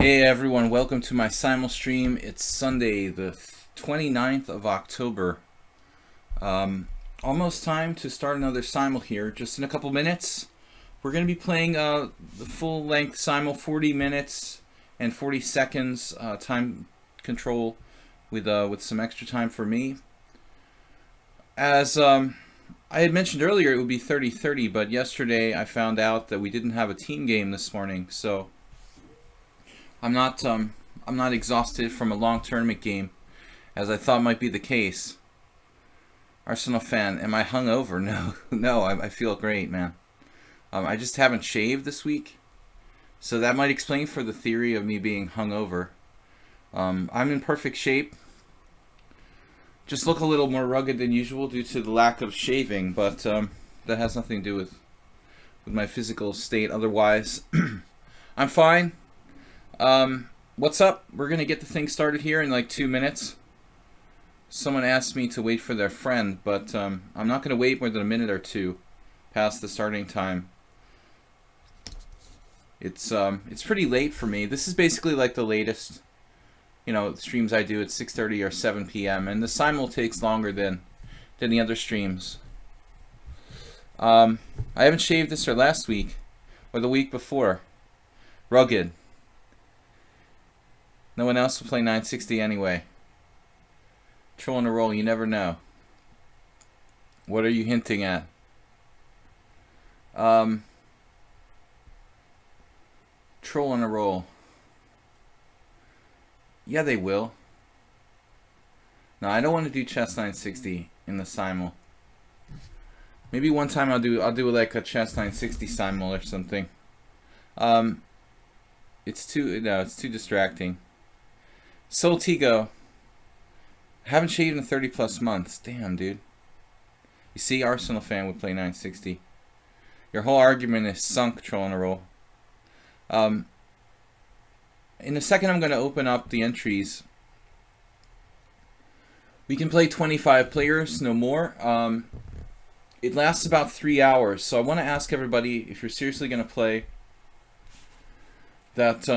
Hey everyone, welcome to my Simul stream. It's Sunday, the 29th of October. Almost time to start another Simul here. Just in a couple minutes, we're going to be playing the full-length Simul, 40 minutes and 40 seconds time control with some extra time for me. As I had mentioned earlier, it would be 30-30, but yesterday I found out that we didn't have a team game this morning, so I'm not exhausted from a long tournament game, as I thought might be the case. Arsenal fan, am I hungover? No, I feel great, man. I just haven't shaved this week, so that might explain for the theory of me being hungover. I'm in perfect shape. Just look a little more rugged than usual due to the lack of shaving, but that has nothing to do with my physical state. Otherwise, I'm fine. What's up? We're gonna get the thing started here in like 2 minutes. Someone asked me to wait for their friend, but I'm not gonna wait more than a minute or two past the starting time. It's pretty late for me. This is basically like the latest, streams I do at 6:30 or 7 p.m. and the Simul takes longer than the other streams. I haven't shaved this or last week or the week before. Rugged. No one else will play 960 anyway. Troll on a roll, you never know. What are you hinting at? Troll on a roll. Yeah, they will. No, I don't want to do chess 960 in the Simul. Maybe one time I'll do like a chess 960 Simul or something. It's too distracting. Soul Tigo. Haven't shaved in 30 plus months. Damn, dude. You see, Arsenal fan would play 960. Your whole argument is sunk, troll on a roll. In a second, I'm going to open up the entries. We can play 25 players, no more. It lasts about 3 hours, so I want to ask everybody, if you're seriously going to play, that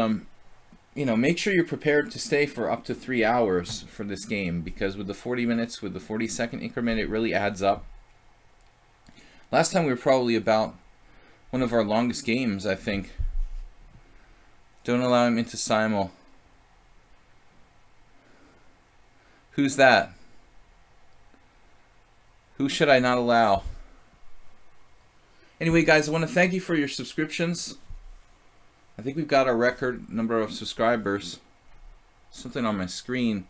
make sure you're prepared to stay for up to 3 hours for this game, because with the 40 minutes, with the 40-second increment, it really adds up. Last time we were probably about one of our longest games, I think. Don't allow him into Simul. Who's that? Who should I not allow? Anyway, guys, I want to thank you for your subscriptions. I think we've got a record number of subscribers. Something on my screen.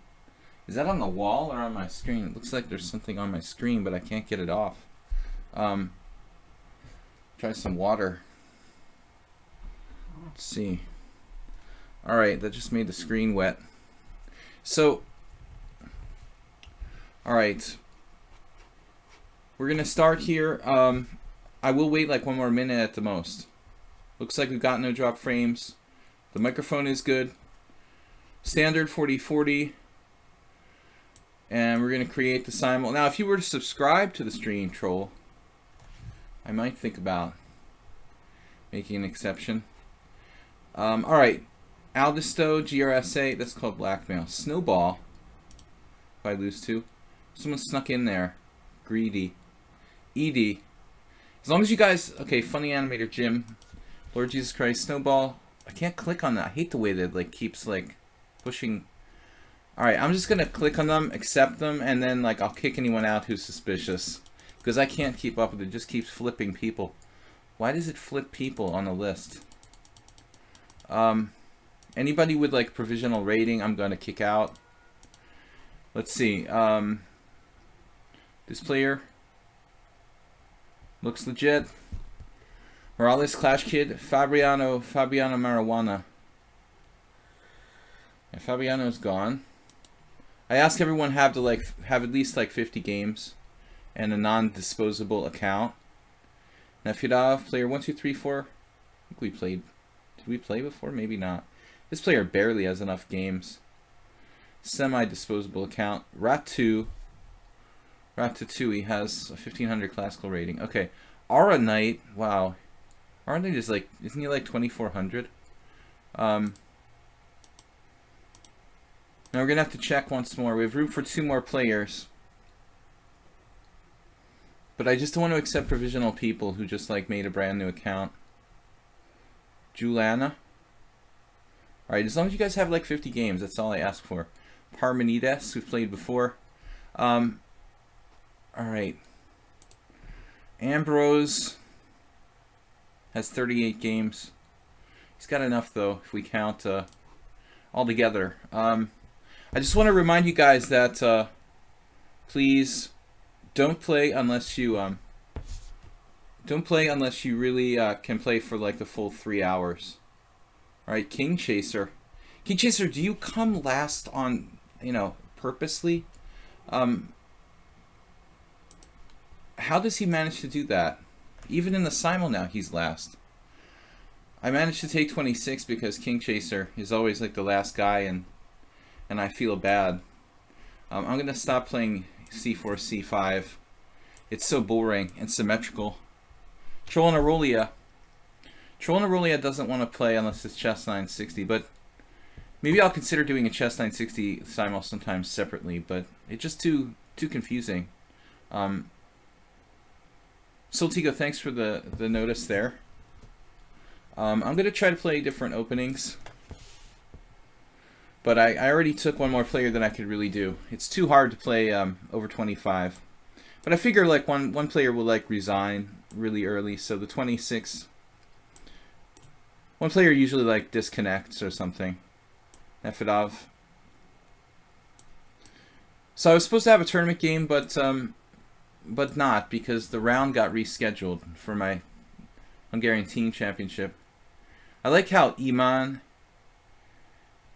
Is that on the wall or on my screen? It looks like there's something on my screen, but I can't get it off. Try some water. Let's see. Alright, that just made the screen wet. So, alright. We're going to start here. I will wait like 1 more minute at the most. Looks like we've got no drop frames. The microphone is good. Standard 40/40. And we're going to create the Simul. Now, if you were to subscribe to the stream, troll, I might think about making an exception. Alright. Aldisto, GRSA, that's called blackmail. Snowball, if I lose to. Someone snuck in there. Greedy. ED. As long as you guys, okay, funny animator Jim. Lord Jesus Christ, Snowball. I can't click on that. I hate the way that like keeps like pushing. Alright, I'm just gonna click on them, accept them, and then like I'll kick anyone out who's suspicious. Because I can't keep up with it. It just keeps flipping people. Why does it flip people on the list? Anybody with like provisional rating, I'm gonna kick out. Let's see. This player looks legit. Morales Clash Kid, Fabiano Marijuana. Yeah, Fabiano's gone. I ask everyone have at least like 50 games and a non-disposable account. Nefyadov, player 1, 2, 3, 4. I think we played. Did we play before? Maybe not. This player barely has enough games. Semi-disposable account. Ratatouille has a 1500 classical rating. Okay. Aura Knight. Wow. Aren't they just like, isn't he like 2400? Now we're going to have to check once more. We have room for 2 more players. But I just don't want to accept provisional people who just like made a brand new account. Juliana. Alright, as long as you guys have like 50 games, that's all I ask for. Parmenides, who've played before. Alright. Ambrose has 38 games. He's got enough though, if we count all together. I just want to remind you guys that please don't play unless you really can play for like the full 3 hours. All right, King Chaser. King Chaser, do you come last on, purposely? How does he manage to do that? Even in the Simul now, he's last. I managed to take 26 because King Chaser is always like the last guy, and I feel bad. I'm gonna stop playing C4, C5. It's so boring and symmetrical. Troll and Aurelia. Troll and Aurelia doesn't want to play unless it's chess 960, but maybe I'll consider doing a chess 960 Simul sometimes separately, but it's just too confusing. Soltigo, thanks for the notice there. I'm going to try to play different openings, but I already took one more player than I could really do. It's too hard to play over 25. But I figure like one player will like resign really early, so the 26, one player usually like disconnects or something. Nefedov. So I was supposed to have a tournament game, but not, because the round got rescheduled for my Hungarian team championship. I like how Iman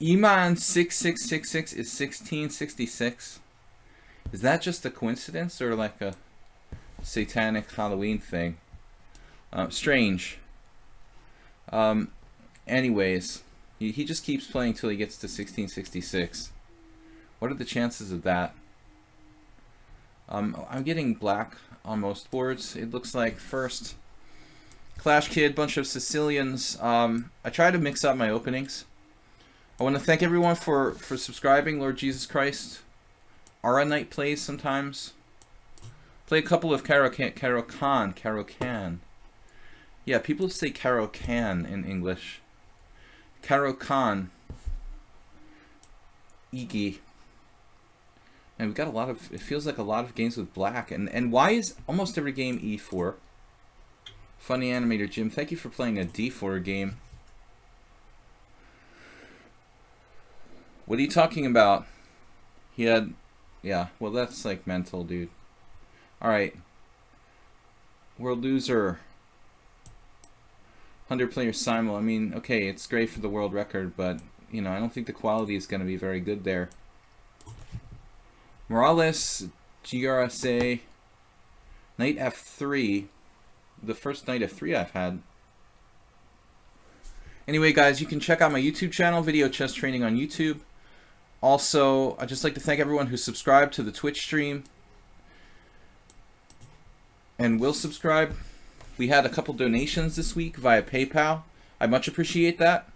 6666 is 1666. Is that just a coincidence or like a satanic Halloween thing? Strange. Anyways, he just keeps playing till he gets to 1666. What are the chances of that? I'm getting black on most boards. It looks like first Clash Kid, bunch of Sicilians. I try to mix up my openings. I want to thank everyone for subscribing. Lord Jesus Christ. Ara Knight plays sometimes. Play a couple of Caro-Kann. Yeah, people say Caro-Kann in English. Caro-Kann. Iggy. And we've got a lot of, it feels like a lot of games with black. And why is almost every game E4? Funny Animator Jim, thank you for playing a D4 game. What are you talking about? He had, yeah, well that's like mental, dude. Alright. World Loser. 100 player Simul. I mean, okay, it's great for the world record, but, I don't think the quality is going to be very good there. Morales, GRSA, Knight F3, the first Knight F3 I've had. Anyway, guys, you can check out my YouTube channel, Video Chess Training on YouTube. Also, I'd just like to thank everyone who subscribed to the Twitch stream and will subscribe. We had a couple donations this week via PayPal. I much appreciate that.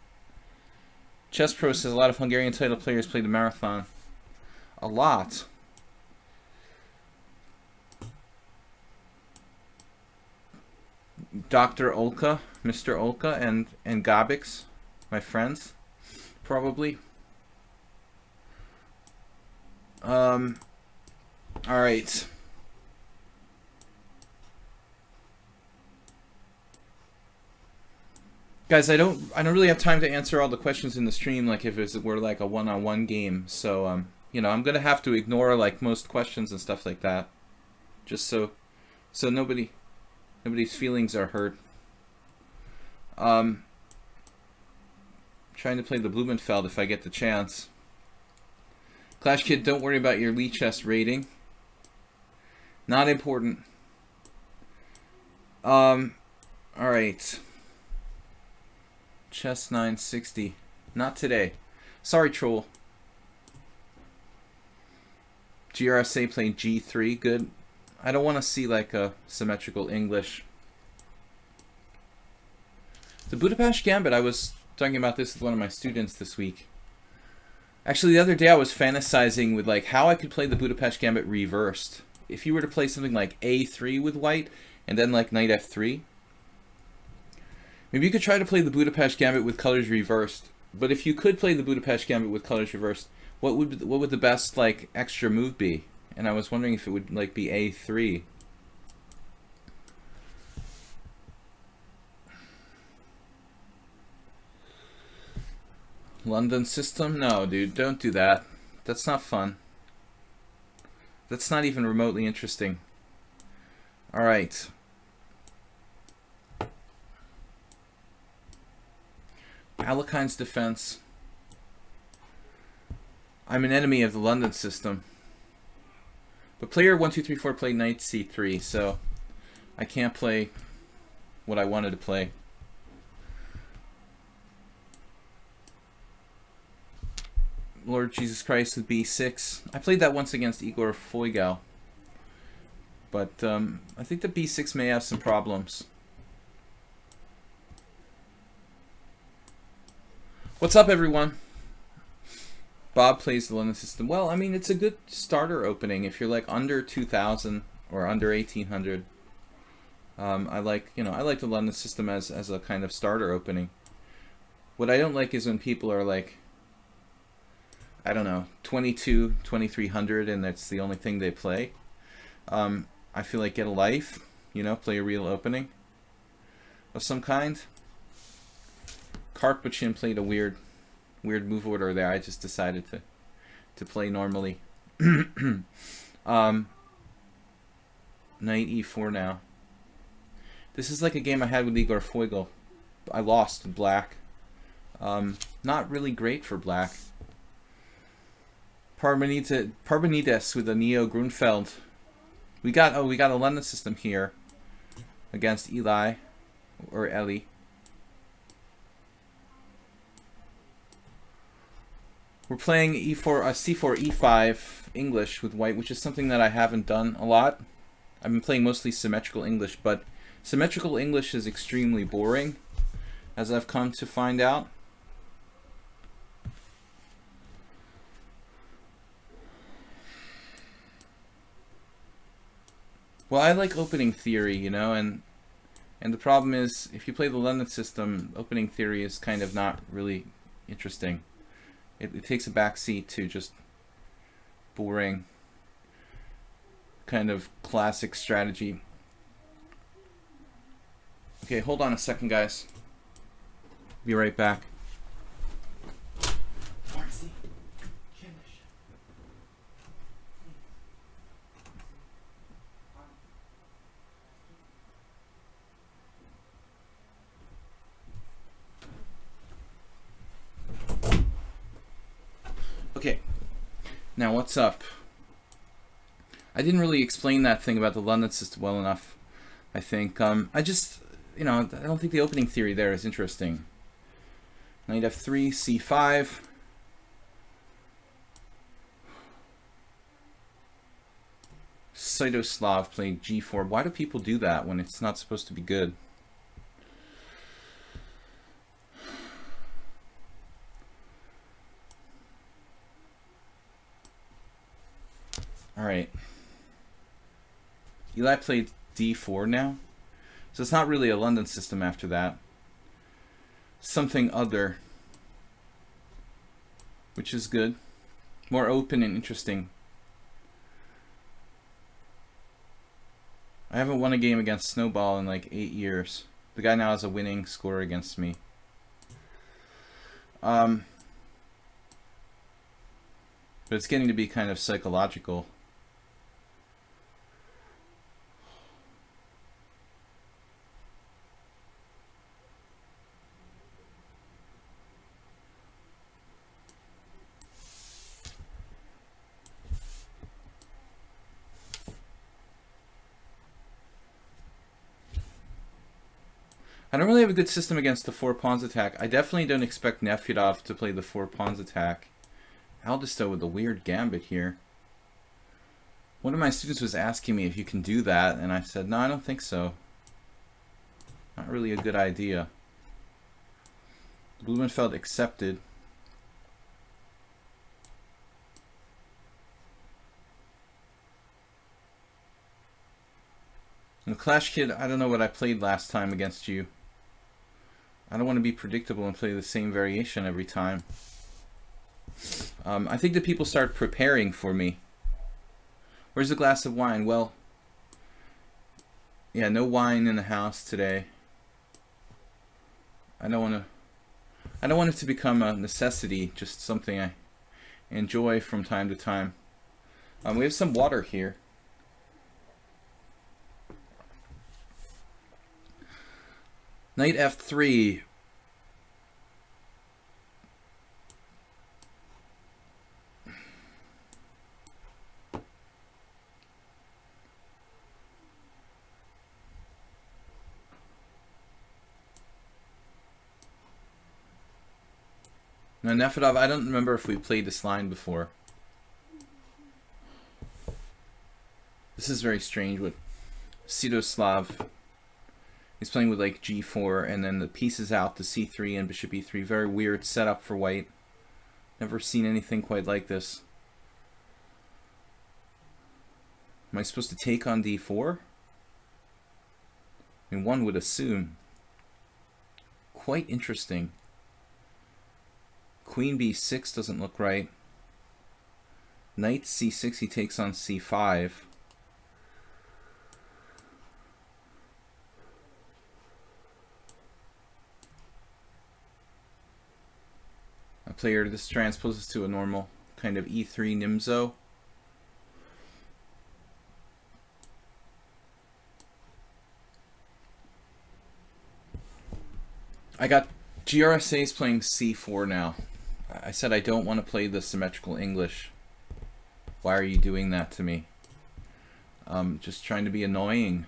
Chess Pro says a lot of Hungarian title players play the marathon. A lot. Dr. Olka, Mr. Olka, and Gabix, my friends, probably. Alright. Guys, I don't really have time to answer all the questions in the stream, like if it were like a one-on-one game, so I'm gonna have to ignore like most questions and stuff like that. Just so nobody's feelings are hurt. Trying to play the Blumenfeld if I get the chance. Clash Kid, don't worry about your lichess rating. Not important. Alright. Chess 960. Not today. Sorry, Troll. GRSA playing G3. Good. I don't want to see like a symmetrical English. The Budapest Gambit, I was talking about this with one of my students this week. Actually, the other day I was fantasizing with like how I could play the Budapest Gambit reversed. If you were to play something like a3 with white and then like knight f3, maybe you could try to play the Budapest Gambit with colors reversed. But if you could play the Budapest Gambit with colors reversed, what would the best like extra move be? And I was wondering if it would like be a3. London system? No, dude, don't do that. That's not fun. That's not even remotely interesting. All right. Alekhine's defense. I'm an enemy of the London system. But player 1234 played knight c3, so I can't play what I wanted to play. Lord Jesus Christ with b6. I played that once against Igor Foigal. But I think the b6 may have some problems. What's up, everyone? Bob plays the London system. Well, I mean, it's a good starter opening if you're like under 2,000 or under 1,800. I like the London system as a kind of starter opening. What I don't like is when people are like, I don't know, 22, 2,300, and that's the only thing they play. I feel like get a life, play a real opening of some kind. Karpachin played a weird move order there. I just decided to play normally. Knight e4 now. This is like a game I had with Igor Foigal. I lost in black. Not really great for black. Parmenides with a Neo Grunfeld. We got a London system here against Eli or Ellie. We're playing e4, c4, e5 English with white, which is something that I haven't done a lot. I've been playing mostly symmetrical English, but symmetrical English is extremely boring, as I've come to find out. Well, I like opening theory, and the problem is, if you play the London system, opening theory is kind of not really interesting. It takes a backseat to just boring, kind of classic strategy. Okay, hold on a second, guys. Be right back. Okay, now what's up? I didn't really explain that thing about the London system well enough, I think. I just, I don't think the opening theory there is interesting. Knight f3, c5. Cytoslav playing g4. Why do people do that when it's not supposed to be good? Alright. Eli played d4 now. So it's not really a London system after that. Something other. Which is good. More open and interesting. I haven't won a game against Snowball in like 8 years. The guy now has a winning score against me. But it's getting to be kind of psychological. I don't really have a good system against the 4 pawns attack. I definitely don't expect Nefyatov to play the 4 pawns attack. Aldisto with a weird gambit here. One of my students was asking me if you can do that, and I said, no, I don't think so. Not really a good idea. Blumenfeld accepted. Clash Kid, I don't know what I played last time against you. I don't want to be predictable and play the same variation every time. I think that people start preparing for me. Where's the glass of wine? Well, yeah, no wine in the house today. I don't want it to become a necessity, just something I enjoy from time to time. We have some water here. Knight f3. Now, Nefedov, I don't remember if we played this line before. This is very strange with Sidoslav. He's playing with like g4 and then the piece is out to c3 and bishop e3. Very weird setup for white. Never seen anything quite like this. Am I supposed to take on d4? I mean, one would assume. Quite interesting. Queen b6 doesn't look right. Knight c6, he takes on c5. A player, this transposes to a normal kind of e3 Nimzo. I got GRSA's playing c4 now. I said I don't want to play the symmetrical English. Why are you doing that to me? Just trying to be annoying.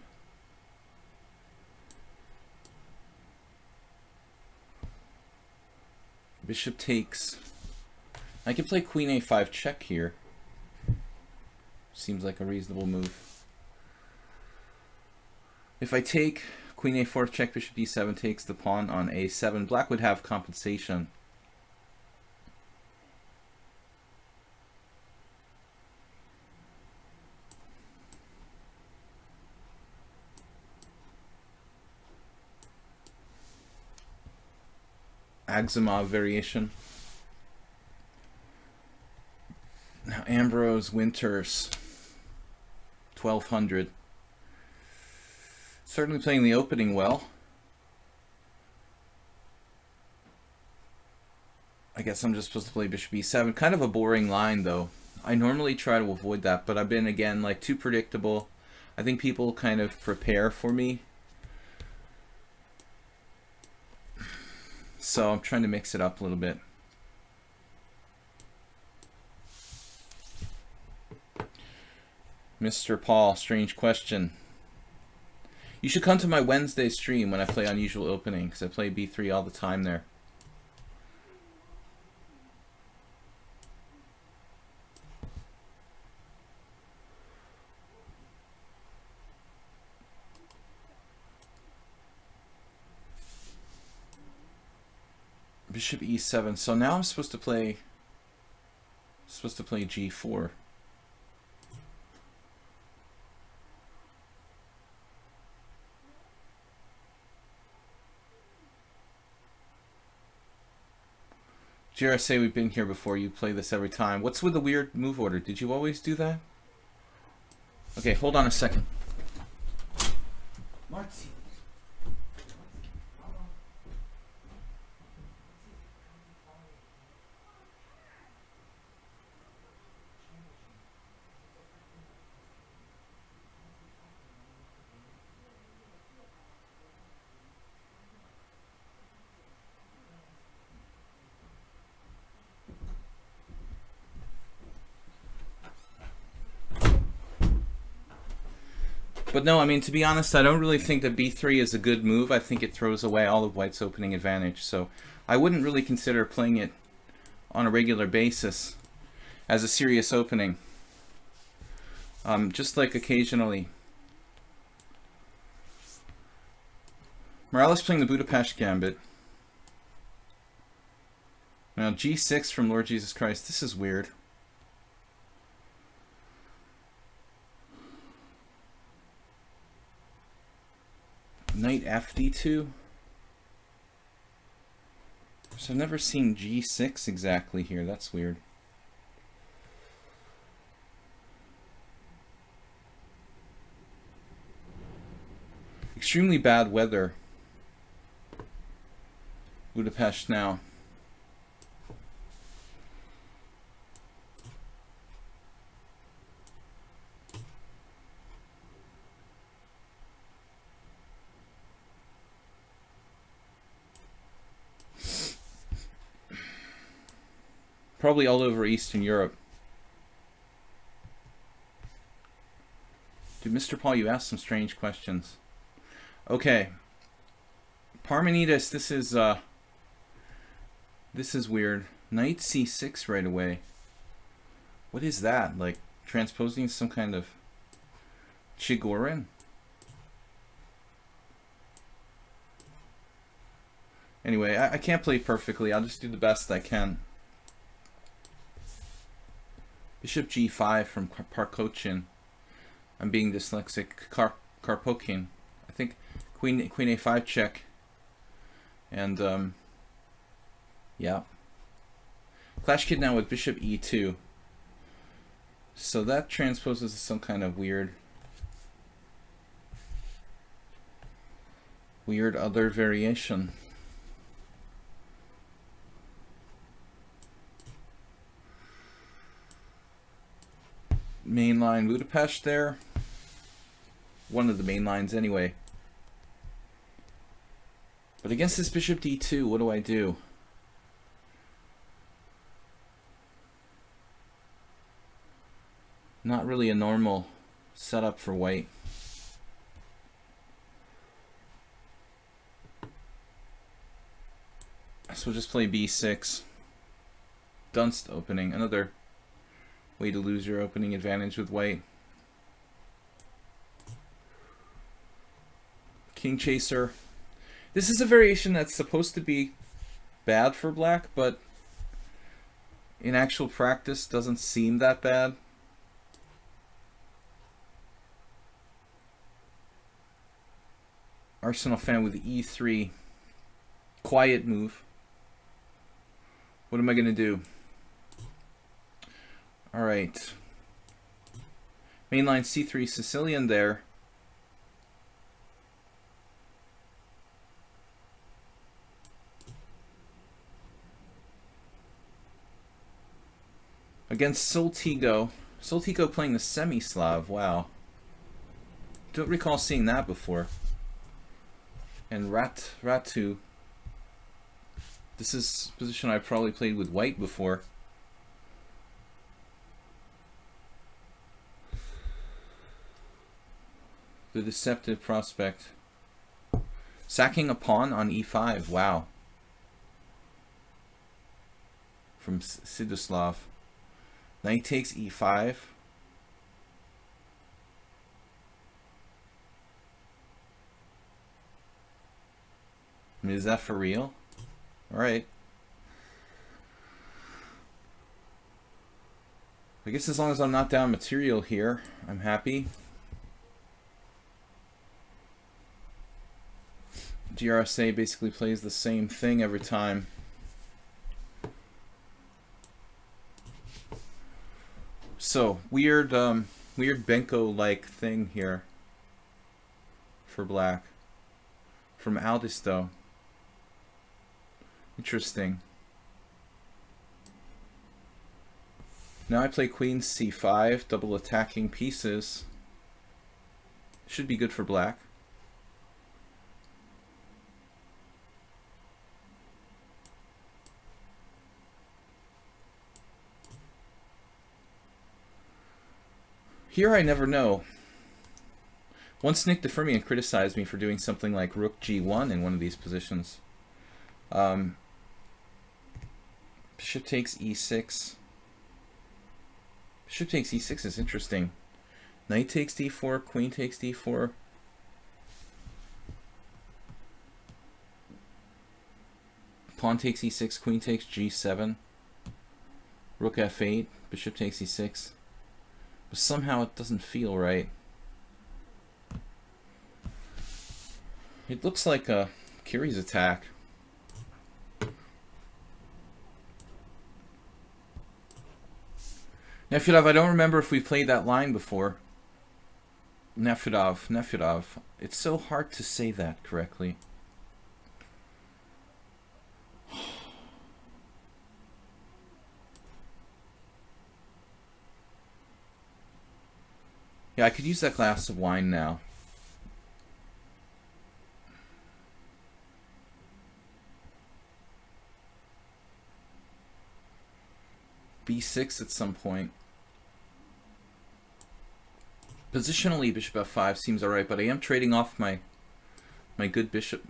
Bishop takes. I could play Queen a5 check here. Seems like a reasonable move. If I take Queen a4 check, Bishop d7 takes the pawn on a7. Black would have compensation. Aximov variation. Now Ambrose Winters, 1200. Certainly playing the opening well. I guess I'm just supposed to play Bishop e7. Kind of a boring line though. I normally try to avoid that, but I've been again like too predictable. I think people kind of prepare for me. So I'm trying to mix it up a little bit. Mr. Paul, strange question. You should come to my Wednesday stream when I play Unusual Opening, because I play b3 all the time there. Bishop e7. So now I'm supposed to play g4. GRSA, we've been here before. You play this every time. What's with the weird move order? Did you always do that? Okay, hold on a second. Marty. But no, I mean, to be honest, I don't really think that b3 is a good move. I think it throws away all of white's opening advantage. So I wouldn't really consider playing it on a regular basis as a serious opening. Just like occasionally. Morales playing the Budapest Gambit. Now g6 from Lord Jesus Christ. This is weird. Knight FD2. So I've never seen G6 exactly here. That's weird. Extremely bad weather. Budapest now. Probably all over Eastern Europe. Dude, Mr. Paul, you asked some strange questions. Okay. Parmenides, this is weird. Knight C6 right away. What is that? Like transposing some kind of Chigorin? Anyway, I can't play perfectly. I'll just do the best I can. Bishop G5 from Parkochin. I'm being dyslexic. Karpokin. I think Queen A5 check. And yeah. Clash Kid now with Bishop E2. So that transposes some kind of weird other variation. Mainline Budapest there. One of the main lines anyway. But against this Bishop D2, what do I do? Not really a normal setup for white. So we'll just play B6. Dunst opening. Another way to lose your opening advantage with white. King Chaser. This is a variation that's supposed to be bad for black, but in actual practice doesn't seem that bad. Arsenal fan with the E3. Quiet move. What am I going to do? Alright. Mainline C3 Sicilian there. Against Soltigo. Soltigo playing the Semi-Slav. Wow. Don't recall seeing that before. And Ratu. This is a position I probably played with white before. The deceptive prospect. Sacking a pawn on E5. Wow. From Sidoslav. Knight takes E5. I mean, is that for real? Alright. I guess as long as I'm not down material here, I'm happy. GRSA basically plays the same thing every time. So, weird Benko-like thing here for black. From Aldisto. Interesting. Now I play Queen C5, double attacking pieces. Should be good for black. Here I never know. Once Nick DeFermian criticized me for doing something like Rook G1 in one of these positions. Bishop takes E6. Bishop takes E6 is interesting. Knight takes D4, Queen takes D4. Pawn takes E6, Queen takes G7. Rook F8, Bishop takes E6. But somehow it doesn't feel right. It looks like a Curie's attack. Nefyadov, I don't remember if we played that line before. Nefyadov. It's so hard to say that correctly. Yeah, I could use that glass of wine now. B6 at some point. Positionally, bishop f5 seems alright, but I am trading off my good bishop.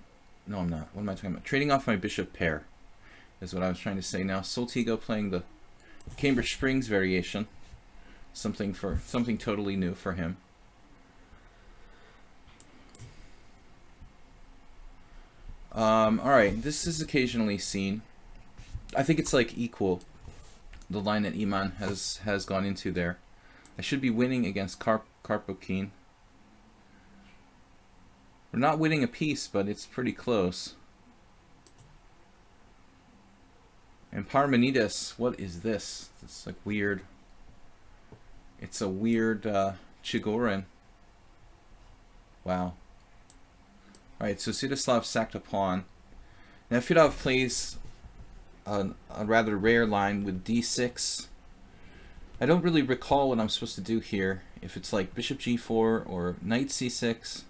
No, I'm not. What am I talking about? Trading off my bishop pair is what I was trying to say. Now, Soltigo playing the Cambridge Springs variation. Something totally new for him. Alright, this is occasionally seen. I think it's like equal, the line that Iman has gone into there. I should be winning against Karpokhin. We're not winning a piece, but it's pretty close. And Parmenides, what is this? It's like weird. It's a weird Chigorin. Wow. Alright, so Svetoslav sacked a pawn. Nefyadov plays a rather rare line with d6. I don't really recall what I'm supposed to do here. If it's like bishop g4 or knight c6.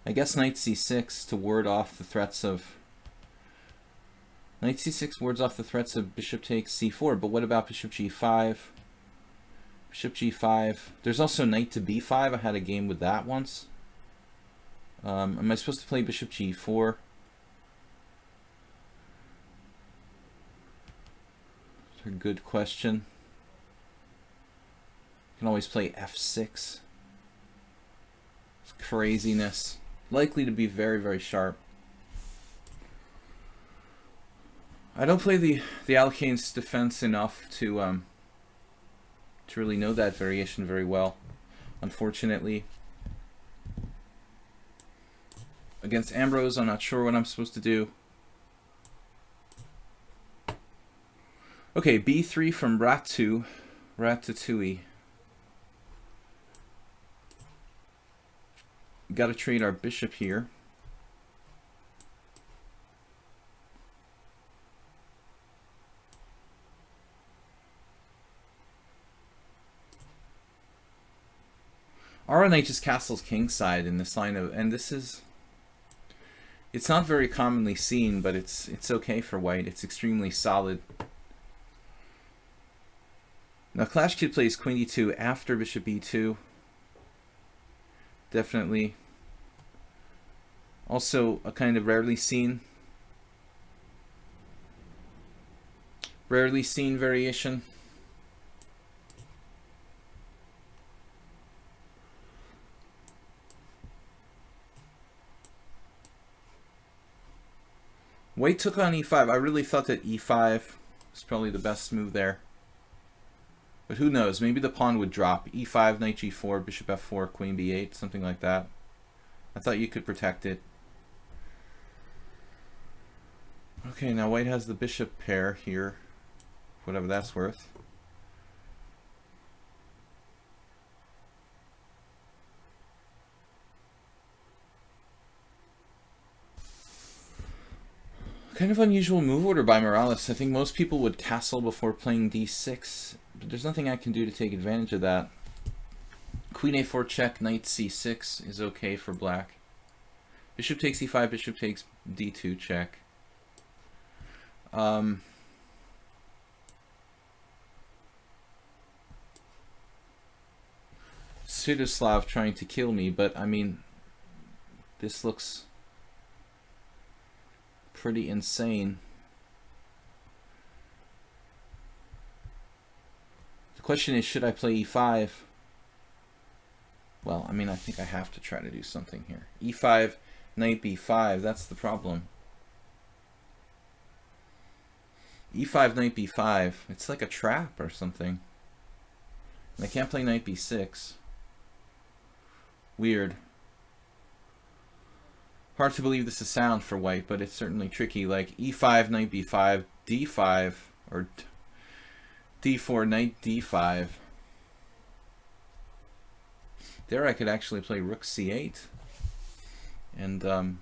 I guess knight c6 to ward off the threats of... Knight c6 wards off the threats of bishop takes c4, but what about bishop g5? Bishop g5. There's also knight to b5. I had a game with that once. Am I supposed to play bishop g4? That's a good question. You can always play f6. It's craziness. Likely to be very, very sharp. I don't play the Alekane's defense enough to really know that variation very well, unfortunately. Against Ambrose, I'm not sure what I'm supposed to do. Okay, b3 from Ratatouille. Got to trade our bishop here. Our knight just castles kingside in this line of, and this is... It's not very commonly seen, but it's okay for white. It's extremely solid. Now Clash Kid plays queen d2 after bishop e2. Definitely. Also a kind of rarely seen variation. White took on e5. I really thought that e5 was probably the best move there. But who knows? Maybe the pawn would drop. e5, knight g4, bishop f4, queen b8, something like that. I thought you could protect it. Okay, now white has the bishop pair here. Whatever that's worth. Kind of unusual move order by Morales. I think most people would castle before playing d6, but there's nothing I can do to take advantage of that. Queen a4 check, knight c6 is okay for black. Bishop takes e5, bishop takes d2 check. Svetoslav trying to kill me, but I mean, this looks pretty insane. The question is, should I play e5? Well, I mean, I think I have to try to do something here. e5, knight b5, that's the problem. e5, knight b5, it's like a trap or something. And I can't play knight b6. Weird. Hard to believe this is sound for white, but it's certainly tricky. Like e5, knight b5, d5, or d4, knight d5. There I could actually play rook c8. And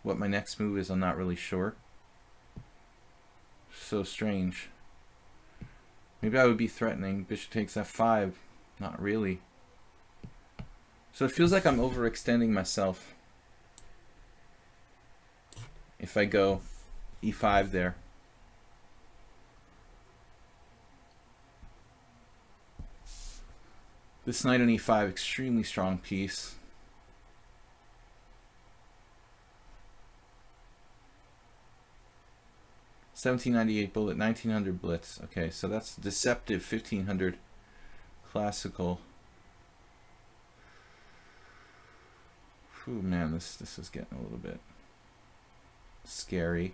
what my next move is, I'm not really sure. So strange. Maybe I would be threatening. Bishop takes f5. Not really. So it feels like I'm overextending myself if I go e5 there. This knight on e5, extremely strong piece. $1798 bullet, 1900 blitz. Okay, so that's deceptive 1500 classical. Whew, man, this is getting a little bit scary.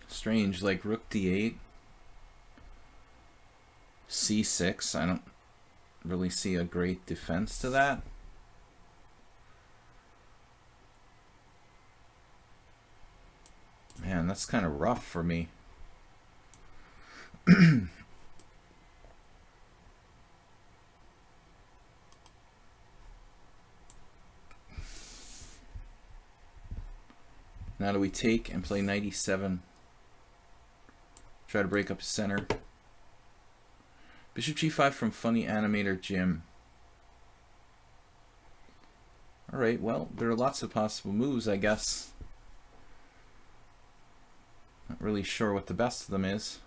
Strange, like rook d8, c6. I don't really see a great defense to that. Man, that's kind of rough for me. Now do we take and play knight e7? Try to break up his center. Bishop g5 from funny animator Jim. Alright, well, there are lots of possible moves, I guess. Not really sure what the best of them is.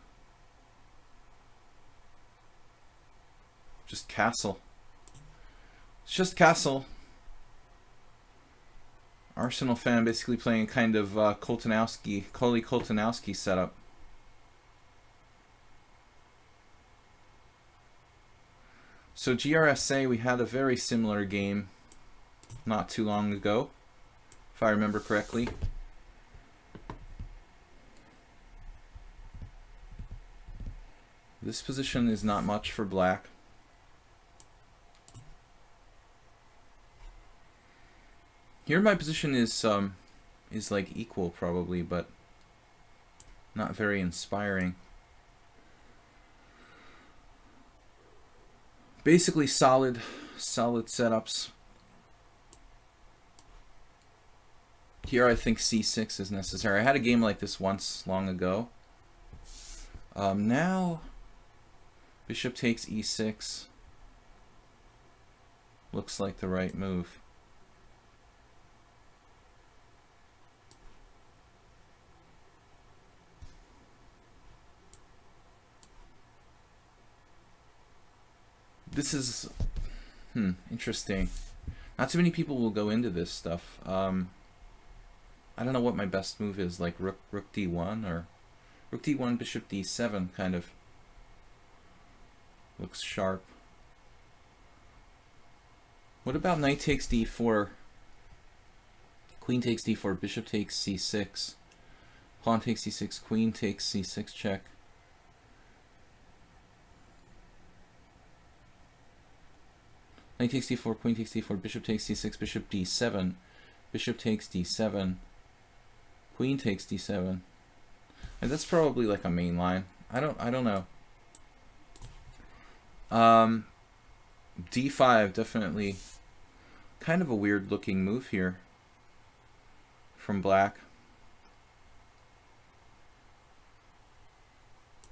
Just castle. It's just castle. Arsenal fan basically playing a kind of Koltanowski setup. So GRSA, we had a very similar game not too long ago, if I remember correctly. This position is not much for black. Here my position is like equal probably, but not very inspiring. Basically solid setups. Here I think c6 is necessary. I had a game like this once long ago. Now bishop takes e6 looks like the right move. This is interesting. Not too many people will go into this stuff. I don't know what my best move is, like rook d1 or rook d1 bishop d7 kind of looks sharp. What about knight takes d4, queen takes d4, bishop takes c6, pawn takes c6, queen takes c6 check. Knight takes d4, queen takes d4, bishop takes c6, bishop d7, bishop takes d7, queen takes d7. And that's probably like a main line. I don't know. D5 definitely kind of a weird looking move here from black.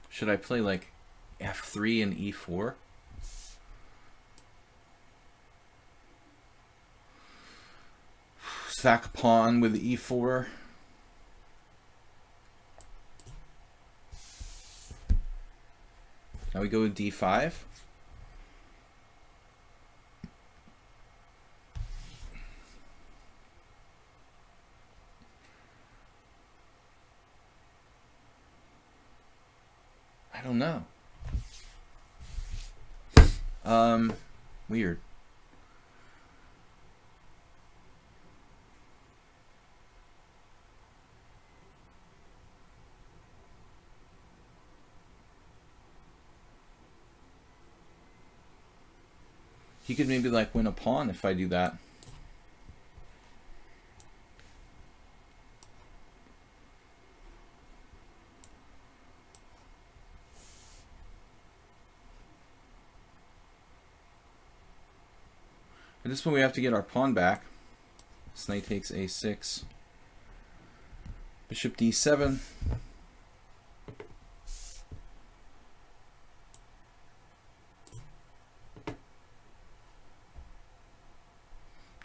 Should I play like f3 and e4? Sack pawn with e4. Now we go with d5. I don't know. Weird. He could maybe like win a pawn if I do that. At this point we have to get our pawn back. This knight takes a6. Bishop d7.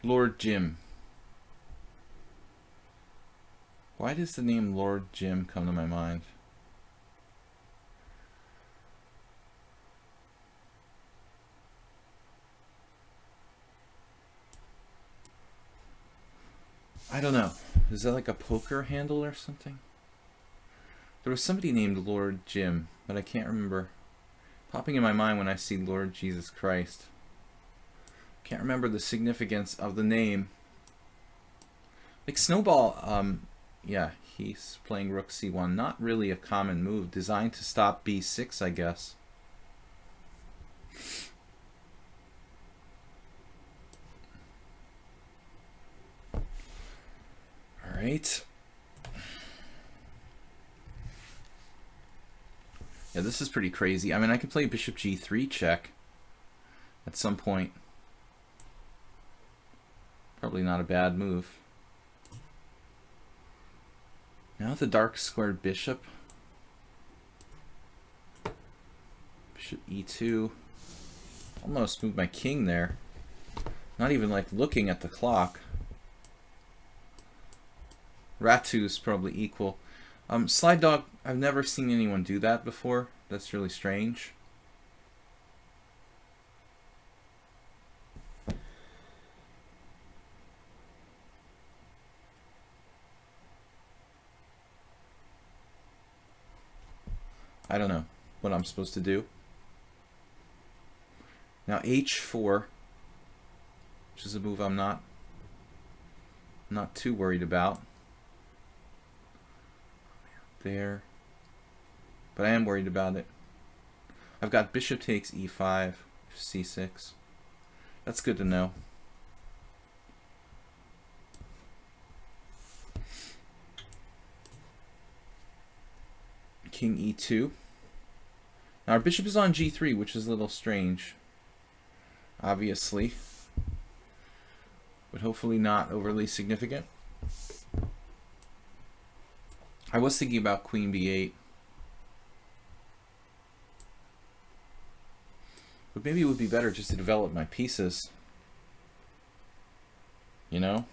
Lord Jim. Why does the name Lord Jim come to my mind? I don't know. Is that like a poker handle or something? There was somebody named Lord Jim, but I can't remember. Popping in my mind when I see Lord Jesus Christ. Can't remember the significance of the name. Like Snowball, yeah, he's playing rook c1. Not really a common move. Designed to stop b6, I guess. Alright. Yeah, this is pretty crazy. I mean, I could play bishop g3 check at some point. Probably not a bad move. Now the dark squared bishop. Bishop e2. Almost moved my king there. Not even like looking at the clock. Rat2 is probably equal. Slide dog, I've never seen anyone do that before. That's really strange. I don't know what I'm supposed to do. Now h4, which is a move I'm not too worried about. There. But I am worried about it. I've got bishop takes e5, c6. That's good to know. King e2. Now our bishop is on g3, which is a little strange. Obviously. But hopefully not overly significant. I was thinking about queen b8. But maybe it would be better just to develop my pieces. You know?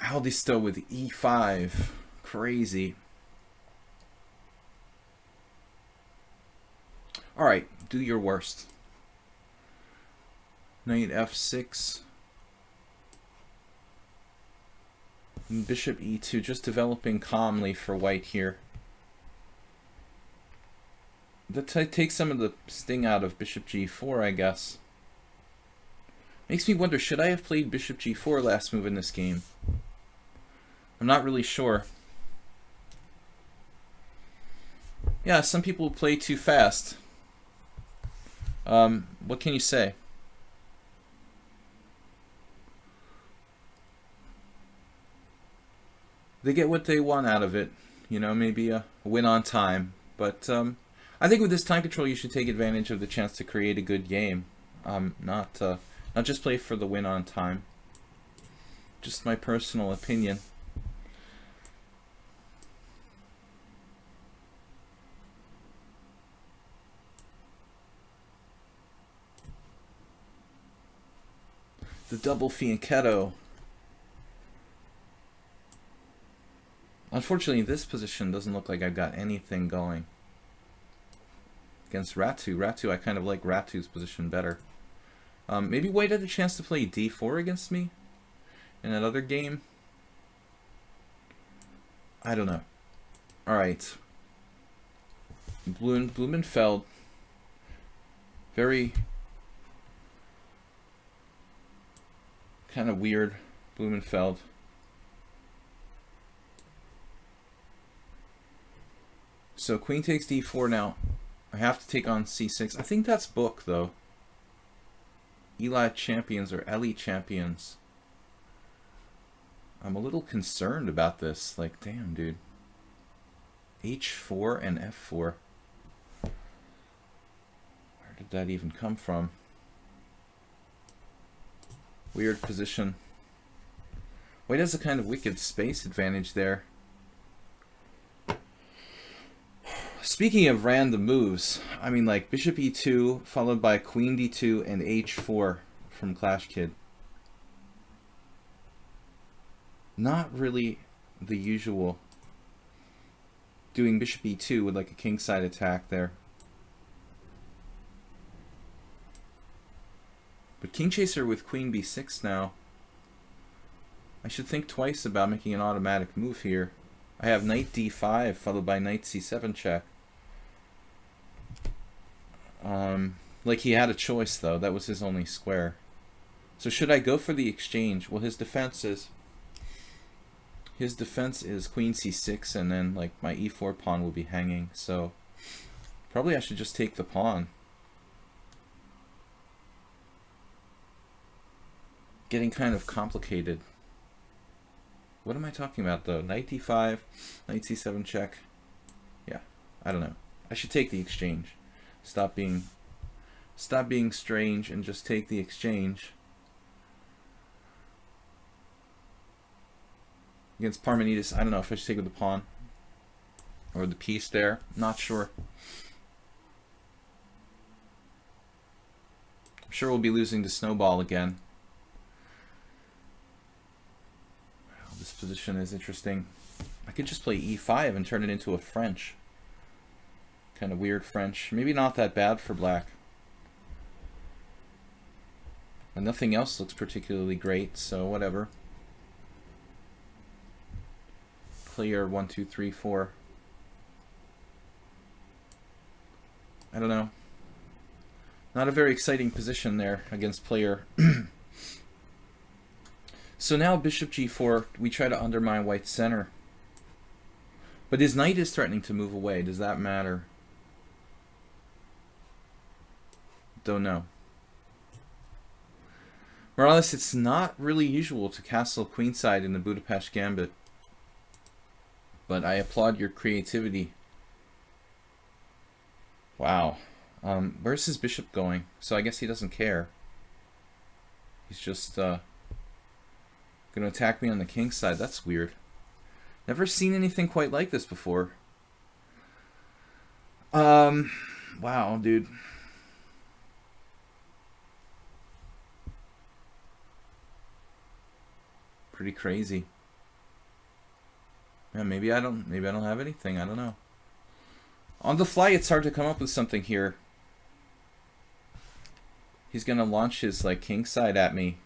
Aldi still with e5. Crazy. Alright, do your worst. Knight f6. And bishop e2, just developing calmly for white here. That takes some of the sting out of bishop g4, I guess. Makes me wonder, should I have played bishop g4 last move in this game? I'm not really sure. Yeah, some people play too fast. What can you say? They get what they want out of it. You know, maybe a win on time. But I think with this time control, you should take advantage of the chance to create a good game. Not just play for the win on time. Just my personal opinion. The double fianchetto. Unfortunately, this position doesn't look like I've got anything going. Against Rat2. Rat2, I kind of like Rat2's position better. Maybe White had a chance to play d4 against me in another game. I don't know. Alright. Blumenfeld. Very kind of weird So queen takes d4 now. I have to take on c6. I think that's book, though. Eli champions or Ellie champions. I'm a little concerned about this. Like, damn, dude. h4 and f4. Where did that even come from? Weird position. White has a kind of wicked space advantage there. Speaking of random moves, I mean, like bishop e2 followed by queen d2 and h4 from Clash Kid. Not really the usual. Doing bishop e2 with like a kingside attack there. But king chaser with queen b6 now. I should think twice about making an automatic move here. I have knight d5 followed by knight c7 check. Like he had a choice though. That was his only square. So should I go for the exchange? Well, his defense is queen c6, and then like my e4 pawn will be hanging. So probably I should just take the pawn. Getting kind of complicated. What am I talking about though? Knight d5, knight c7 check. Yeah, I don't know. I should take the exchange. Stop being strange and just take the exchange. Against Parmenides, I don't know if I should take with the pawn or the piece there. Not sure. I'm sure we'll be losing to Snowball again. Wow, this position is interesting. I could just play e5 and turn it into a French. Kind of weird French. Maybe not that bad for black. And nothing else looks particularly great, so whatever. Player 1, 2, 3, 4. I don't know. Not a very exciting position there against player. So now bishop g4, we try to undermine white's center. But his knight is threatening to move away. Does that matter? Don't know. Morales, it's not really usual to castle queenside in the Budapest Gambit. But I applaud your creativity. Wow. Where's his bishop going? So I guess he doesn't care. He's just going to attack me on the king side. That's weird. Never seen anything quite like this before. Wow, dude. Pretty crazy. Yeah, maybe I don't have anything. I don't know. On the fly, it's hard to come up with something here. He's gonna launch his like king side at me.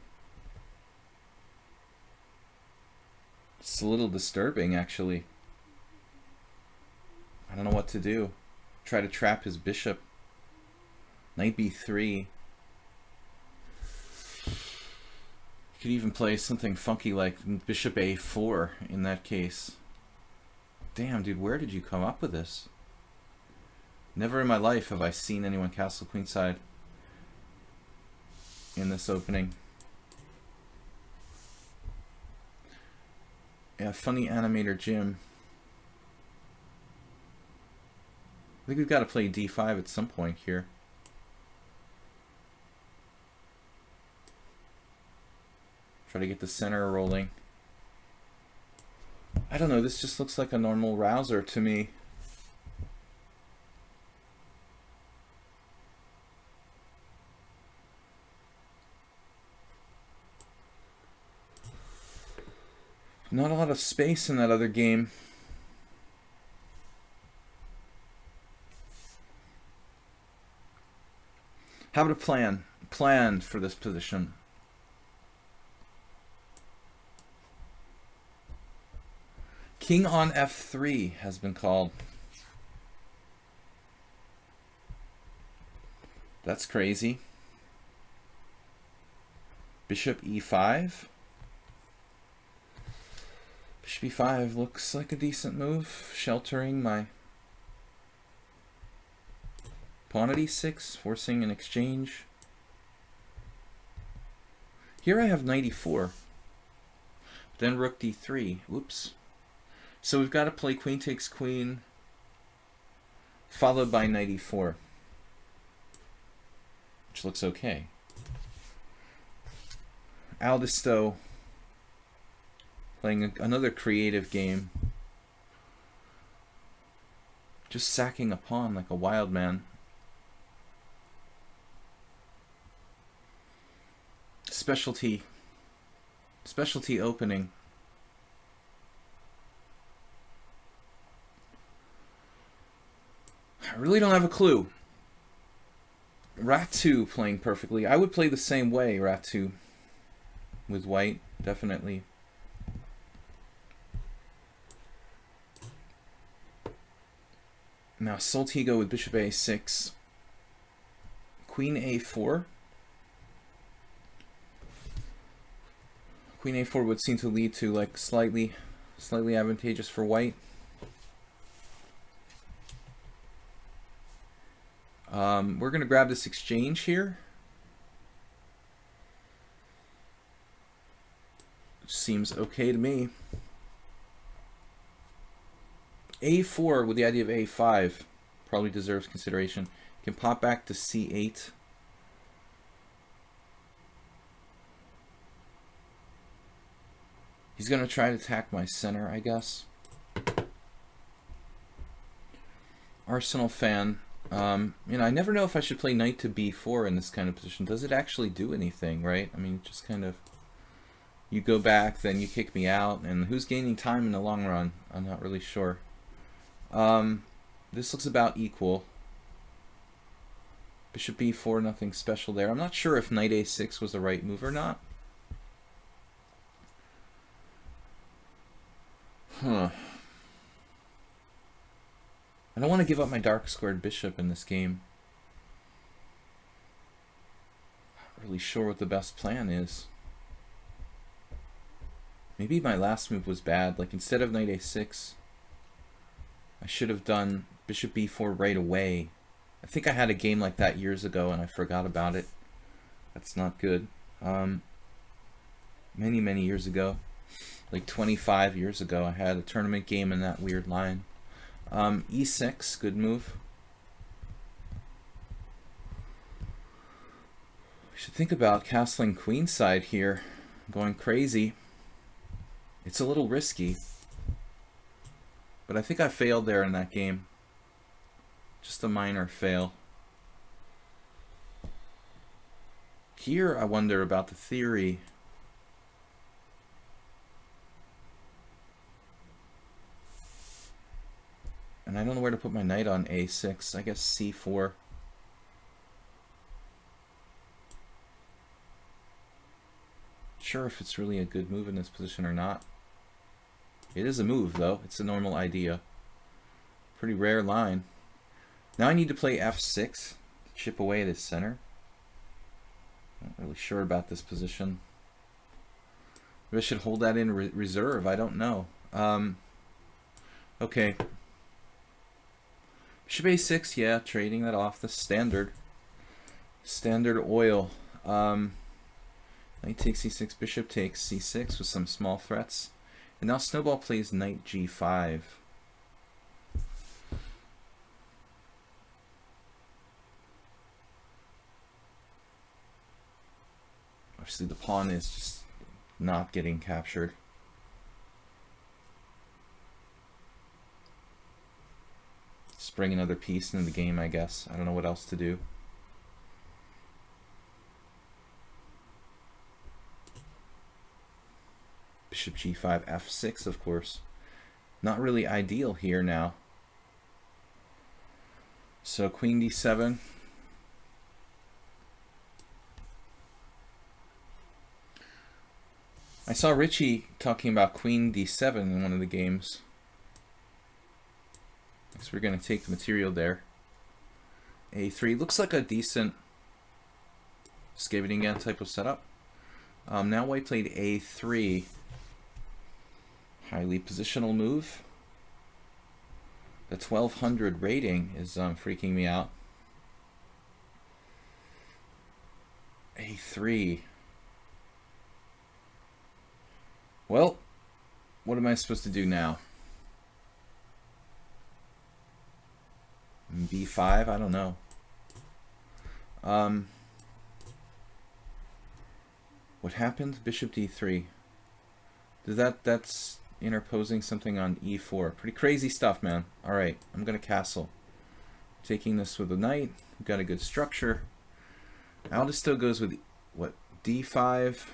It's a little disturbing, actually. I don't know what to do. Try to trap his bishop. Knight b3. You could even play something funky like bishop a4 in that case. Damn, dude, where did you come up with this? Never in my life have I seen anyone castle queenside in this opening. Yeah, funny animator Jim. I think we've got to play d5 at some point here. Try to get the center rolling. I don't know, this just looks like a normal rouser to me. Not a lot of space in that other game. How about a plan? Plan for this position. King on f3 has been called. That's crazy. Bishop e5. Bishop e5 looks like a decent move, sheltering my Pawn at e6, forcing an exchange. Here I have knight e4. Then rook d3. Whoops. So we've got to play queen takes queen, followed by knight e4, which looks okay. Aldisto playing another creative game. Just sacking a pawn like a wild man. Specialty opening. I really don't have a clue. Rat2 playing perfectly. I would play the same way, Rat2, with white, definitely. Now Soltigo with bishop a6. Queen a4. Queen a4 would seem to lead to like slightly advantageous for white. We're going to grab this exchange here. Seems okay to me. A4 with the idea of A5 probably deserves consideration. Can pop back to C8. He's going to try to attack my center, I guess. Arsenal fan. You know, I never know if I should play knight to b4 in this kind of position. Does it actually do anything, right? I mean, just kind of, you go back, then you kick me out, and who's gaining time in the long run? I'm not really sure. This looks about equal. Bishop b4, nothing special there. I'm not sure if knight a6 was the right move or not. Huh. I don't want to give up my dark squared bishop in this game. Not really sure what the best plan is. Maybe my last move was bad. Like, instead of knight a6, I should have done bishop b4 right away. I think I had a game like that years ago and I forgot about it. That's not good. Many years ago, like 25 years ago, I had a tournament game in that weird line. E6, good move. We should think about castling queenside here, going crazy. It's a little risky, but I think I failed there in that game. Just a minor fail. Here I wonder about the theory. And I don't know where to put my knight on a6. I guess c4. Sure if it's really a good move in this position or not. It is a move, though. It's a normal idea. Pretty rare line. Now I need to play f6 to chip away at his center. Not really sure about this position. Maybe I should hold that in reserve. I don't know. Okay. Bishop a6, yeah, trading that off. The standard oil. Knight takes c6, bishop takes c6 with some small threats. And now Snowball plays knight g5. Obviously the pawn is just not getting captured. Just bring another piece into the game, I guess. I don't know what else to do. Bishop g5, f6, of course. Not really ideal here now. So queen d7. I saw Richie talking about queen d7 in one of the games. So we're going to take the material there. a3 looks like a decent Skavingen type of setup. Now white played a3. Highly positional move. The 1200 rating is freaking me out. A3. Well, what am I supposed to do now? B5? I don't know. What happened? Bishop D3. That's interposing something on E4. Pretty crazy stuff, man. Alright, I'm gonna castle. Taking this with a knight. We've got a good structure. Aldous still goes with, what, D5?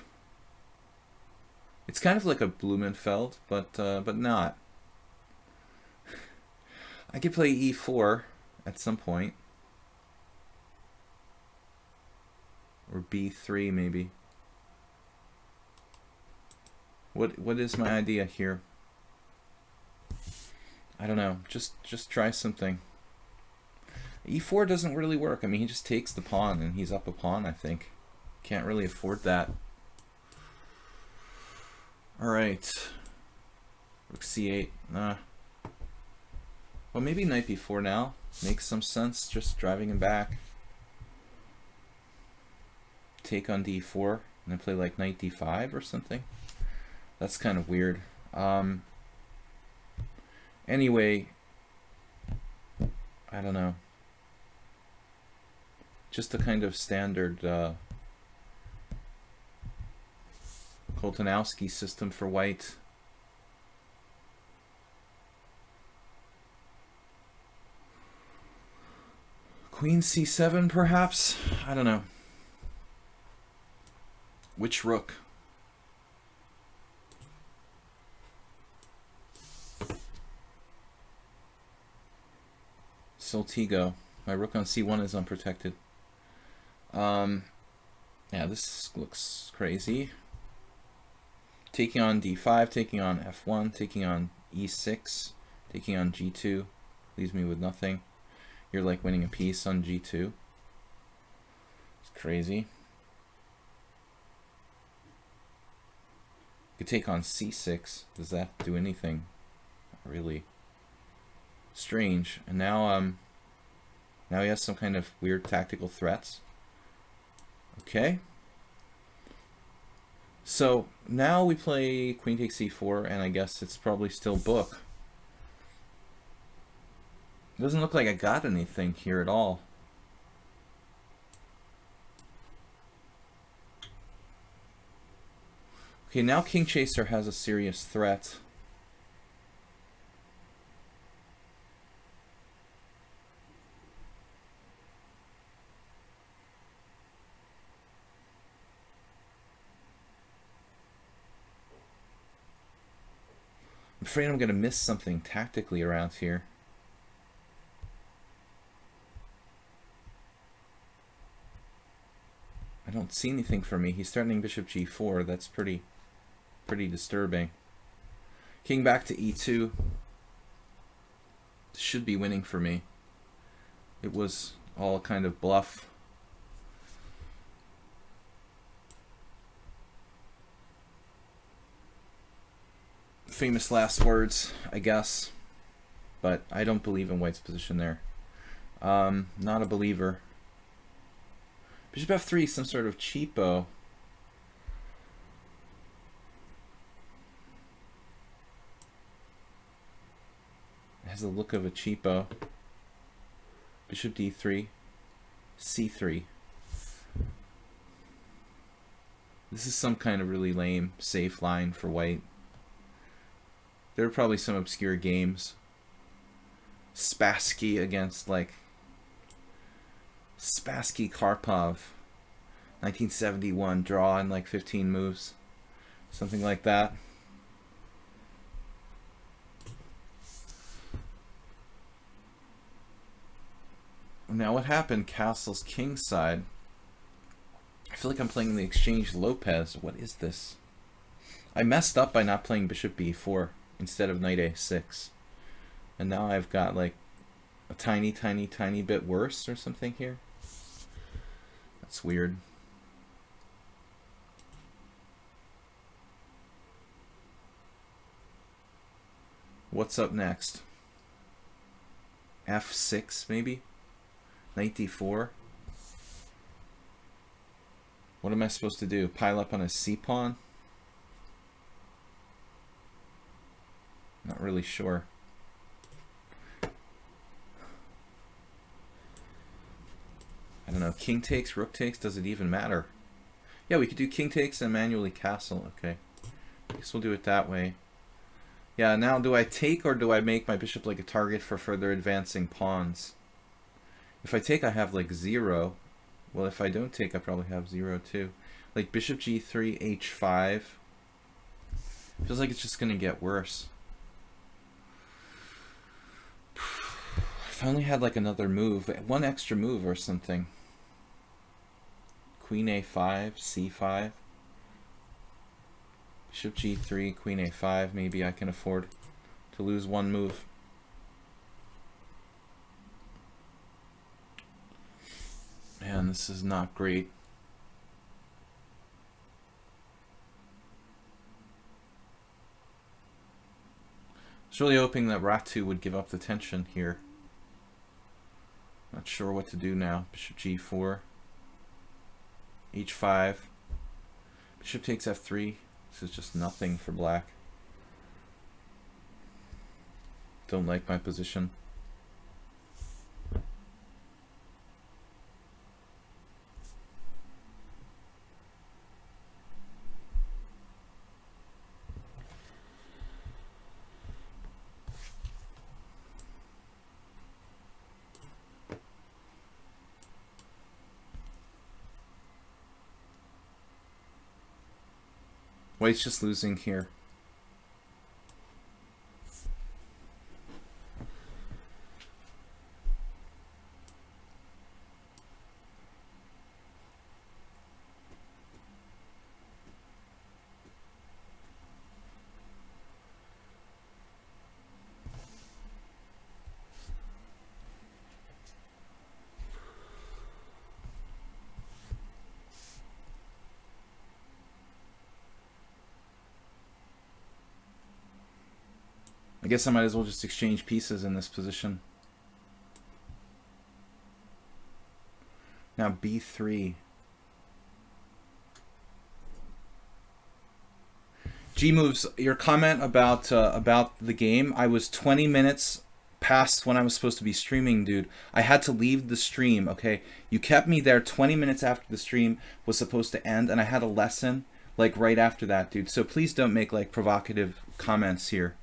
It's kind of like a Blumenfeld, but not. I could play E4 at some point. Or B3 maybe. What is my idea here? I don't know. Just try something. E4 doesn't really work. I mean, he just takes the pawn and he's up a pawn, I think. Can't really afford that. Alright. Rook C8. Nah. Well, maybe knight B4 now. Makes some sense, just driving him back. Take on D4, and then play like knight D5 or something. That's kind of weird. Anyway, I don't know. Just a kind of standard Koltanowski system for white. Queen C7 perhaps? I don't know. Which rook? Soltigo. My rook on C1 is unprotected. Yeah, this looks crazy. Taking on D5, taking on F1, taking on E6, taking on G2. Leaves me with nothing. You're like winning a piece on G2. It's crazy. You could take on C6. Does that do anything? Not really. Strange. And now now he has some kind of weird tactical threats. Okay. So now we play queen takes C4, and I guess it's probably still book. It doesn't look like I got anything here at all. Okay, now King Chaser has a serious threat. I'm afraid I'm going to miss something tactically around here. I don't see anything for me. He's threatening bishop G4. That's pretty disturbing. King back to E2. This should be winning for me. It was all a kind of bluff. Famous last words, I guess. But I don't believe in white's position there. Not a believer. Bishop F3, some sort of cheapo. It has the look of a cheapo. Bishop D3, C3. This is some kind of really lame, safe line for white. There are probably some obscure games. Spassky against, like, Spassky Karpov. 1971, draw in like 15 moves. Something like that. Now what happened? Castle's king side. I feel like I'm playing the exchange Lopez. What is this? I messed up by not playing bishop b4 instead of knight a6. And now I've got like a tiny bit worse or something here. That's weird. What's up next? F6 maybe? Knight d4? What am I supposed to do? Pile up on a c-pawn? Not really sure. I don't know. King takes, rook takes, does it even matter? Yeah, we could do king takes and manually castle. Okay. I guess we'll do it that way. Yeah, now do I take or do I make my bishop like a target for further advancing pawns? If I take, I have like 0. Well, if I don't take, I probably have 0 too. Like bishop g3, h5. Feels like it's just going to get worse. If I only had like another move, one extra move or something. Queen a5, c5. Bishop g3, queen a5. Maybe I can afford to lose one move. Man, this is not great. I was really hoping that Ratu would give up the tension here. Not sure what to do now. Bishop g4. h5. Bishop takes f3. This is just nothing for black. Don't like my position. White's just losing here. I guess I might as well just exchange pieces in this position. Now b3. G moves. Your comment about the game. I was 20 minutes past when I was supposed to be streaming, dude. I had to leave the stream. Okay, you kept me there 20 minutes after the stream was supposed to end, and I had a lesson like right after that, dude. So please don't make like provocative comments here.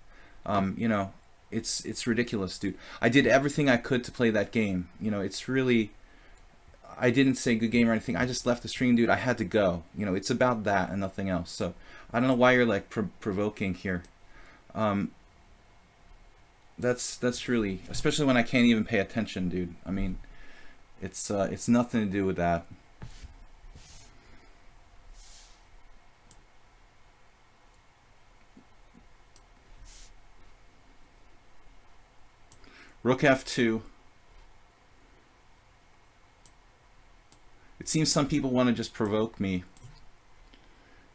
You know, it's ridiculous, dude. I did everything I could to play that game. You know, it's really, I didn't say good game or anything. I just left the stream, dude. I had to go. You know, it's about that and nothing else. So I don't know why you're like provoking here. That's really, especially when I can't even pay attention, dude. I mean, it's nothing to do with that. Rook f2. It seems some people want to just provoke me.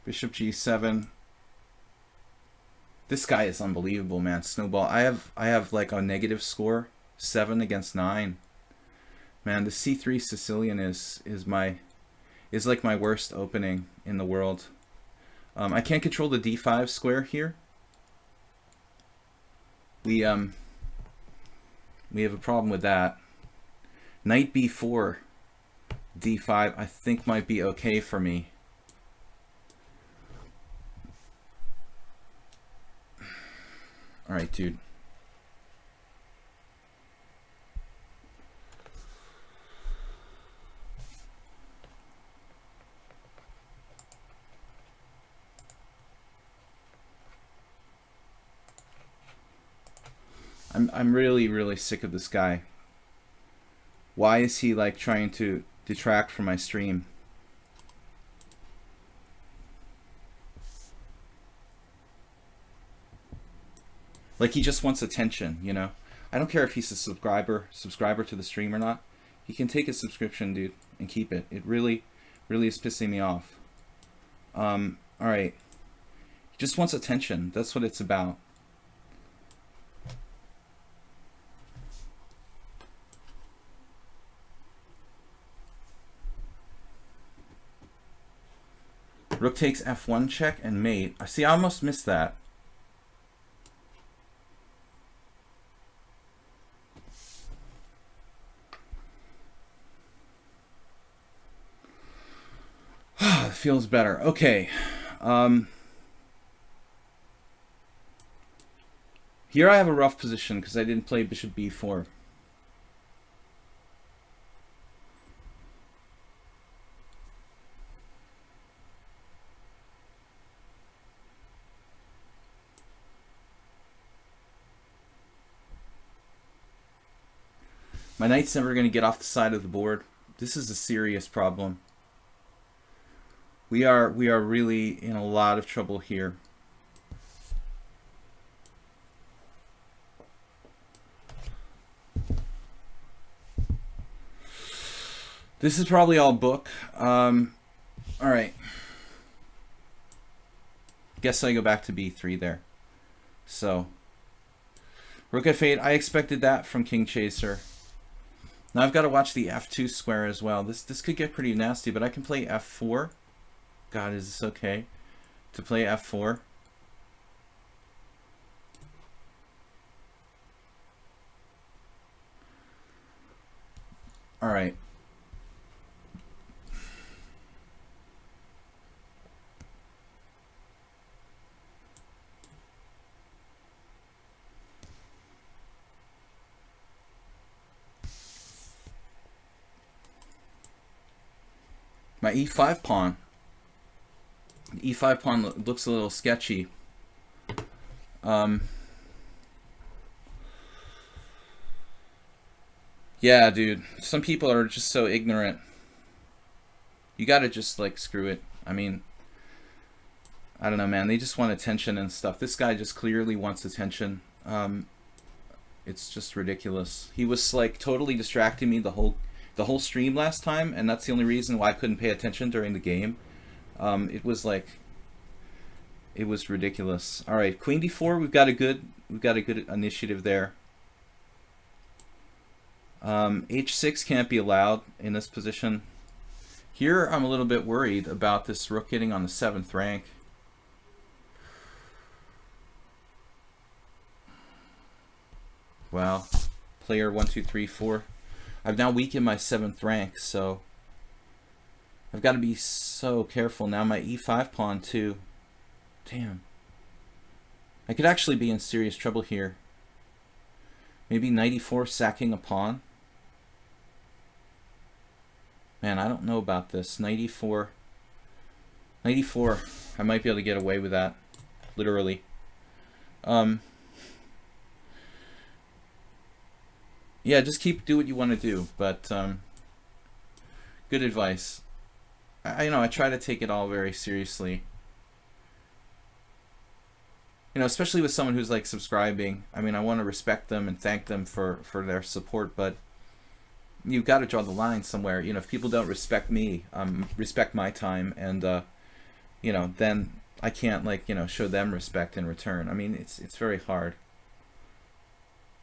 Bishop g7. This guy is unbelievable, man. Snowball. I have like a negative score, 7 against 9. Man, the c3 Sicilian is like my worst opening in the world. I can't control the d5 square here. We have a problem with that. Knight b4, d5, I think might be okay for me. All right, dude. I'm really sick of this guy. Why is he like trying to detract from my stream? Like he just wants attention, you know? I don't care if he's a subscriber to the stream or not. He can take his subscription, dude, and keep it. It really is pissing me off. All right. He just wants attention. That's what it's about. Rook takes f1 check and mate. I see, I almost missed that. It feels better. Okay. Here I have a rough position because I didn't play bishop b4. My knight's never going to get off the side of the board. This is a serious problem. We are really in a lot of trouble here. This is probably all book. All right. Guess I go back to b3 there. So, rook f8. I expected that from King Chaser. Now I've got to watch the f2 square as well. This could get pretty nasty, but I can play f4. God, is this okay to play f4? All right. My e5 pawn. The e5 pawn looks a little sketchy. Yeah, dude. Some people are just so ignorant. You gotta just, like, screw it. I mean, I don't know, man. They just want attention and stuff. This guy just clearly wants attention. It's just ridiculous. He was, like, totally distracting me the whole stream last time, and that's the only reason why I couldn't pay attention during the game. It was ridiculous. All right, queen d4. We've got a good initiative there. H6 can't be allowed in this position. Here, I'm a little bit worried about this rook getting on the 7th rank. Wow, player 1, 2, 3, 4. I've now weakened my 7th rank, so I've got to be so careful now. My e5 pawn too. Damn. I could actually be in serious trouble here. Maybe knight e4 sacking a pawn. Man, I don't know about this. Knight e4. Knight e4. I might be able to get away with that. Literally. Yeah, just do what you want to do. But good advice. I try to take it all very seriously. Especially with someone who's like subscribing. I mean, I want to respect them and thank them for their support, but you've got to draw the line somewhere. If people don't respect me, respect my time, and then I can't show them respect in return. I mean, it's very hard.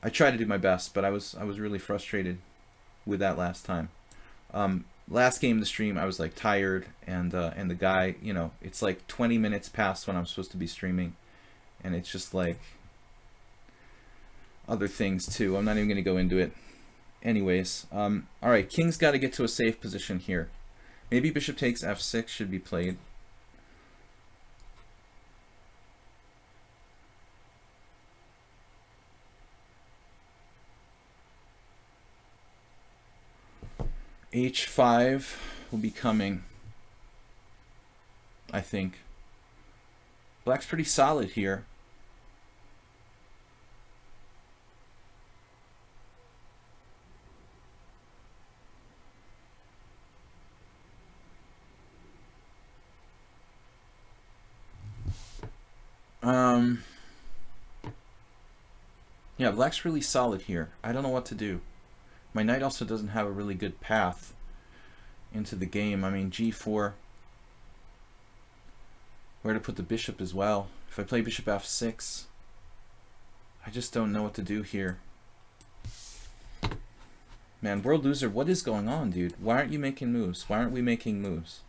I try to do my best, but I was really frustrated with that last time. Last game of the stream, I was like tired, and the guy, it's like 20 minutes past when I'm supposed to be streaming, and it's just like other things too. I'm not even going to go into it. Anyways, all right, king's got to get to a safe position here. Maybe bishop takes f6 should be played. h5 will be coming, I think. Black's pretty solid here. Yeah, black's really solid here. I don't know what to do. My knight also doesn't have a really good path into the game. I mean, g4. Where to put the bishop as well. If I play bishop f6, I just don't know what to do here. Man, world loser, what is going on, dude? Why aren't you making moves? Why aren't we making moves?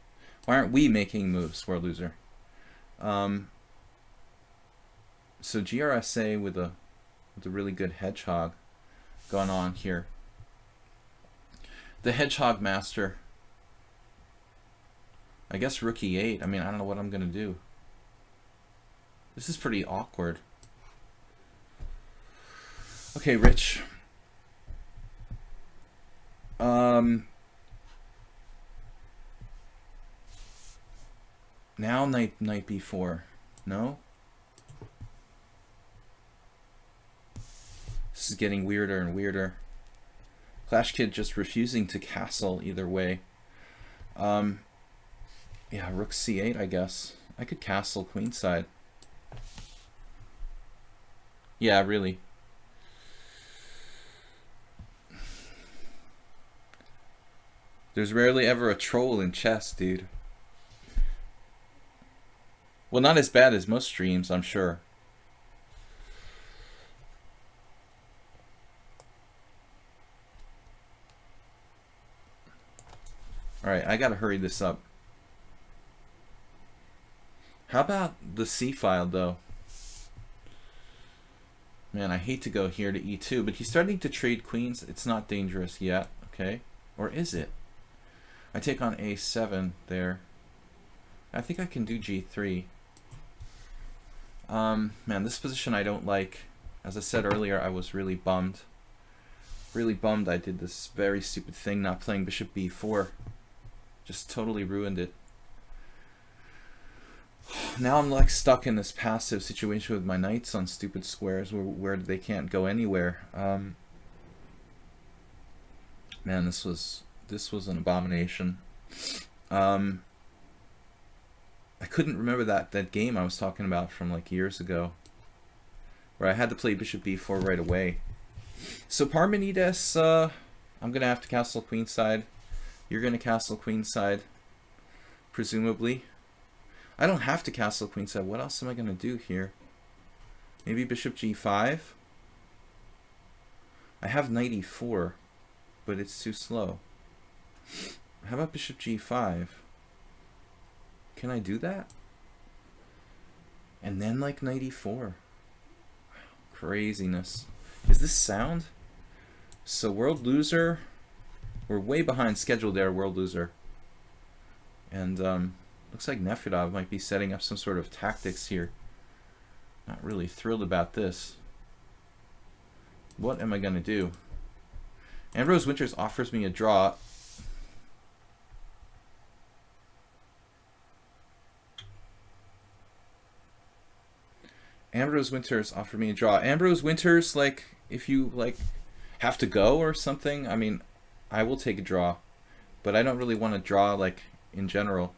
Why aren't we making moves, world loser? So GRSA with a really good hedgehog going on here. The hedgehog master. I guess rook e8. I mean, I don't know what I'm gonna do. This is pretty awkward. Okay, Rich. Now knight b4. No? This is getting weirder and weirder. Clash Kid just refusing to castle either way. Yeah, rook c8, I guess. I could castle queenside. Yeah, really. There's rarely ever a troll in chess, dude. Well, not as bad as most streams, I'm sure. Alright, I gotta hurry this up. How about the C file, though? Man, I hate to go here to E2, but he's starting to trade queens. It's not dangerous yet, okay? Or is it? I take on A7 there. I think I can do G3. Man, this position I don't like. As I said earlier, I was really bummed. Really bummed I did this very stupid thing, not playing bishop b4. Just totally ruined it. Now I'm like stuck in this passive situation with my knights on stupid squares where they can't go anywhere. Man, this was an abomination. I couldn't remember that game I was talking about from like years ago, where I had to play bishop b4 right away. So Parmenides, I'm gonna have to castle queenside. You're gonna castle queenside, presumably. I don't have to castle queenside. What else am I gonna do here? Maybe bishop g5. I have knight e4, but it's too slow. How about bishop g5? Can I do that? And then like knight e4. Craziness. Is this sound? So world loser. We're way behind schedule there, world loser. And looks like Nefedov might be setting up some sort of tactics here. Not really thrilled about this. What am I gonna do? Ambrose Winters offers me a draw. Ambrose Winters offered me a draw. Ambrose Winters, like, if you like have to go or something, I mean, I will take a draw, but I don't really want to draw like in general.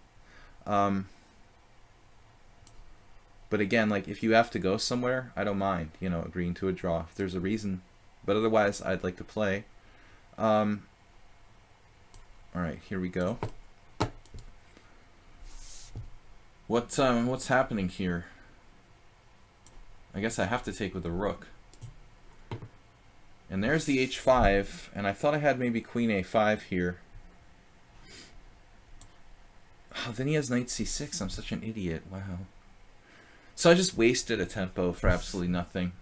But again, like if you have to go somewhere, I don't mind, you know, agreeing to a draw if there's a reason. But otherwise, I'd like to play. All right, here we go. What's happening here? I guess I have to take with a rook. And there's the h5, and I thought I had maybe queen a5 here. Oh, then he has knight c6. I'm such an idiot. Wow. So I just wasted a tempo for absolutely nothing.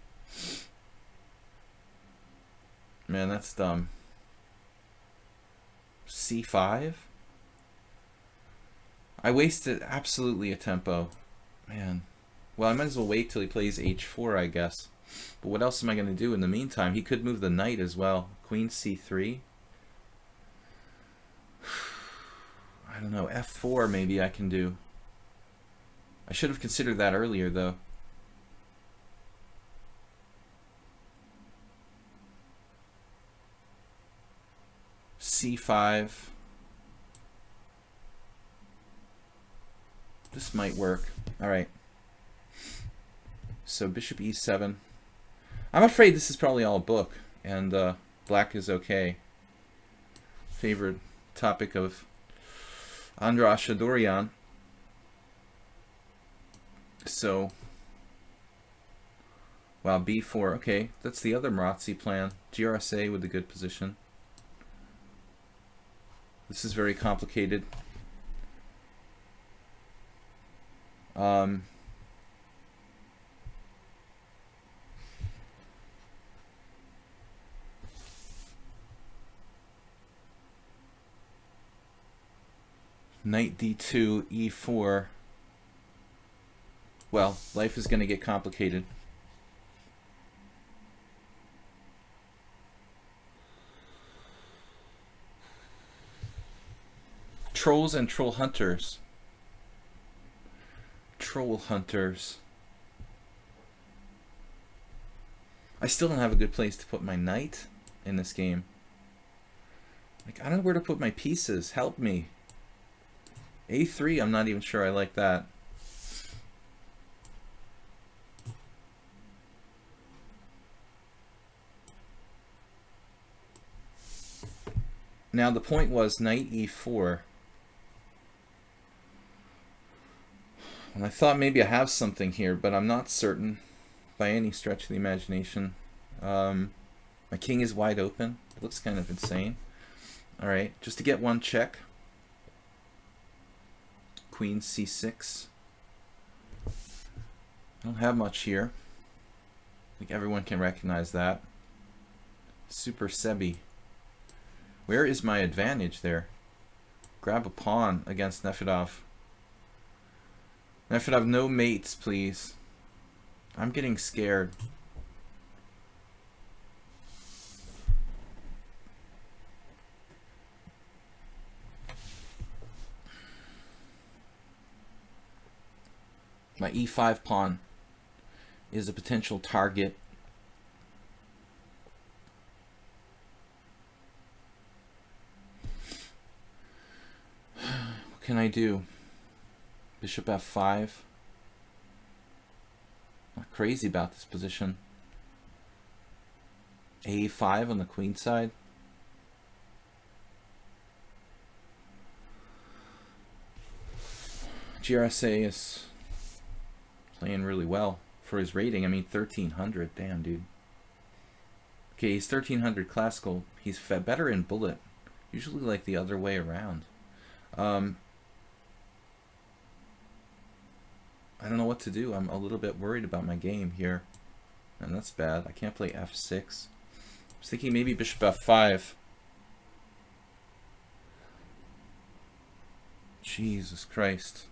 Man, that's dumb. c5? I wasted absolutely a tempo. Man. Well, I might as well wait till he plays h4, I guess. But what else am I going to do in the meantime? He could move the knight as well. Queen c3. I don't know. f4 maybe I can do. I should have considered that earlier, though. c5. This might work. All right. So bishop e7. I'm afraid this is probably all book, and black is okay. Favorite topic of Andras Shadorian. So, wow, b4. Okay, that's the other Marazzi plan. GRSA with a good position. This is very complicated. Knight d2, e4. Well, life is going to get complicated. Trolls and troll hunters. Troll hunters. I still don't have a good place to put my knight in this game. Like, I don't know where to put my pieces. Help me. A3, I'm not even sure I like that. Now the point was knight e4. And I thought maybe I have something here, but I'm not certain by any stretch of the imagination. My king is wide open. It looks kind of insane. Alright, just to get one check. Queen c6. I don't have much here. I think everyone can recognize that. Super Sebi. Where is my advantage there? Grab a pawn against Nefedov. Nefedov, no mates, please. I'm getting scared. My e5 pawn is a potential target. What can I do? Bishop f5. Not crazy about this position. a5 on the queen side. GRSA is playing really well for his rating. I mean, 1300. Damn, dude. Okay, he's 1300 classical. He's better in bullet. Usually like the other way around. I don't know what to do. I'm a little bit worried about my game here. And that's bad. I can't play f6. I was thinking maybe bishop f5. Jesus Christ.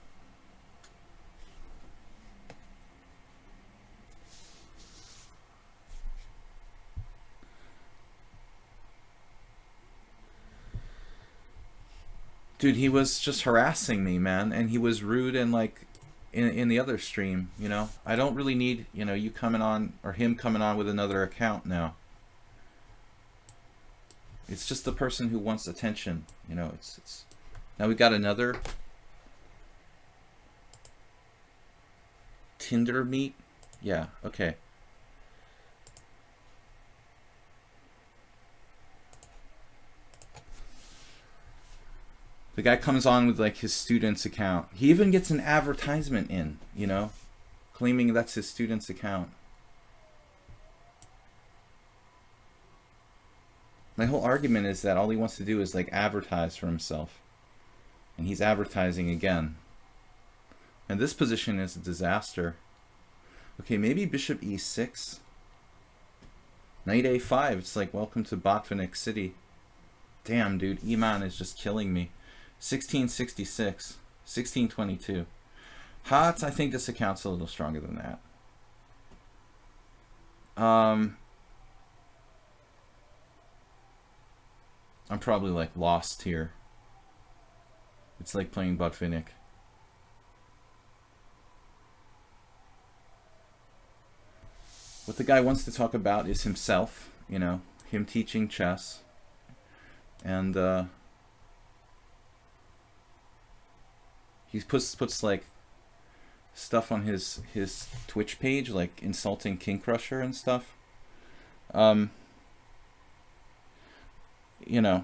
Dude, he was just harassing me, man. And he was rude and like in the other stream, you know. I don't really need, you know, you coming on or him coming on with another account now. It's just the person who wants attention, you know. It's now we got another Tinder meet. Yeah, okay. The guy comes on with like his student's account. He even gets an advertisement in, you know, claiming that's his student's account. My whole argument is that all he wants to do is like advertise for himself. And he's advertising again. And this position is a disaster. Okay, maybe bishop e6. Knight a5. It's like, welcome to Botvinnik City. Damn, dude. Iman is just killing me. 1666. 1622. Hot, I think this account's a little stronger than that. I'm probably like lost here. It's like playing Botvinnik. What the guy wants to talk about is himself, you know, him teaching chess. And he puts like stuff on his Twitch page, like insulting King Crusher and stuff. You know,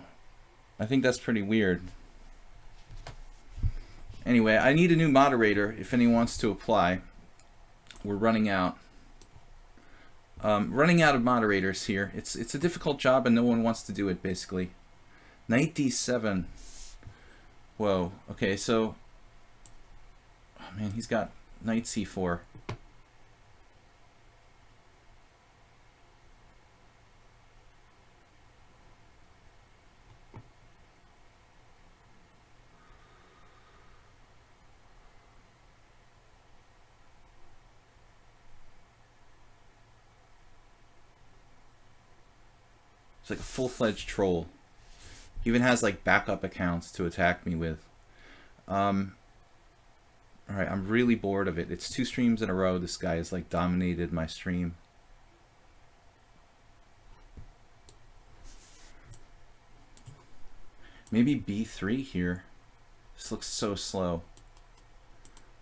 I think that's pretty weird. Anyway, I need a new moderator if anyone wants to apply. We're running out. Running out of moderators here. It's a difficult job and no one wants to do it, basically. Knight d7. Whoa. Okay, so... Oh man, he's got knight c4. It's like a full-fledged troll. He even has like backup accounts to attack me with. Alright, I'm really bored of it. It's 2 streams in a row this guy has like dominated my stream. Maybe b3 here. This looks so slow.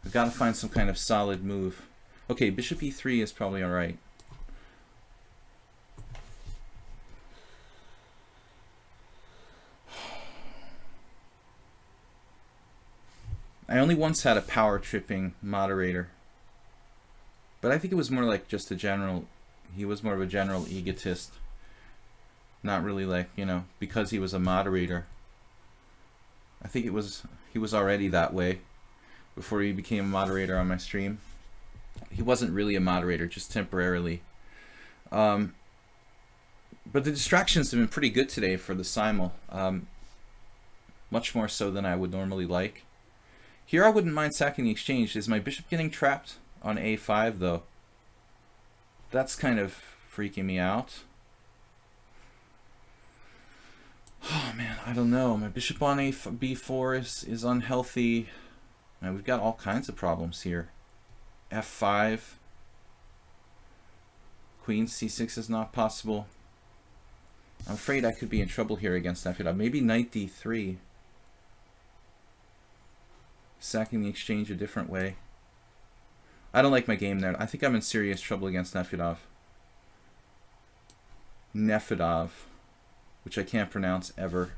I've got to find some kind of solid move. Okay, bishop e3 is probably alright. I only once had a power tripping moderator, but I think it was more like just a general, he was more of a general egotist, not really like, you know, because he was a moderator. I think he was already that way before he became a moderator on my stream. He wasn't really a moderator, just temporarily. But the distractions have been pretty good today for the Simul, much more so than I would normally like. Here I wouldn't mind sacking the exchange. Is my bishop getting trapped on a5 though? That's kind of freaking me out. Oh man, I don't know. My bishop on b4 is unhealthy. Man, we've got all kinds of problems here. f5. Queen c6 is not possible. I'm afraid I could be in trouble here against Nefedov. Maybe knight d3. Sacking the exchange a different way. I don't like my game there. I think I'm in serious trouble against Nefedov. Nefedov, which I can't pronounce ever.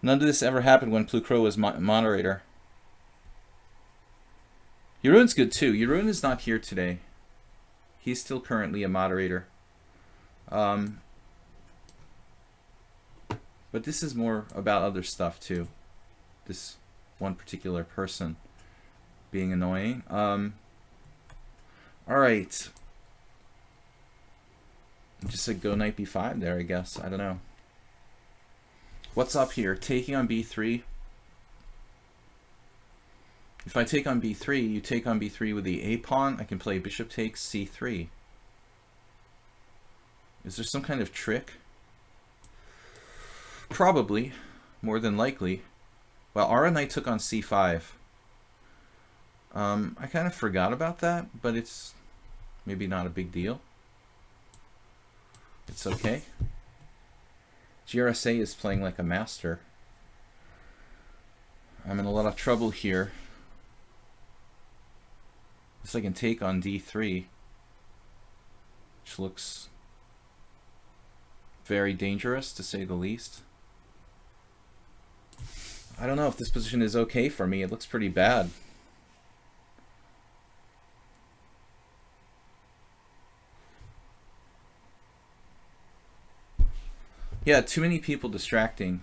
None of this ever happened when Plucro was moderator. Jeroen's good too. Jeroen is not here today. He's still currently a moderator. But this is more about other stuff too. This one particular person being annoying. Alright. Just said go knight b5 there, I guess. I don't know. What's up here? Taking on b3. If I take on b3, you take on b3 with the a pawn. I can play bishop takes c3. Is there some kind of trick? Probably, more than likely. Well, Ara knight took on c5. I kind of forgot about that, but it's maybe not a big deal. It's okay. GRSA is playing like a master. I'm in a lot of trouble here. Guess I can take on d3, which looks very dangerous to say the least. I don't know if this position is okay for me. It looks pretty bad. Yeah, too many people distracting.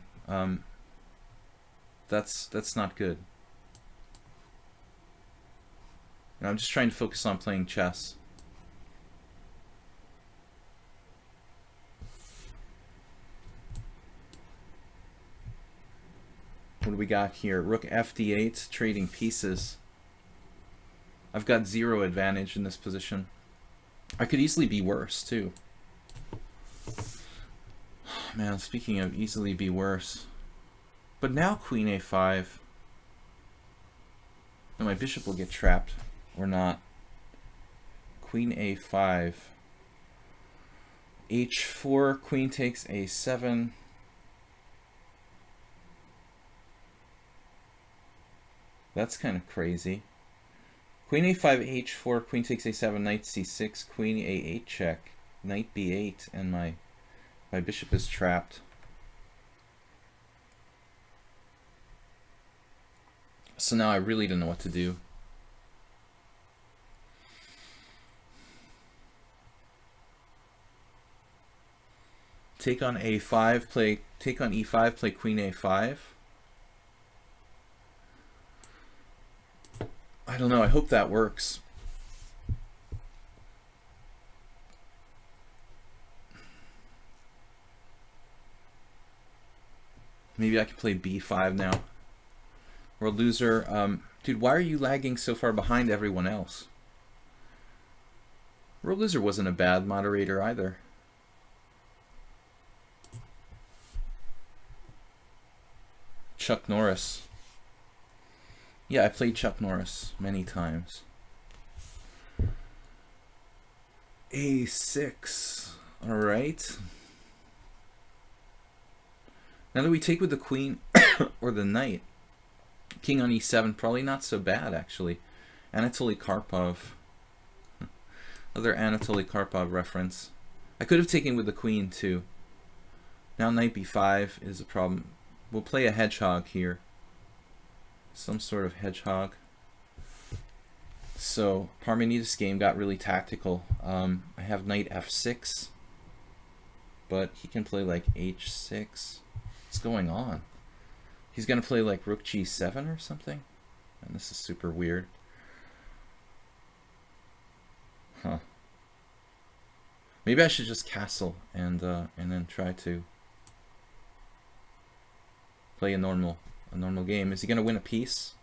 That's not good. And I'm just trying to focus on playing chess. What do we got here? Rook fd8, trading pieces. I've got 0 advantage in this position. I could easily be worse, too. Man, speaking of easily be worse. But now queen a5. Now my bishop will get trapped, or not. Queen a5. h4, queen takes a7. That's kind of crazy. Queen a5, h4, queen takes a7, knight c6, queen a8 check, knight b8, and my bishop is trapped. So now I really don't know what to do. Take on a5, take on e5, play queen a5. I don't know. I hope that works. Maybe I can play b5 now. World loser. Dude, why are you lagging so far behind everyone else? World loser wasn't a bad moderator either. Chuck Norris. Yeah, I played Chuck Norris many times. A6. All right. Now that we take with the queen or the knight, king on e7, probably not so bad actually. Anatoly Karpov. Another Anatoly Karpov reference. I could have taken with the queen too. Now knight b5 is a problem. We'll play a hedgehog here. Some sort of hedgehog. So Parmenides' game got really tactical. I have knight f6, but he can play like h6. What's going on? He's gonna play like rook g7 or something? And this is super weird. Huh. Maybe I should just castle and then try to play a normal game. Is he gonna win a piece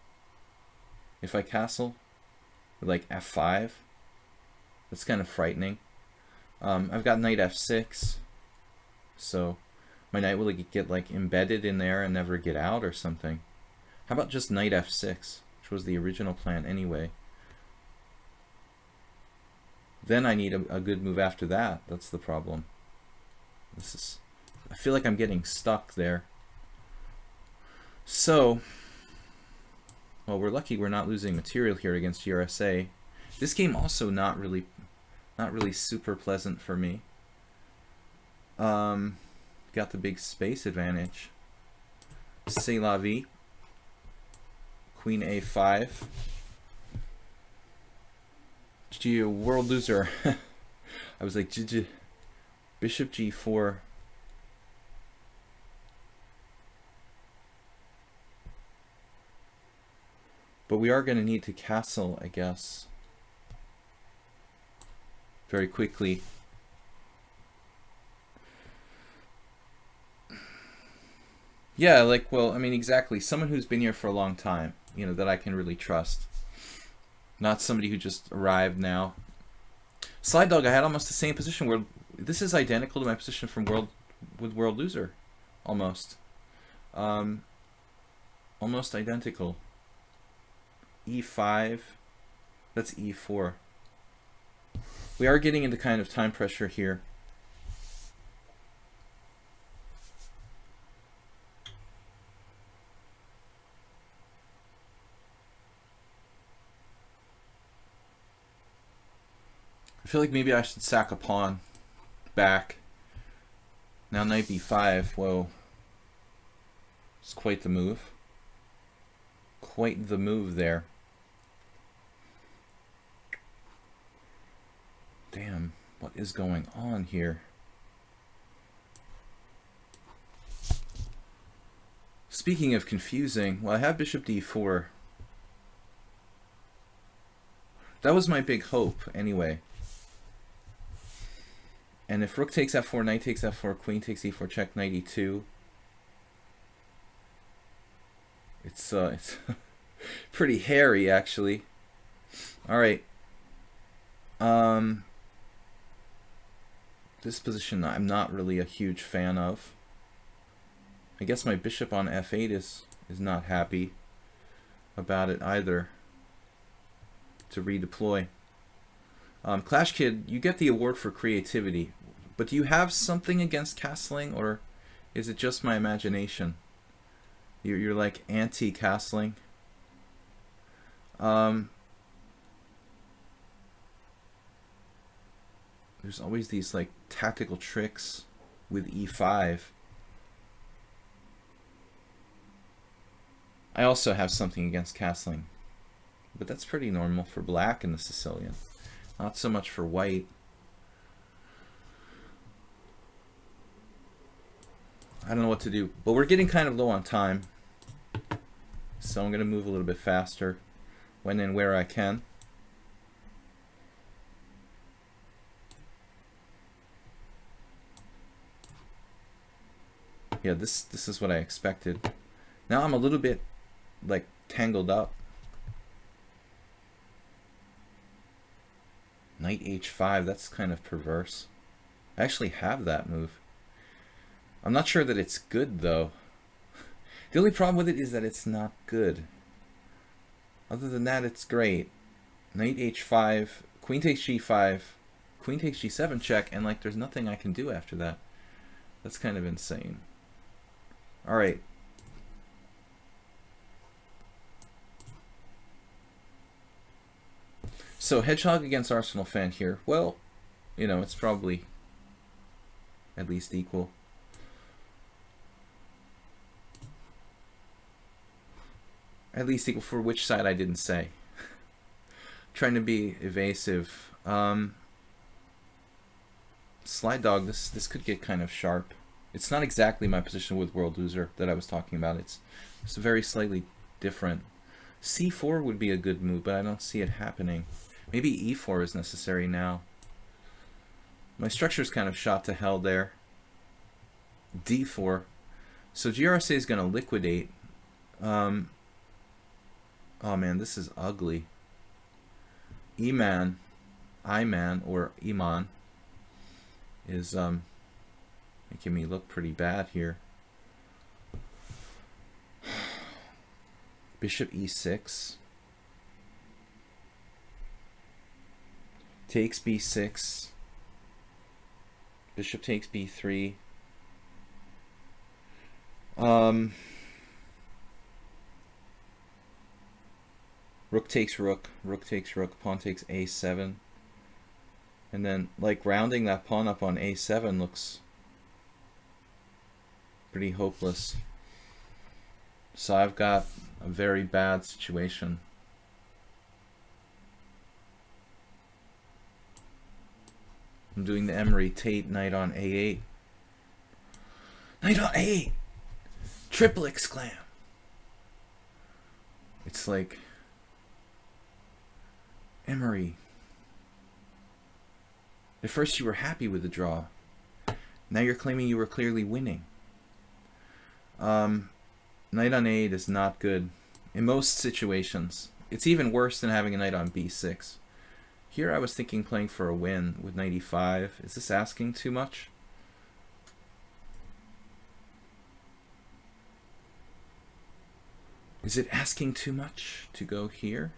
if I castle with like f5? That's kind of frightening. I've got knight f6, so my knight will get like embedded in there and never get out or something. How about just knight f6, which was the original plan anyway? Then I need a good move after that. That's the problem. I feel like I'm getting stuck there. So, well, we're lucky we're not losing material here against USA. This game also not really super pleasant for me. Got the big space advantage. C'est la vie. Queen a5. GG, world loser. I was like, GG. Bishop g4. But we are going to need to castle, I guess, very quickly. Yeah, like, well, I mean, exactly. Someone who's been here for a long time, you know, that I can really trust. Not somebody who just arrived now. Slide Dog, I had almost the same position. Where this is identical to my position from World Loser, almost. Almost identical. E5, that's E4. We are getting into kind of time pressure here. I feel like maybe I should sack a pawn back. Now knight b5, whoa. It's quite the move. Quite the move there. Damn, what is going on here? Speaking of confusing, well, I have bishop d4. That was my big hope, anyway. And if rook takes f4, knight takes f4, queen takes e4, check, knight e2. It's pretty hairy, actually. All right. This position I'm not really a huge fan of. I guess my bishop on f8 is not happy about it either. To redeploy. Clash Kid, you get the award for creativity, but do you have something against castling, or is it just my imagination? You're like anti-castling. There's always these like tactical tricks with e5. I also have something against castling, but that's pretty normal for black in the Sicilian. Not so much for white. I don't know what to do, but we're getting kind of low on time. So I'm going to move a little bit faster. when and where I can. Yeah, this is what I expected. Now I'm a little bit like tangled up. Knight h5, that's kind of perverse. I actually have that move. I'm not sure that it's good though. The only problem with it is that it's not good. Other than that, it's great. Knight h5, queen takes g5, queen takes g7 check, and like there's nothing I can do after that. That's kind of insane. Alright. So Hedgehog against Arsenal fan here. Well, you know, it's probably at least equal. At least equal for which side I didn't say. Trying to be evasive. Slide Dog, this could get kind of sharp. It's not exactly my position with World Loser that I was talking about. It's very slightly different. C4 would be a good move, but I don't see it happening. Maybe E4 is necessary now. My structure's kind of shot to hell there. D4. So GRSA is going to liquidate. Oh man, this is ugly. E-man, I-man, or E-man is making me look pretty bad here. Bishop E6. Takes B6. Bishop takes B3. Rook takes rook, rook takes rook, pawn takes A7. And then, like, rounding that pawn up on A7 looks pretty hopeless. So I've got a very bad situation. I'm doing the Emery Tate knight on A8. Knight on A8! Triple exclam! It's like, Emery, at first you were happy with the draw. Now you're claiming you were clearly winning. Knight on A8 is not good in most situations. It's even worse than having a knight on B6. Here I was thinking playing for a win with knight E5. Is this asking too much? Is it asking too much to go here?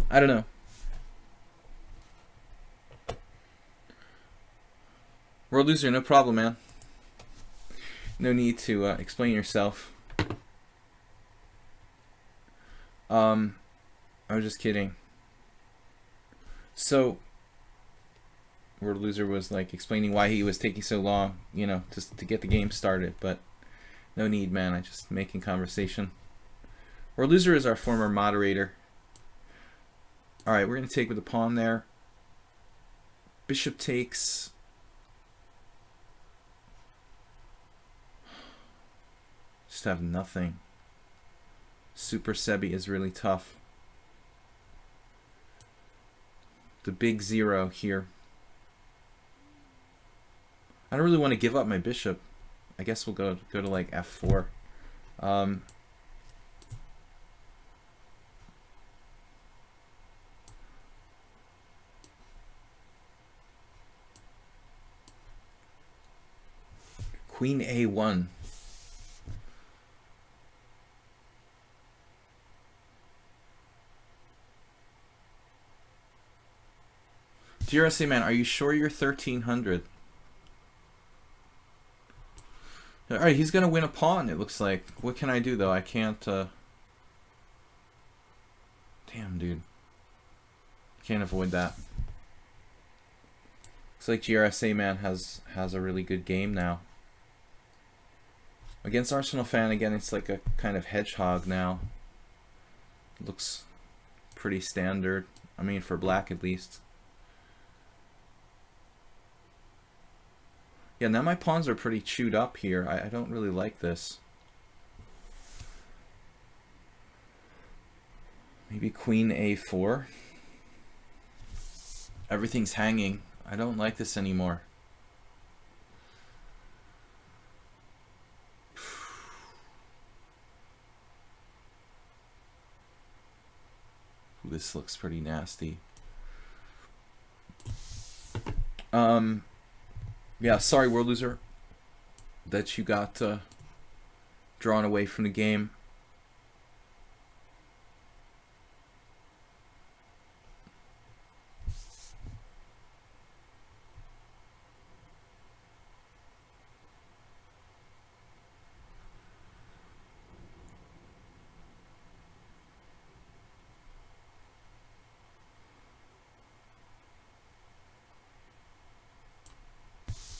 I don't know. World Loser, no problem, man. No need to explain yourself. I was just kidding. So, World Loser was like explaining why he was taking so long, you know, just to get the game started, but no need, man. I just making conversation. World Loser is our former moderator. Alright, we're going to take with the pawn there. Bishop takes. Just have nothing. Super Sebi is really tough. The big zero here. I don't really want to give up my bishop. I guess we'll go to like F4. Queen A1. GRSA man, are you sure you're 1300? Alright, he's gonna win a pawn, it looks like. What can I do though? I can't damn, dude. Can't avoid that. Looks like GRSA man has a really good game now. Against Arsenal fan, again, it's like a kind of hedgehog now. Looks pretty standard. I mean, for black at least. Yeah, now my pawns are pretty chewed up here. I don't really like this. Maybe queen a4. Everything's hanging. I don't like this anymore. This looks pretty nasty. Yeah, sorry, World Loser, that you got drawn away from the game.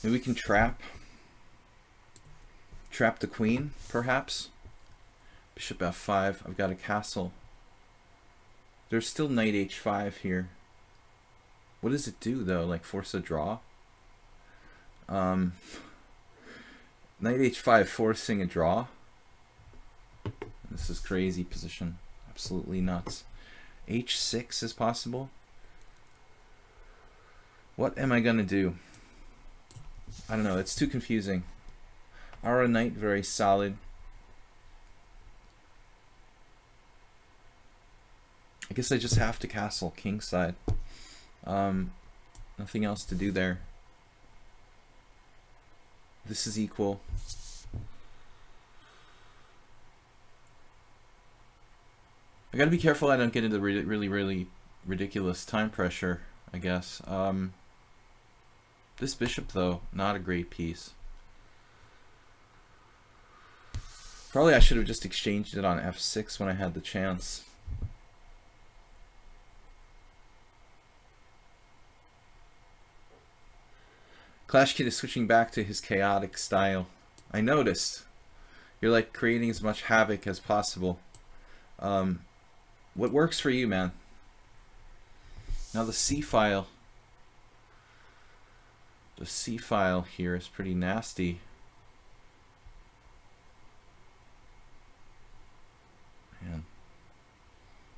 Maybe we can trap the queen, perhaps. Bishop f5. I've got a castle. There's still knight h5 here. What does it do though? Like force a draw? Knight h5 forcing a draw. This is crazy position. Absolutely nuts. h6 is possible. What am I gonna do? I don't know, it's too confusing. Our knight very solid. I guess I just have to castle kingside. Nothing else to do there. This is equal. I gotta be careful I don't get into really ridiculous time pressure, I guess. This bishop, though, not a great piece. Probably I should have just exchanged it on f6 when I had the chance. Clash Kid is switching back to his chaotic style. I noticed. You're like creating as much havoc as possible. What works for you, man? Now the C file. The C file here is pretty nasty. Man.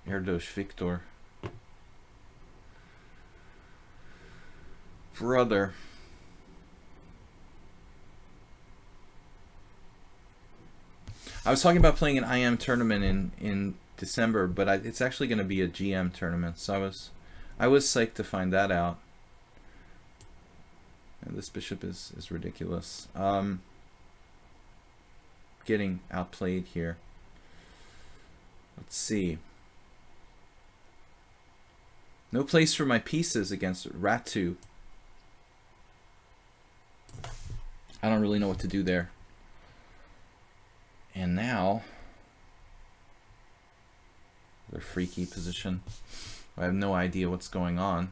Erdos Victor. Brother. I was talking about playing an IM tournament in December, but it's actually going to be a GM tournament. So I was psyched to find that out. And this bishop is ridiculous. Getting outplayed here. Let's see. No place for my pieces against Ratu. I don't really know what to do there. And now, their freaky position. I have no idea what's going on.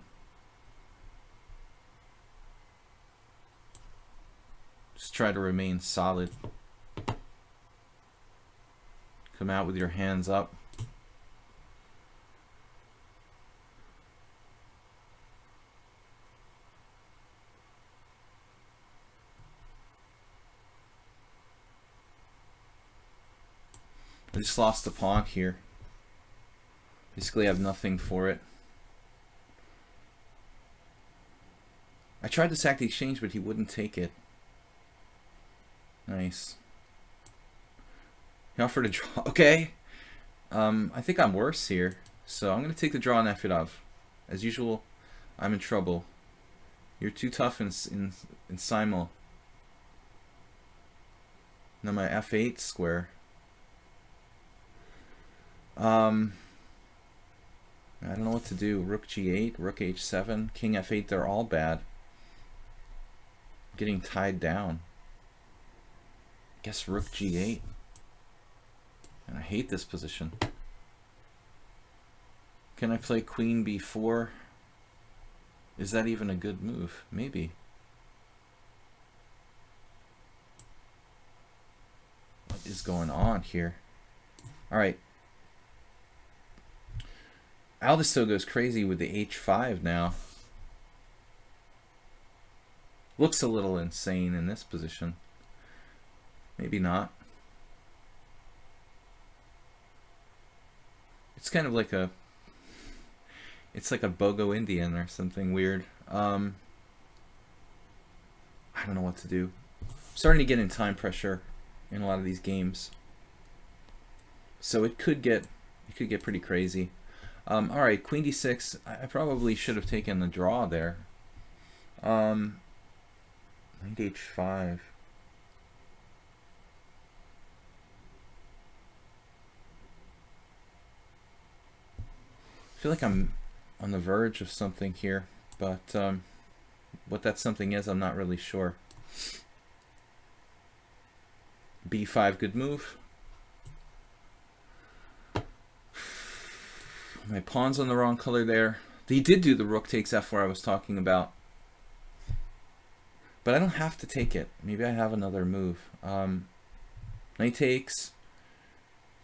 Just try to remain solid. Come out with your hands up. I just lost the pawn here. Basically, I have nothing for it. I tried to sack the exchange, but he wouldn't take it. Nice. He offered a draw. Okay. I think I'm worse here. So I'm going to take the draw on Efidov. As usual, I'm in trouble. You're too tough in Simul. Now my f8 square. I don't know what to do. Rook g8, rook h7, king f8, they're all bad. Getting tied down. Guess rook g8. And I hate this position. Can I play queen b4? Is that even a good move? Maybe. What is going on here? Alright. Aldisto goes crazy with the h5 now. Looks a little insane in this position. Maybe not. It's kind of like a... It's like a Bogo Indian or something weird. I don't know what to do. I'm starting to get in time pressure in a lot of these games. So it could get pretty crazy. Alright, Queen d6. I probably should have taken the draw there. Knight h5. I feel like I'm on the verge of something here, but what that something is, I'm not really sure. b5, good move. My pawn's on the wrong color there. He did do the rook takes f4 I was talking about. But I don't have to take it. Maybe I have another move. Knight takes.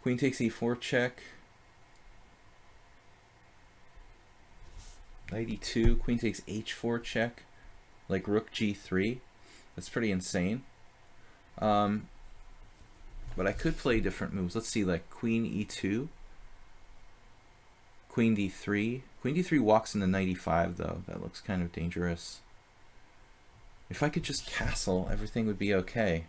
Queen takes e4 check. Knight e2. Queen takes h4 check. Like rook g3. That's pretty insane. But I could play different moves. Let's see, like queen e2. Queen d3. Queen d3 walks into knight e5 though. That looks kind of dangerous. If I could just castle, everything would be okay.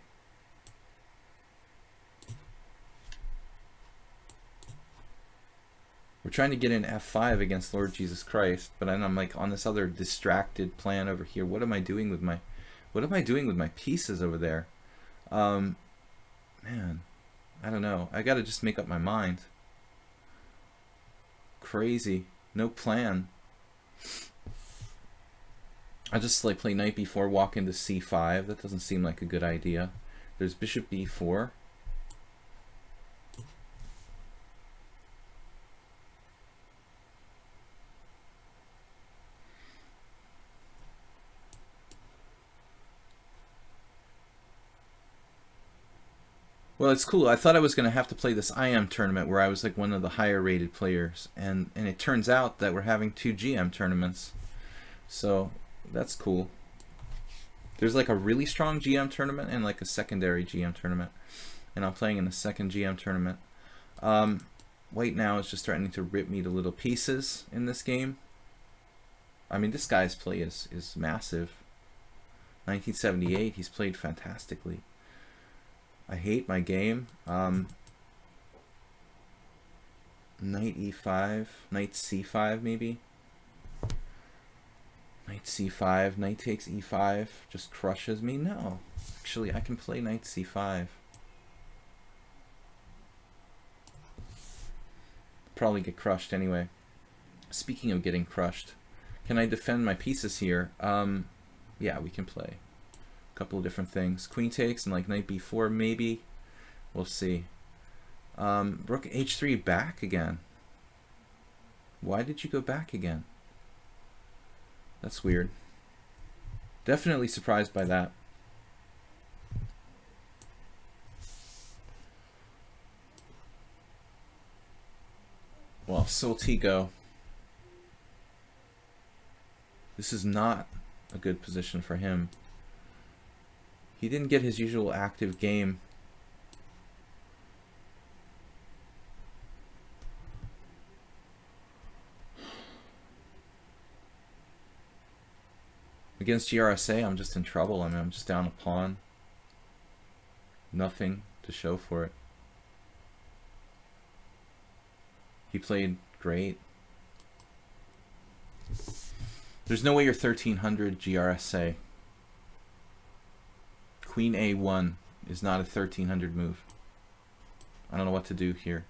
We're trying to get in f5 against Lord Jesus Christ, but then I'm like on this other distracted plan over here. What am I doing with my pieces over there? Man, I don't know. I gotta just make up my mind. Crazy. No plan. I just like play knight b4, walk into c5. That doesn't seem like a good idea. There's bishop b4. Well, it's cool. I thought I was going to have to play this IM tournament where I was like one of the higher rated players, and it turns out that we're having 2 GM tournaments. So that's cool. There's like a really strong GM tournament and like a secondary GM tournament, and I'm playing in the second GM tournament. White now is just threatening to rip me to little pieces in this game. I mean, this guy's play is massive. 1978, he's played fantastically. I hate my game. Knight e5, knight c5 maybe. Knight c5, knight takes e5, just crushes me. No, actually I can play knight c5. Probably get crushed anyway. Speaking of getting crushed, can I defend my pieces here? Yeah, we can play a couple of different things. Queen takes and like knight b4 maybe. We'll see. Rook h3 back again. Why did you go back again? That's weird. Definitely surprised by that. Well, Soltigo. This is not a good position for him. He didn't get his usual active game. Against GRSA, I'm just in trouble. I mean, I'm just down a pawn. Nothing to show for it. He played great. There's no way you're 1300 GRSA. Queen A1 is not a 1300 move. I don't know what to do here.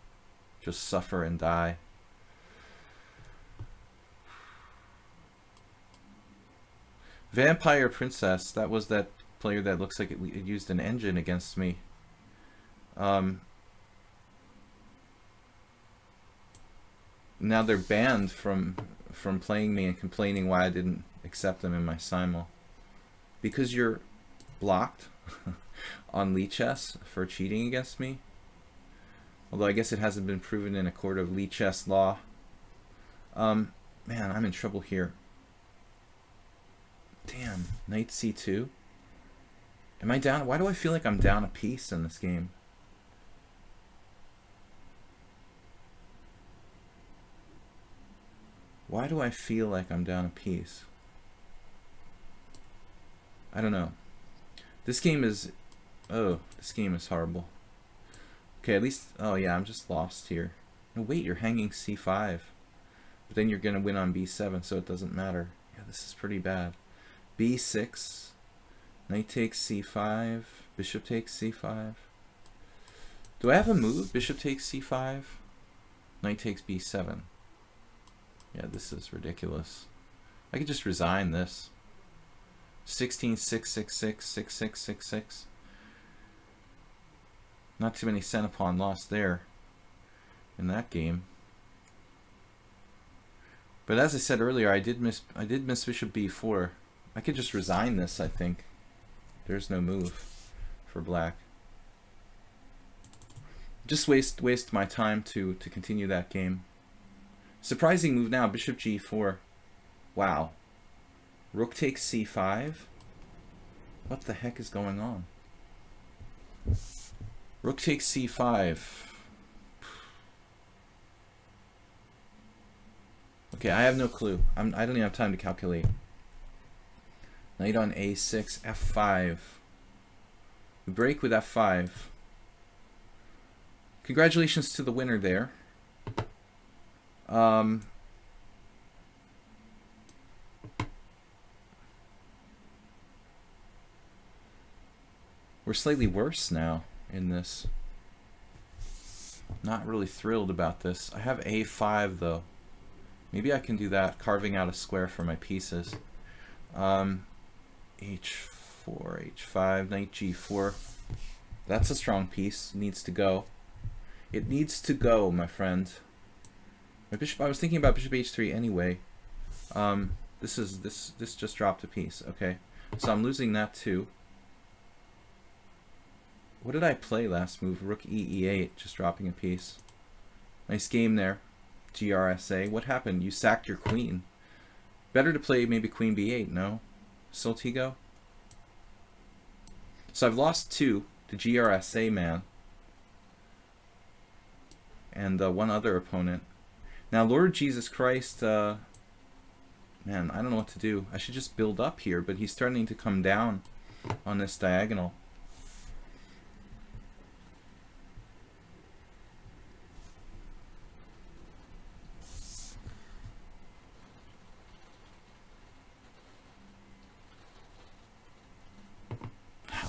Just suffer and die. Vampire Princess, that was that player that looks like it used an engine against me. Now they're banned from playing me and complaining why I didn't accept them in my simul. Because you're blocked on lichess for cheating against me. Although I guess it hasn't been proven in a court of lichess law. Man, I'm in trouble here. Damn, knight c2. Am I down? Why do I feel like I'm down a piece in this game? Why do I feel like I'm down a piece? I don't know. This game is... Oh, this game is horrible. Okay, at least... Oh yeah, I'm just lost here. No, wait, you're hanging c5. But then you're going to win on b7, so it doesn't matter. Yeah, this is pretty bad. b6. Knight takes c5. Bishop takes c5. Do I have a move? Bishop takes c5. Knight takes b7. Yeah, this is ridiculous. I could just resign this. 16, 6, 6, 6, 6, 6, 6, 6. Not too many center pawn lost there in that game. But as I said earlier, I did miss bishop b4. I could just resign this, I think. There's no move for black. Just waste my time to continue that game. Surprising move now, bishop g4. Wow. Rook takes c5. What the heck is going on? Rook takes c5. Okay, I have no clue. I don't even have time to calculate. Knight on a6, f5. We break with f5. Congratulations to the winner there. We're slightly worse now in this. Not really thrilled about this. I have a5 though. Maybe I can do that, carving out a square for my pieces. h4, h5, knight g4. That's a strong piece. Needs to go. It needs to go, my friend. My bishop. I was thinking about bishop h3 anyway. This just dropped a piece. Okay, so I'm losing that too. What did I play last move? Rook e8, just dropping a piece. Nice game there. GRSA. What happened? You sacked your queen. Better to play maybe queen b8, no? Soltigo? So I've lost 2 to GRSA man. And one other opponent. Now, Lord Jesus Christ, man, I don't know what to do. I should just build up here, but he's starting to come down on this diagonal.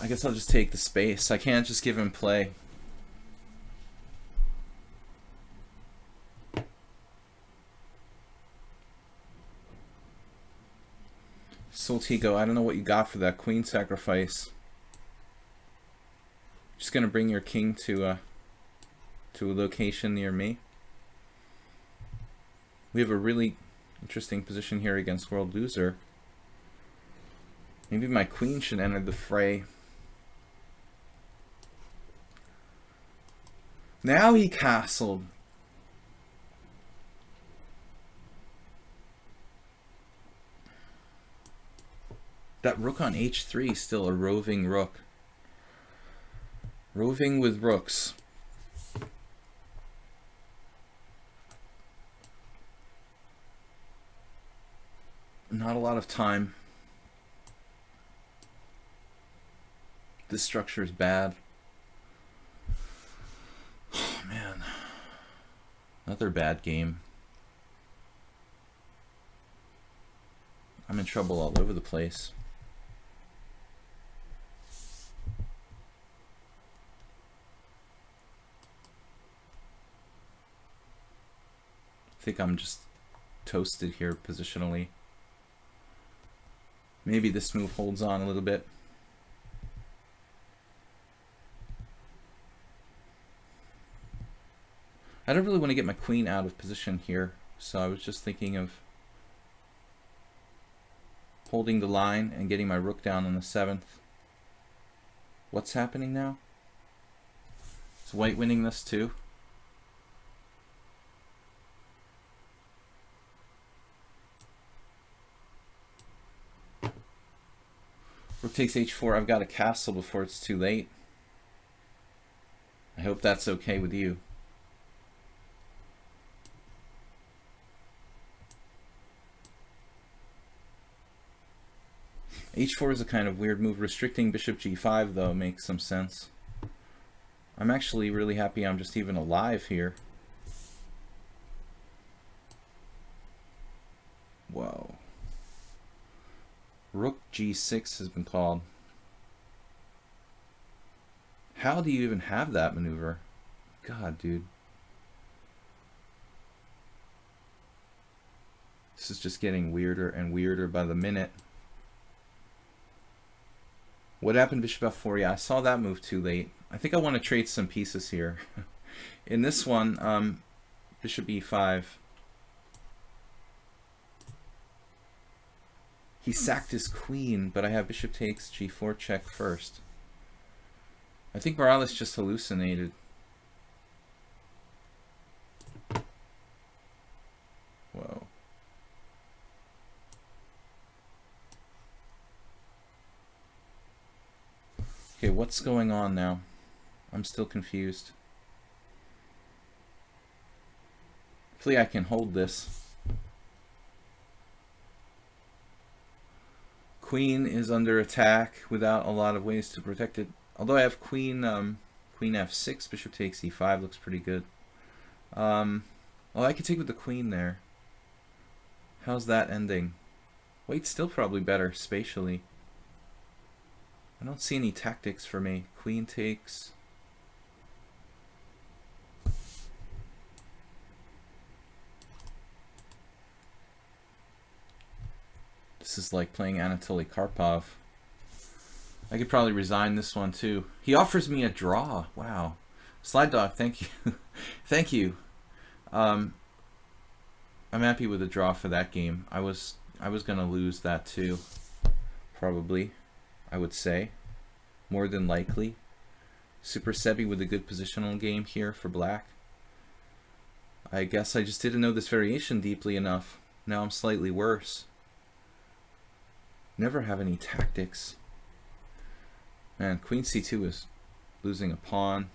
I guess I'll just take the space. I can't just give him play. Soltigo, I don't know what you got for that queen sacrifice. Just gonna bring your king to a location near me. We have a really interesting position here against World Loser. Maybe my queen should enter the fray. Now he castled. That rook on h3 is still a roving rook. Roving with rooks. Not a lot of time. This structure is bad. Oh man. Another bad game. I'm in trouble all over the place. I think I'm just toasted here positionally. Maybe this move holds on a little bit. I don't really want to get my queen out of position here, so I was just thinking of holding the line and getting my rook down on the 7th. What's happening now? Is white winning this too? takes h4. I've got a castle before it's too late. I hope that's okay with you. h4 is a kind of weird move. Restricting bishop g5, though, makes some sense. I'm actually really happy I'm just even alive here. Whoa. Rook g6 has been called. How do you even have that maneuver? God, dude. This is just getting weirder and weirder by the minute. What happened bishop f4? Yeah, I saw that move too late. I think I want to trade some pieces here. In this one, bishop e5. He sacked his queen, but I have bishop takes g4 check first. I think Morales just hallucinated. Whoa. Okay, what's going on now? I'm still confused. Hopefully I can hold this. Queen is under attack without a lot of ways to protect it. Although I have queen f6, bishop takes e5, looks pretty good. Oh, I could take with the queen there. How's that ending? White's still probably better spatially. I don't see any tactics for me. Queen takes. This is like playing Anatoly Karpov. I could probably resign this one too. He offers me a draw. Wow. Slide Dog, thank you. Thank you. I'm happy with a draw for that game. I was gonna lose that too. Probably. I would say. More than likely. Super Sebi with a good positional game here for black. I guess I just didn't know this variation deeply enough. Now I'm slightly worse. Never have any tactics. Man, queen c2 is losing a pawn.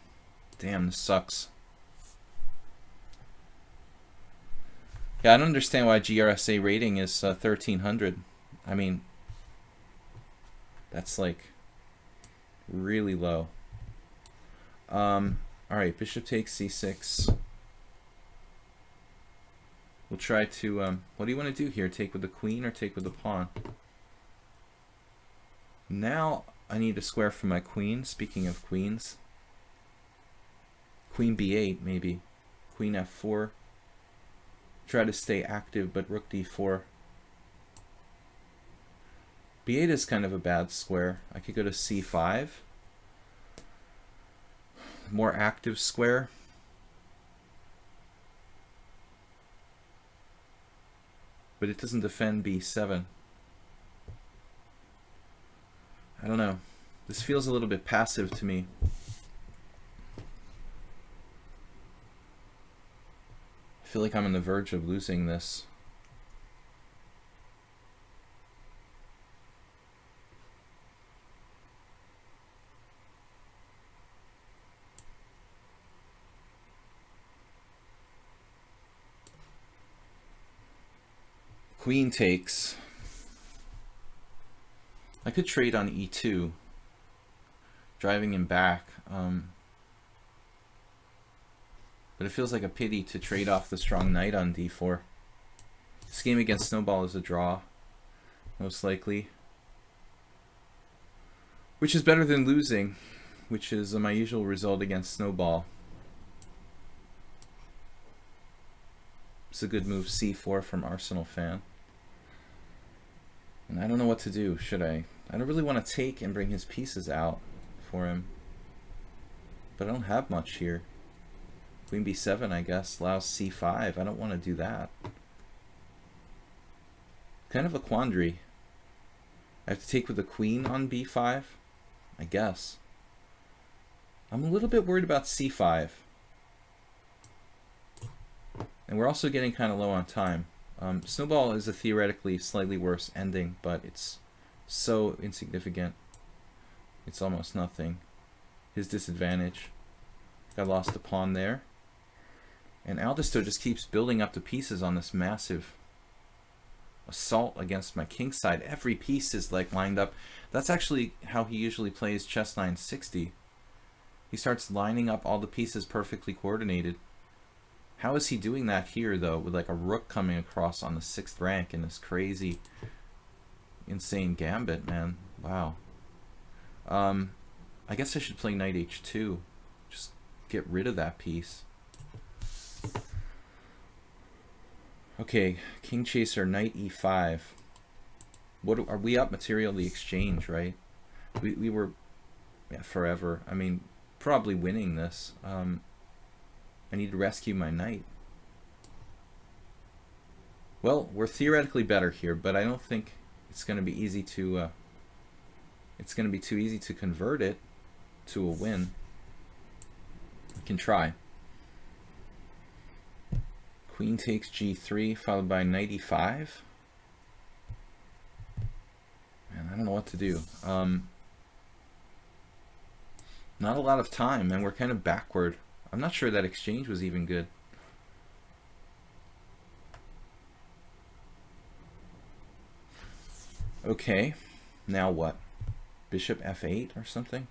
Damn, this sucks. Yeah, I don't understand why GRSA rating is 1300. I mean, that's like really low. Alright, bishop takes c6. We'll try to, what do you want to do here? Take with the queen or take with the pawn? Now I need a square for my queen. Speaking of queens. Queen b8 maybe. Queen f4. Try to stay active, but rook d4. b8 is kind of a bad square. I could go to c5. More active square. But it doesn't defend b7. I don't know. This feels a little bit passive to me. I feel like I'm on the verge of losing this. Queen takes. I could trade on e2, driving him back, but it feels like a pity to trade off the strong knight on d4. This game against Snowball is a draw, most likely, which is better than losing, which is my usual result against Snowball. It's a good move, c4 from Arsenal fan. And I don't know what to do. Should I? I don't really want to take and bring his pieces out for him. But I don't have much here. Queen b7, I guess, allows c5. I don't want to do that. Kind of a quandary. I have to take with the queen on b5, I guess. I'm a little bit worried about c5. And we're also getting kind of low on time. Snowball is a theoretically slightly worse ending, but it's so insignificant. It's almost nothing. His disadvantage. I lost a pawn there. And Aldisto just keeps building up the pieces on this massive assault against my king side. Every piece is like lined up. That's actually how he usually plays chess 960. He starts lining up all the pieces perfectly coordinated. How is he doing that here, though, with like a rook coming across on the 6th rank in this crazy, insane gambit, man? Wow. I guess I should play knight h2. Just get rid of that piece. Okay, king chaser, knight e5. What are we up material the exchange, right? We were, yeah, forever. I mean, probably winning this. I need to rescue my knight. Well, we're theoretically better here, but I don't think it's going to be easy to. It's going to be too easy to convert it to a win. We can try. Queen takes g3, followed by knight e5. Man, I don't know what to do. Not a lot of time, and we're kind of backward. I'm not sure that exchange was even good. Okay, now what? Bishop f8 or something?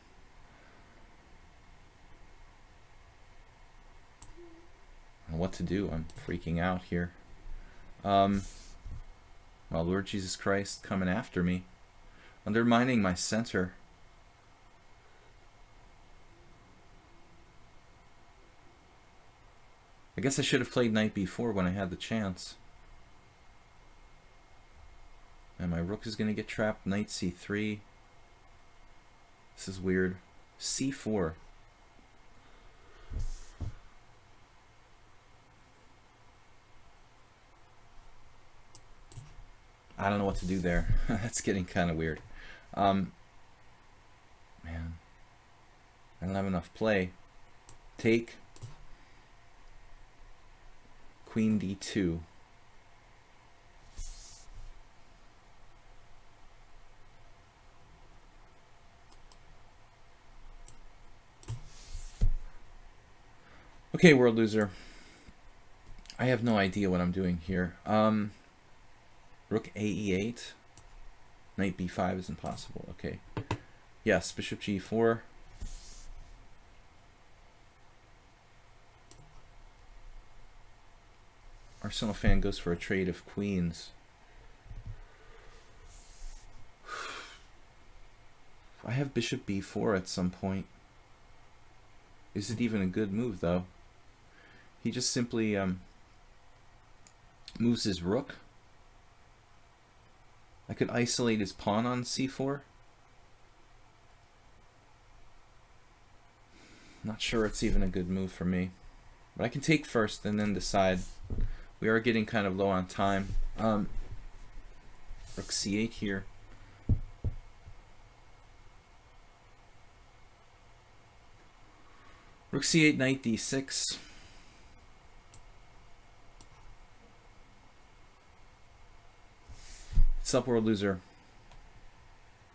I don't know what to do. I'm freaking out here. Well, Lord Jesus Christ coming after me, undermining my center. I guess I should have played knight b4 when I had the chance. And my rook is going to get trapped. Knight c3. This is weird. c4. I don't know what to do there. That's getting kind of weird. Man, I don't have enough play. Take. Queen d2. Okay, world loser. I have no idea what I'm doing here. Rook ae8. Knight b5 is impossible. Okay. Yes, bishop g4. Arsenal fan goes for a trade of queens. I have bishop b4 at some point. Is it even a good move, though? He just simply moves his rook. I could isolate his pawn on c4. Not sure it's even a good move for me. But I can take first and then decide. We are getting kind of low on time. Rook c8 here. Rook c8, knight d6. What's up, world loser?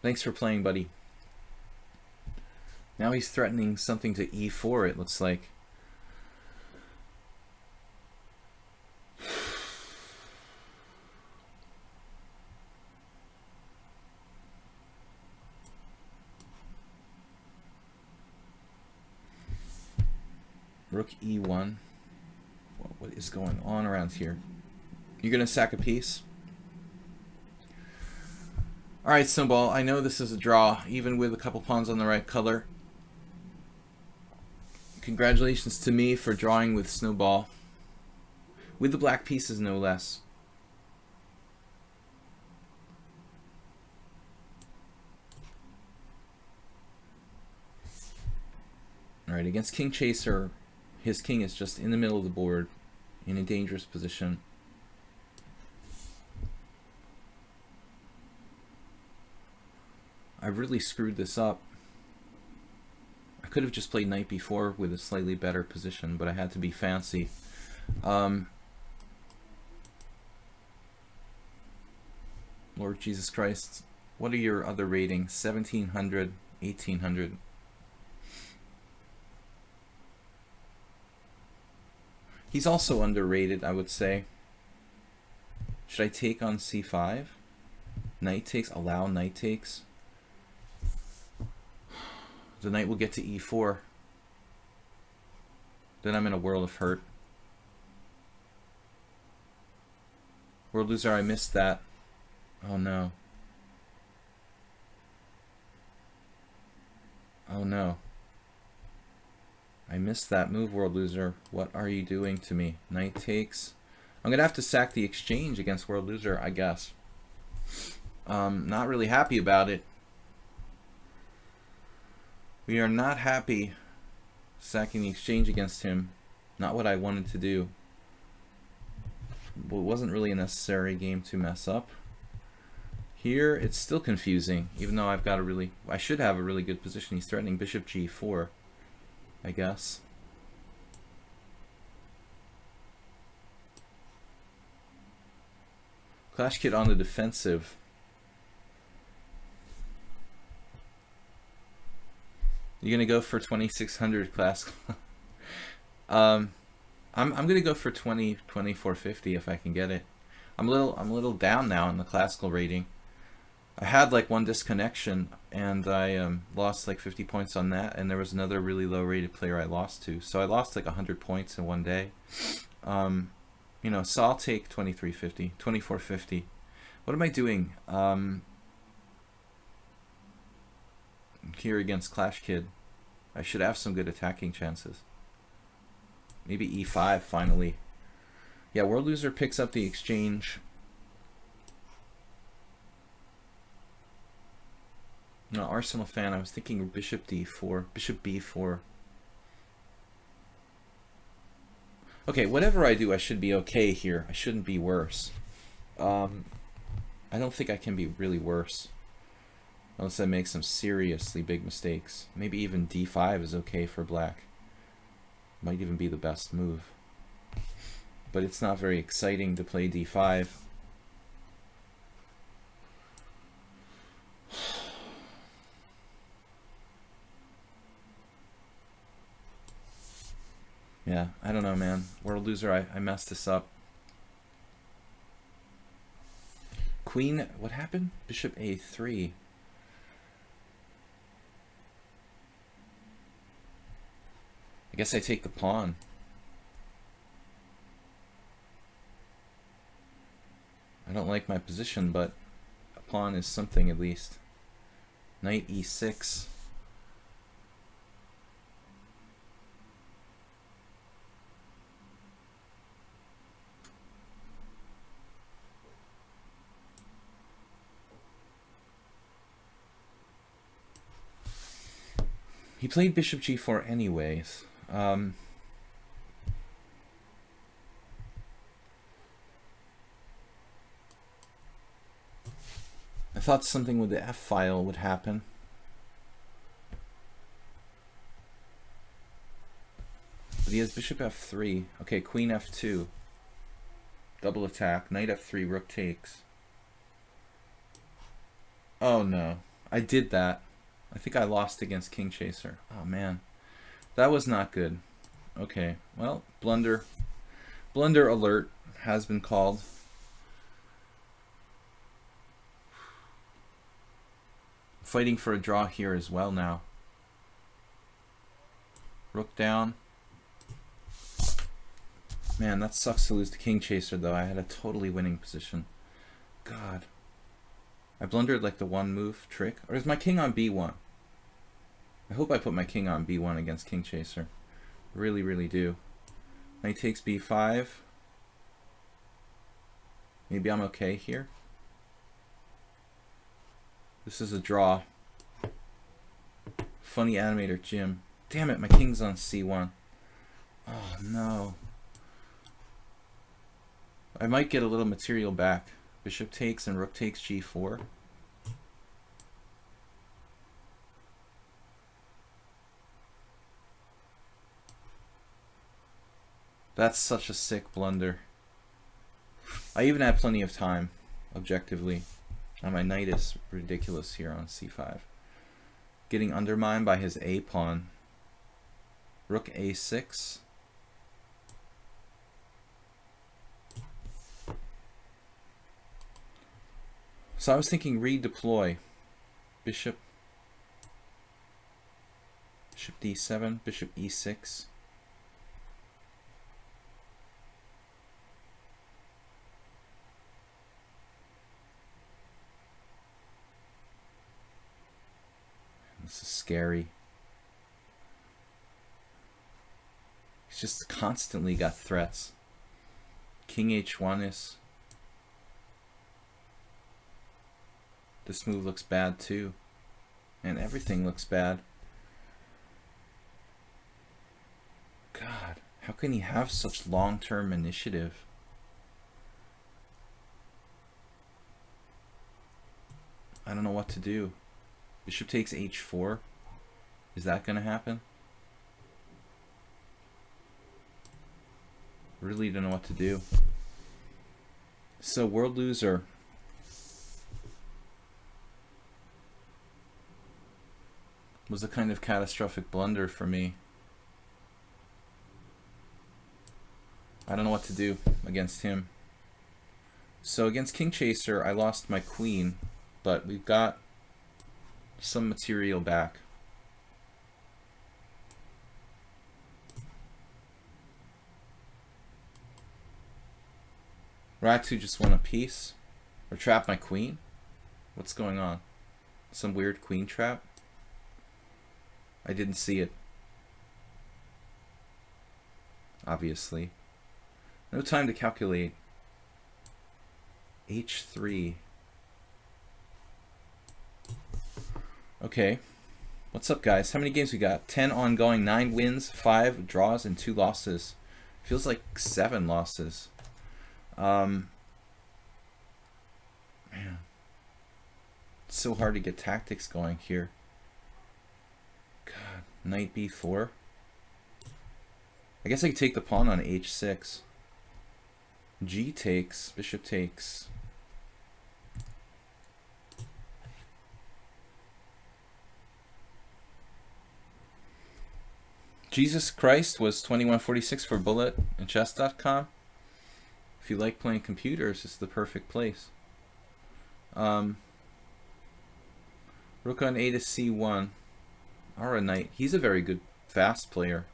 Thanks for playing, buddy. Now he's threatening something to e4, it looks like. Rook e1. What is going on around here? You're gonna sack a piece? Alright, Snowball, I know this is a draw, even with a couple pawns on the right color. Congratulations to me for drawing with Snowball. With the black pieces, no less. Alright, against King Chaser, his king is just in the middle of the board, in a dangerous position. I really screwed this up. I could have just played knight b4 with a slightly better position, but I had to be fancy. Lord Jesus Christ, what are your other ratings? 1700, 1800. He's also underrated, I would say. Should I take on c5? Knight takes, allow knight takes. The knight will get to e4. Then I'm in a world of hurt. World loser, I missed that. Oh no. Oh no. I missed that move, world loser. What are you doing to me? Knight takes. I'm gonna have to sack the exchange against world loser, I guess. Not really happy about it. We are not happy sacking the exchange against him. Not what I wanted to do. But it wasn't really a necessary game to mess up. Here, it's still confusing, even though I've got a really... I should have a really good position. He's threatening bishop g4, I guess. Clash Kid on the defensive. You're gonna go for 2600 class. I'm gonna go for 2450 if I can get it. I'm a little down now in the classical rating. I had like one disconnection and I lost like 50 points on that, and there was another really low rated player I lost to. So I lost like 100 points in one day. You know, so I'll take 2350, 2450. What am I doing? Here against Clash Kid. I should have some good attacking chances. Maybe e5 finally. Yeah, world loser picks up the exchange. No, Arsenal fan, I was thinking bishop d4, bishop b4. Okay, whatever I do, I should be okay here. I shouldn't be worse. I don't think I can be really worse. Unless I make some seriously big mistakes. Maybe even d5 is okay for black. Might even be the best move. But it's not very exciting to play d5. Yeah, I don't know, man. World loser, I messed this up. Queen, what happened? Bishop a3. I guess I take the pawn. I don't like my position, but a pawn is something at least. Knight e6. He played bishop g4 anyways. I thought something with the f-file would happen. But he has bishop f3. Okay, queen f2. Double attack. Knight f3, rook takes. Oh no. I did that. I think I lost against King Chaser. Oh man. That was not good. Okay, well, blunder alert has been called. Fighting for a draw here as well now. Rook down. Man, that sucks to lose to King Chaser though. I had a totally winning position. God. I blundered like the one move trick. Or is my king on b1? I hope I put my king on b1 against King Chaser. Really, really do. Knight takes b5. Maybe I'm okay here. This is a draw. Funny animator Jim. Damn it, my king's on c1. Oh no. I might get a little material back. Bishop takes and rook takes g4. That's such a sick blunder. I even had plenty of time, objectively. And my knight is ridiculous here on c5. getting undermined by his A pawn. Rook A6. So I was thinking redeploy. Bishop D7, bishop E6. This is scary. He's just constantly got threats. King H1 is... This move looks bad too. And everything looks bad. God, how can he have such long-term initiative? I don't know what to do. Bishop takes H4. Is that going to happen? Really don't know what to do. So, world loser. Was a kind of catastrophic blunder for me. I don't know what to do against him. So against King Chaser, I lost my queen, but we've got some material back. Ratu just won a piece. Or trapped my queen? What's going on? Some weird queen trap? I didn't see it. Obviously. No time to calculate. H3. Okay. What's up, guys? How many games we got? 10 ongoing, 9 wins, 5 draws, and 2 losses. Feels like 7 losses. Man. It's so hard to get tactics going here. God. Knight B4. I guess I could take the pawn on H6. G takes, bishop takes. Jesus Christ was 2146 for bullet and chess.com. If you like playing computers, it's the perfect place. Rook on A to C1. Aura Knight. He's a very good fast player.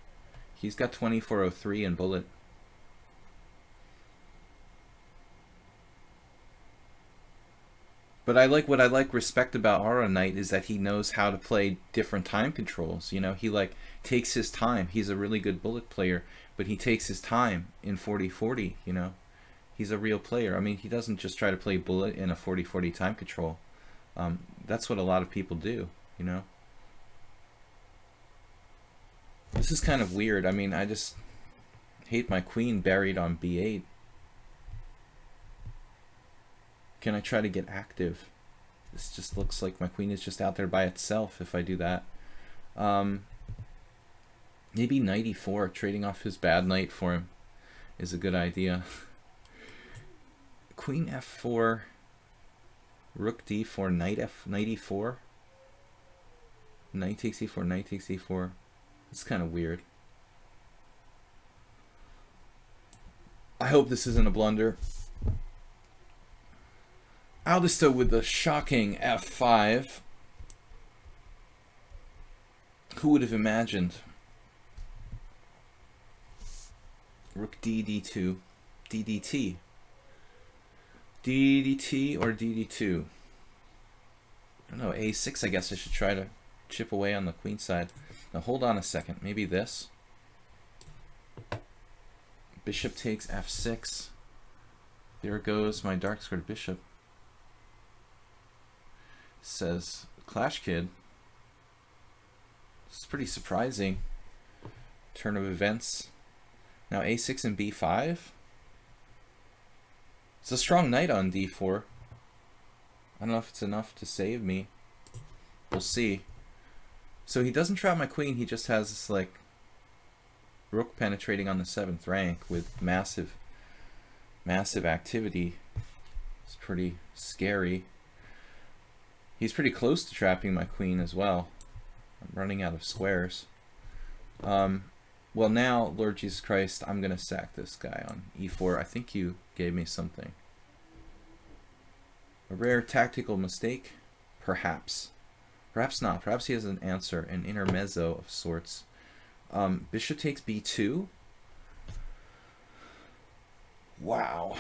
He's got 2403 in bullet. But what I respect about Aura Knight is that he knows how to play different time controls. You know, he takes his time. He's a really good bullet player, but he takes his time in 40-40, you know. He's a real player. I mean, he doesn't just try to play bullet in a 40-40 time control. That's what a lot of people do, you know. This is kind of weird. I mean, I just hate my queen buried on B8. Can I try to get active? This just looks like my queen is just out there by itself if I do that. Maybe knight e4, trading off his bad knight for him is a good idea. Queen f4, rook d4, knight e4. Knight takes e4, knight takes e4. It's kind of weird. I hope this isn't a blunder. Aldisto with the shocking f5. Who would have imagined? Rook d2, ddt. DDT or DD2? I don't know, A6 I guess I should try to chip away on the queen side. Now hold on a second, maybe this. Bishop takes F6. There goes my dark squared bishop. Says Clash Kid. This is pretty surprising turn of events. Now A6 and B5. It's a strong knight on D4. I don't know if it's enough to save me. We'll see. So he doesn't trap my queen, he just has this like rook penetrating on the 7th rank with massive activity. It's pretty scary. He's pretty close to trapping my queen as well. I'm running out of squares. Well, now, Lord Jesus Christ, I'm going to sack this guy on e4. I think you gave me something. A rare tactical mistake? Perhaps. Perhaps not. Perhaps he has an answer, an intermezzo of sorts. Bishop takes b2. Wow.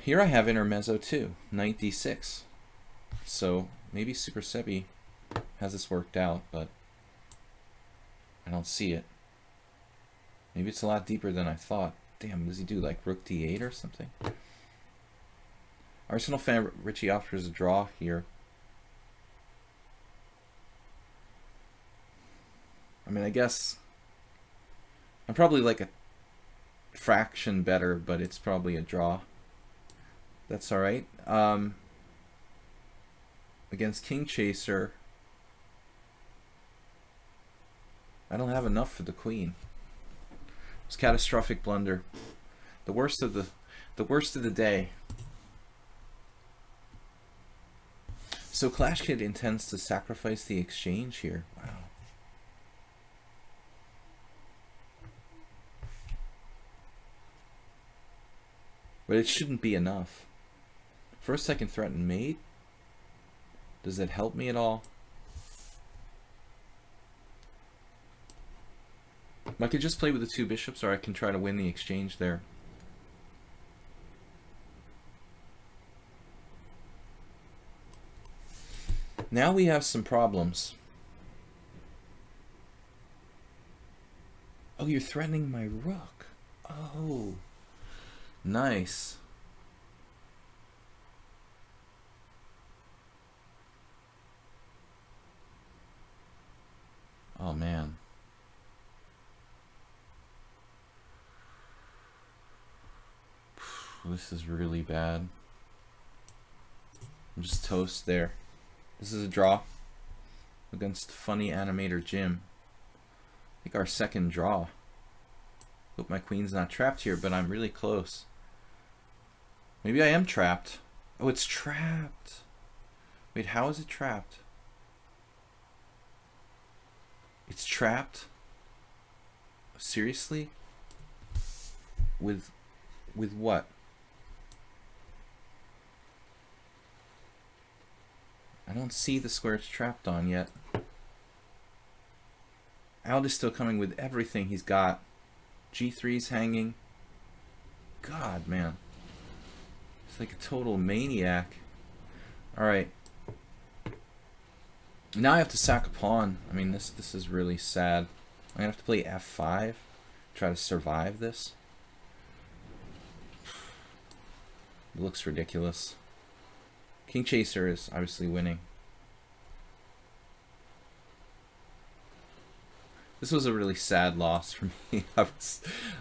Here I have intermezzo too. Knight d6. So maybe Super Sebi has this worked out, but I don't see it. Maybe it's a lot deeper than I thought. Damn, does he do like rook d8 or something? Arsenal fan Richie offers a draw here. I mean, I guess I'm probably like a fraction better, but it's probably a draw. That's all right. Against King Chaser, I don't have enough for the queen. It's catastrophic blunder. The worst of the day. So Clash Kid intends to sacrifice the exchange here. Wow. But it shouldn't be enough. First, I can threaten mate. Does it help me at all? I could just play with the two bishops, or I can try to win the exchange there. Now we have some problems. Oh, you're threatening my rook. Oh, nice. Oh, man. This is really bad. I'm just toast there. This is a draw against funny animator Jim. I think our second draw. Hope my queen's not trapped here, but I'm really close. Maybe I am trapped. Oh, it's trapped. Wait, how is it trapped? It's trapped? Seriously? With what? I don't see the square it's trapped on yet. Alda's still coming with everything he's got. G3's hanging. God, man. It's like a total maniac. Alright. Now I have to sack a pawn. I mean, this is really sad. I'm gonna have to play f5. Try to survive this. It looks ridiculous. King Chaser is obviously winning. This was a really sad loss for me.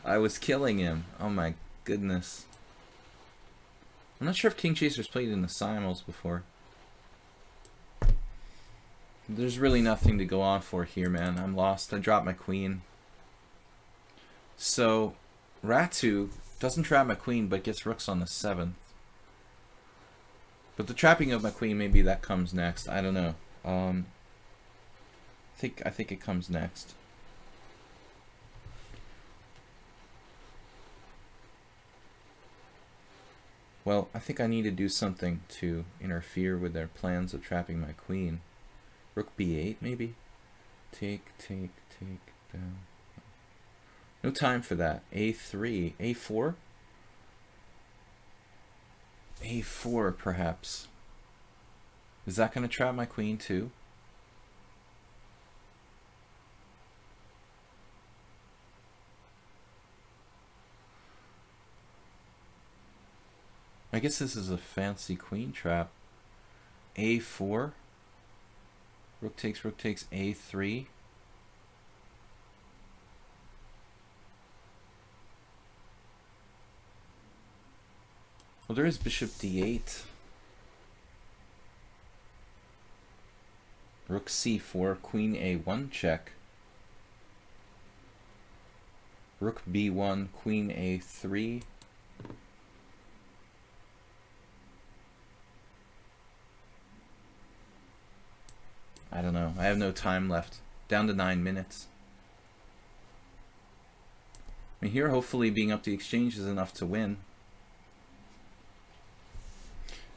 I was killing him. Oh my goodness. I'm not sure if King Chaser's played in the Simuls before. There's really nothing to go on for here, man. I'm lost. I dropped my queen. So, Ratu doesn't trap my queen, but gets rooks on the 7th. But the trapping of my queen, maybe that comes next. I don't know. I think it comes next. Well, I think I need to do something to interfere with their plans of trapping my queen. Rook b8, maybe? Take down. No time for that. a3. a4? a4, perhaps. Is that going to trap my queen, too? I guess this is a fancy queen trap. a4. Rook takes a3. Well, there is bishop d8. Rook c4, queen a1 check. Rook b1, queen a3. I don't know. I have no time left Down to 9 minutes. I mean, here, hopefully being up the exchange is enough to win.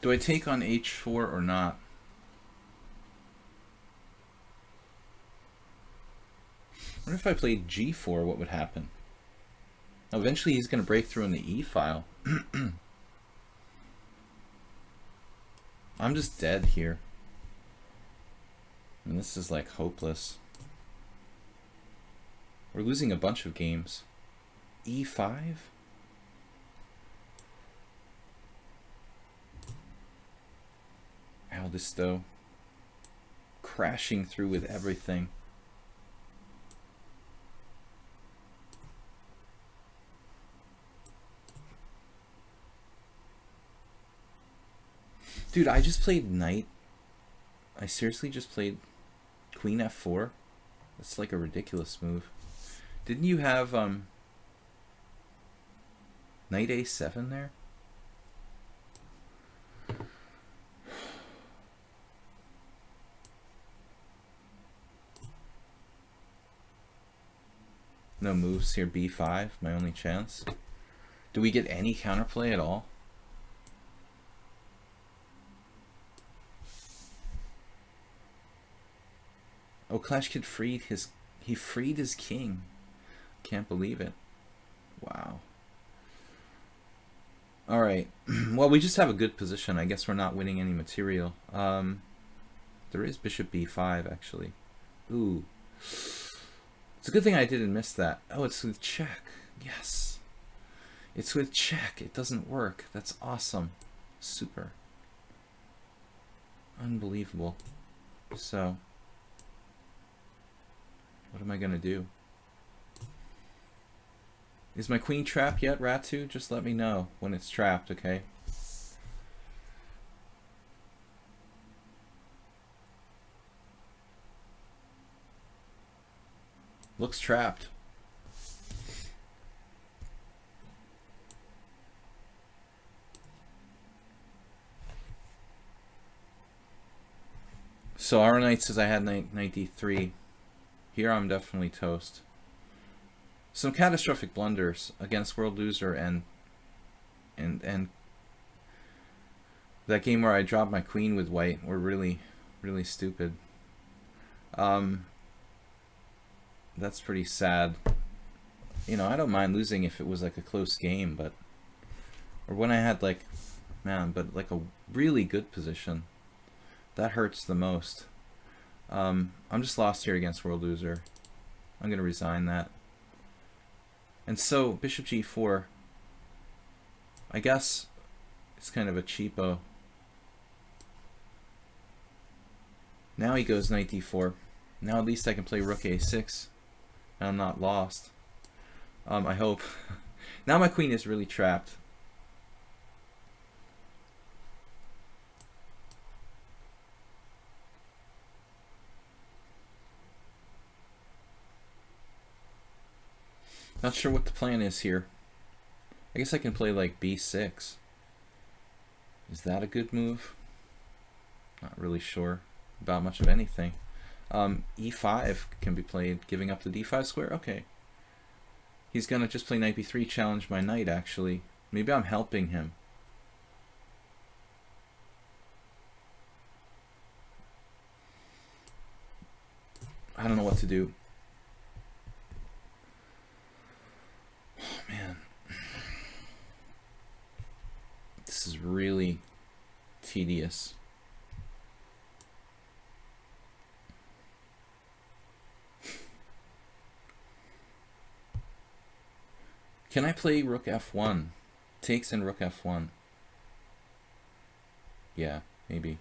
Do I take on h4 or not? I wonder if I played g4, what would happen? Eventually he's going to break through in the e file. I'm just dead here. And this is like hopeless. We're losing a bunch of games. e5? Ow, this though. Crashing through with everything. Dude, I just played knight. I seriously just played queen f4. That's like a ridiculous move. Didn't you have knight a7 there? No moves here. b5, my only chance. Do we get any counterplay at all? Oh, Clash Kid freed his king. Can't believe it. Wow. All right. Well, we just have a good position. I guess we're not winning any material. There is bishop b5 actually. Ooh. It's a good thing I didn't miss that. Oh, it's with check. Yes. It's with check. It doesn't work. That's awesome. Super. Unbelievable. So, what am I gonna do? Is my queen trapped yet, Ratu? Just let me know when it's trapped, okay? Looks trapped. So our knight says I had knight d3. Here I'm definitely toast. Some catastrophic blunders against World Loser and that game where I dropped my queen with white were really stupid. That's pretty sad. You know, I don't mind losing if it was like a close game, but or when I had like like a really good position. That hurts the most. I'm just lost here against World Loser. I'm gonna resign that. And so bishop g4, I guess it's kind of a cheapo. Now he goes knight d4. Now at least I can play rook a6 and I'm not lost. I hope. Now my queen is really trapped. Not sure what the plan is here. I guess I can play like b6. Is that a good move? Not really sure about much of anything. e5 can be played, giving up the d5 square. Okay. He's gonna just play knight b3, challenge my knight actually. Maybe I'm helping him. I don't know what to do. Oh man. This is really tedious. Can I play rook f1? Takes and rook f1. Yeah, maybe.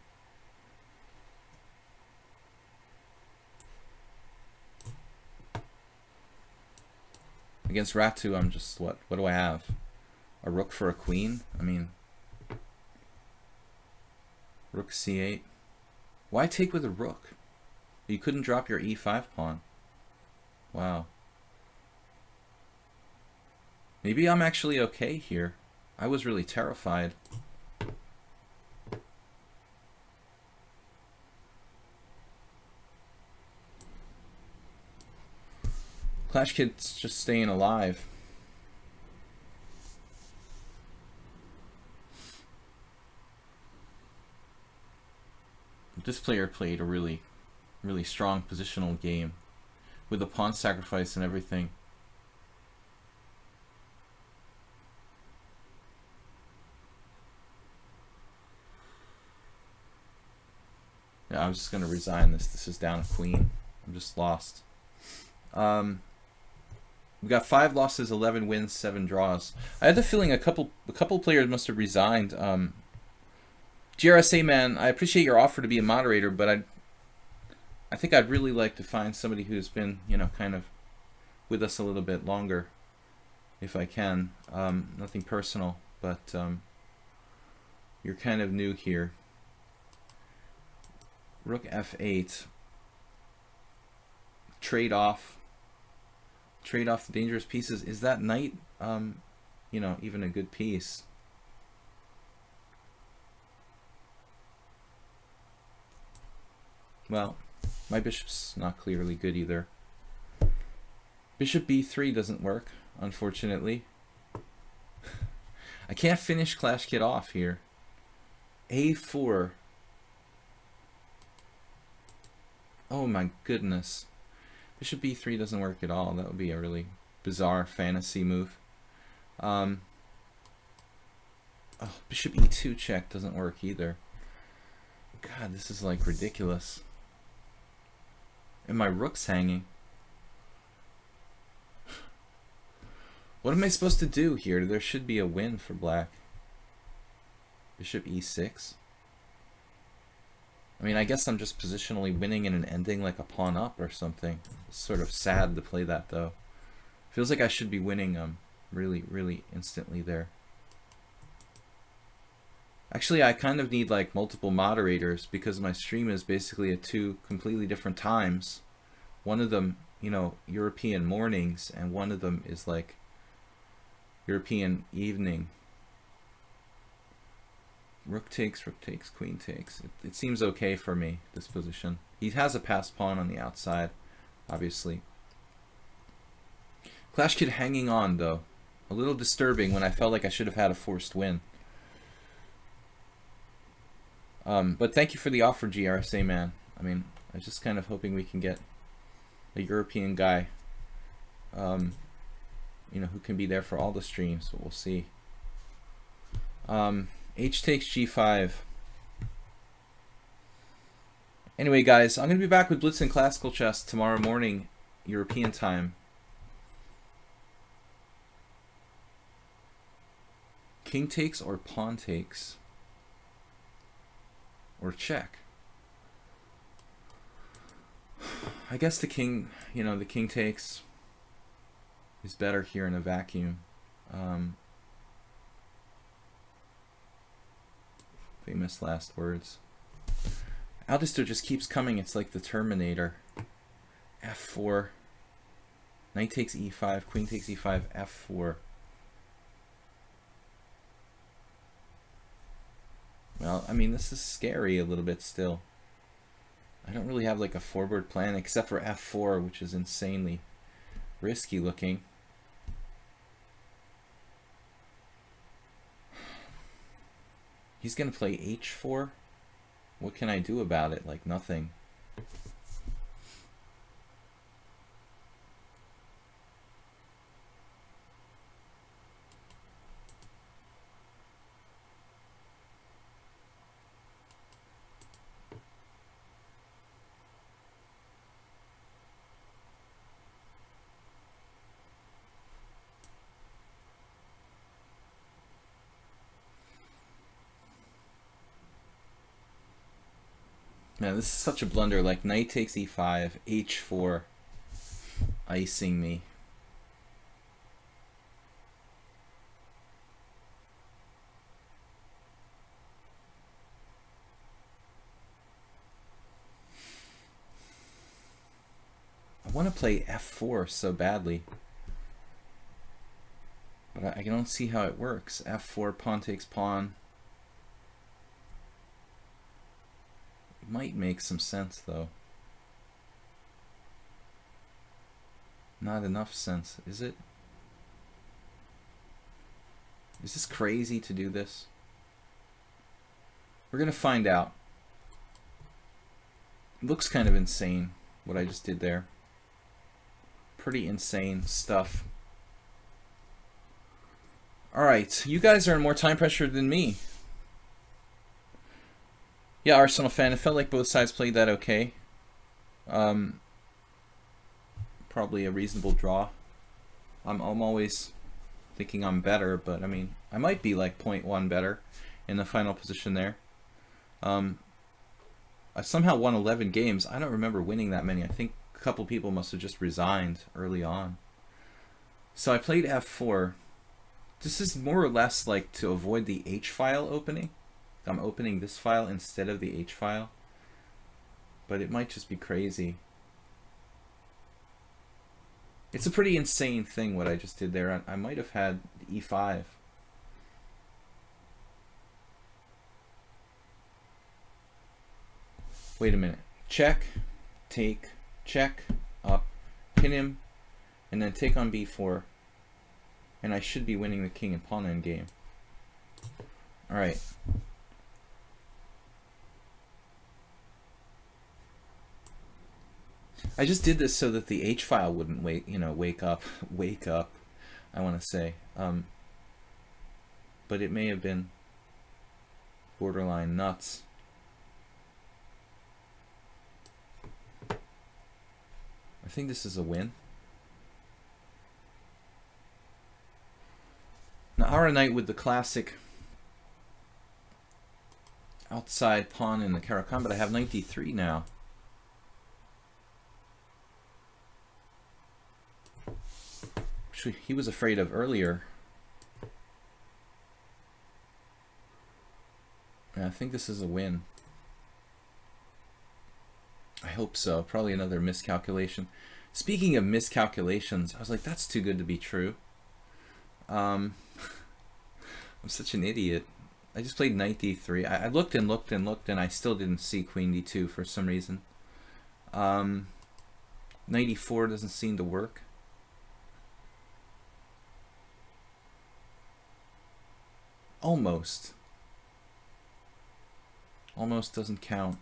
Against Ratu, I'm just, what do I have? A rook for a queen? I mean, rook c8. Why take with a rook? You couldn't drop your e5 pawn. Wow. Maybe I'm actually okay here. I was really terrified. Clash Kid's just staying alive. This player played a really strong positional game with the pawn sacrifice and everything. Yeah, I'm just going to resign this. This is down a queen. I'm just lost. We got 5 losses, 11 wins, 7 draws. I had the feeling a couple players must have resigned. GRSA man, I appreciate your offer to be a moderator, but I think I'd really like to find somebody who's been, you know, kind of with us a little bit longer, if I can. Nothing personal, but you're kind of new here. Rook f8. Trade off the dangerous pieces. Is that knight, you know, even a good piece? Well, my bishop's not clearly good either. Bishop b3 doesn't work, unfortunately. I can't finish Clash Kid off here. a4. Oh my goodness. Bishop b3 doesn't work at all. That would be a really bizarre fantasy move. Oh, bishop e2 check doesn't work either. God, this is like ridiculous. And my rook's hanging. What am I supposed to do here? There should be a win for black. Bishop e6. I mean, I guess I'm just positionally winning and an ending like a pawn up or something. It's sort of sad to play that though. Feels like I should be winning really instantly there. Actually, I kind of need like multiple moderators because my stream is basically at 2 completely different times. One of them, you know, European mornings, and one of them is like European evening. Rook takes, queen takes. It seems okay for me, this position. He has a passed pawn on the outside, obviously. Clash Kid hanging on, though. A little disturbing when I felt like I should have had a forced win. But thank you for the offer, GRSA man. I mean, I was just kind of hoping we can get a European guy, you know, who can be there for all the streams, but we'll see. H takes g5. Anyway, guys, I'm going to be back with Blitz and Classical Chess tomorrow morning, European time. King takes or pawn takes? Or check? I guess the king, you know, the king takes is better here in a vacuum. Famous last words. Aldister just keeps coming. It's like the Terminator. f4. Knight takes e5. Queen takes e5. f4. Well, I mean, this is scary a little bit still. I don't really have like a forward plan except for f4, which is insanely risky looking. He's going to play h4. What can I do about it? Like nothing. Man, this is such a blunder. Like knight takes e5, h4, icing me. I want to play f4 so badly, but I don't see how it works. f4, pawn takes pawn. Might make some sense though. not enough sense, is it? Is this crazy to do this? We're gonna find out. It looks kind of insane what I just did there. Pretty insane stuff. Alright, you guys are in more time pressure than me. Yeah, Arsenal fan, it felt like both sides played that okay. Probably a reasonable draw. I'm always thinking I'm better, but I mean, I might be like 0.1 better in the final position there. I somehow won 11 games. I don't remember winning that many. I think a couple people must have just resigned early on. So I played f4. This is more or less like to avoid the H file opening. I'm opening this file instead of the H file. But it might just be crazy. It's a pretty insane thing what I just did there. I might have had E5. Wait a minute. Check, take, check, up, pin him, and then take on b4. And I should be winning the king and pawn endgame. Alright. I just did this so that the H file wouldn't wake up, I want to say. But it may have been borderline nuts. I think this is a win. Now our knight with the classic outside pawn in the Caro-Kann, but I have knight d3 now. Which he was afraid of earlier. And I think this is a win. I hope so. Probably another miscalculation. Speaking of miscalculations, I was like, that's too good to be true. I'm such an idiot. I just played knight d3. I looked and looked and looked, and I still didn't see queen d2 for some reason. Knight e4 doesn't seem to work. Almost. Almost doesn't count.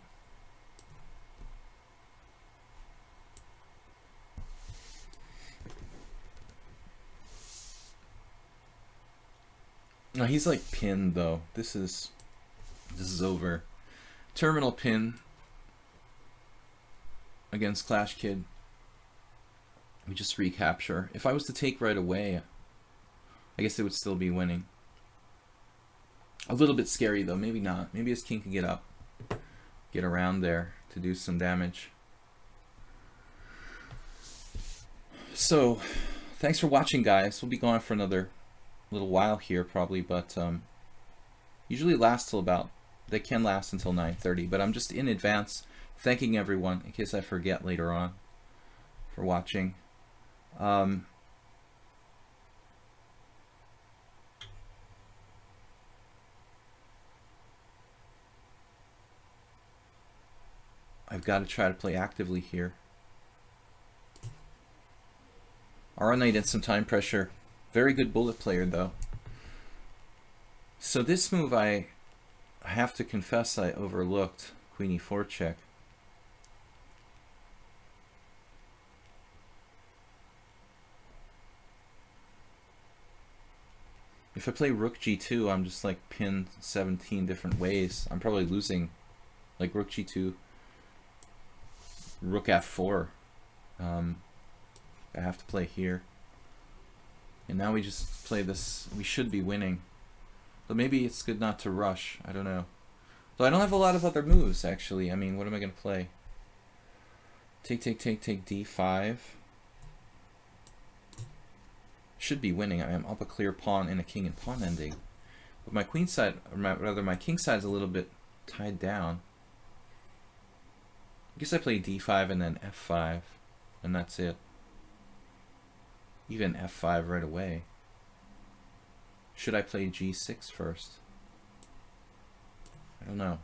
No, he's like pinned though. This is over. Terminal pin against Clash Kid. We just recapture. If I was to take right away, I guess it would still be winning. A little bit scary though, maybe not. Maybe his king can get up, get around there to do some damage. So, thanks for watching, guys. We'll be gone for another little while here probably, but usually lasts till about, they can last until 9:30, but I'm just in advance thanking everyone in case I forget later on for watching. I've got to try to play actively here. Our knight in some time pressure. Very good bullet player though. So this move I have to confess I overlooked. Queen e4 check. If I play rook g2, I'm just like pinned 17 different ways. I'm probably losing. Like rook g2, rook f4. I have to play here. And now we just play this. We should be winning. But maybe it's good not to rush. I don't know. Though I don't have a lot of other moves, actually. I mean, what am I going to play? Take d5. Should be winning. I am up a clear pawn in a king and pawn ending. But my queen side, or rather my king side is a little bit tied down. I guess I play d5 and then f5. And that's it. Even f5 right away. Should I play g6 first? I don't know.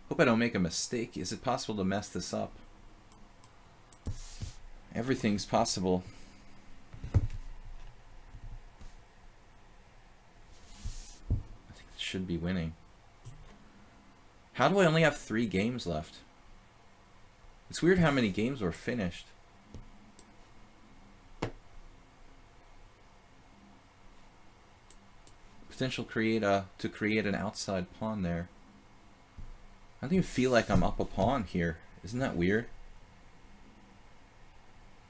Hope I don't make a mistake. Is it possible to mess this up? Everything's possible. I think it should be winning. How do I only have 3 games left? It's weird how many games were finished. Potential to create an outside pawn there. I don't even feel like I'm up a pawn here. Isn't that weird?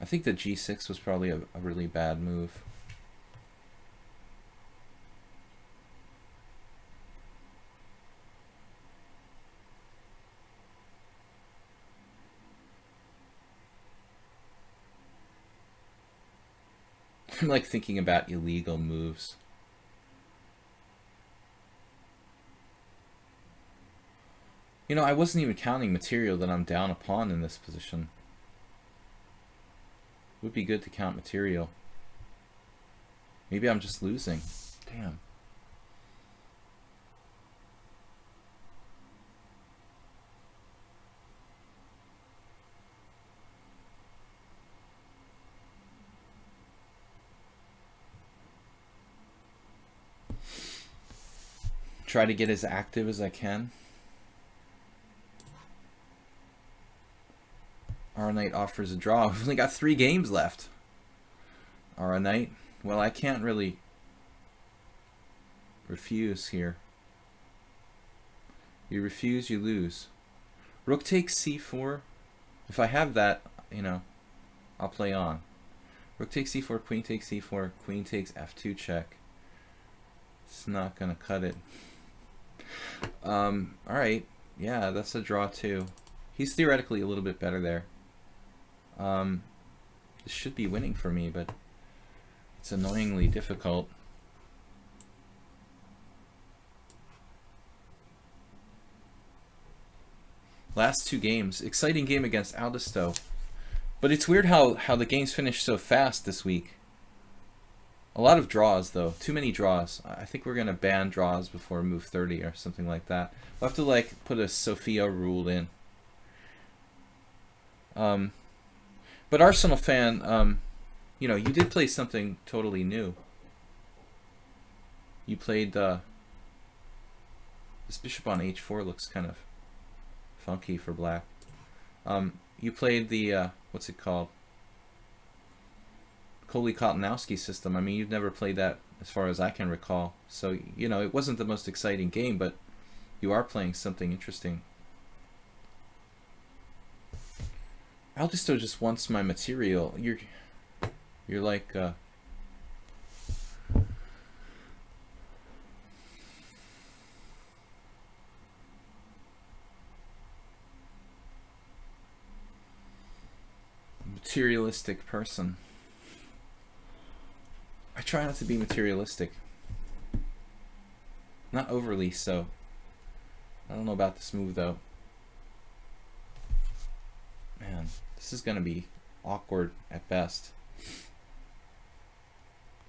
I think the g6 was probably a really bad move. I'm like thinking about illegal moves. You know, I wasn't even counting material that I'm down a pawn in this position. Would be good to count material. Maybe I'm just losing. Damn. Try to get as active as I can. Our Knight offers a draw. We've only got 3 games left. Our Knight. Well, I can't really refuse here. You refuse, you lose. Rook takes c4. If I have that, you know, I'll play on. Rook takes c4, queen takes c4, queen takes f2 check. It's not gonna cut it. Alright. Yeah, that's a draw too. He's theoretically a little bit better there. This should be winning for me, but it's annoyingly difficult. Last 2 games. Exciting game against Aldisto. But it's weird how the games finish so fast this week. A lot of draws, though. Too many draws. I think we're going to ban draws before move 30 or something like that. We'll have to, like, put a Sophia rule in. But Arsenal fan, you know, you did play something totally new. You played, this bishop on h4 looks kind of funky for black. You played the, what's it called? Coley-Kotlonowski system. I mean, you've never played that as far as I can recall. So, you know, it wasn't the most exciting game, but you are playing something interesting. Aldisto just wants my material. You're like materialistic person. I try not to be materialistic. Not overly so. I don't know about this move though. Man, this is gonna be awkward at best.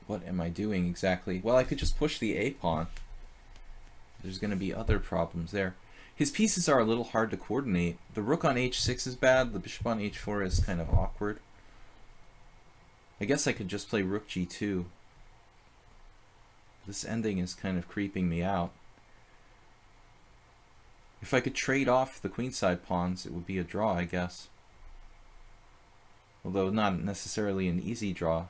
What am I doing exactly? Well, I could just push the A pawn. There's gonna be other problems there. His pieces are a little hard to coordinate. The rook on h6 is bad. The bishop on h4 is kind of awkward. I guess I could just play rook g2. This ending is kind of creeping me out. If I could trade off the queenside pawns, it would be a draw, I guess. Although not necessarily an easy draw.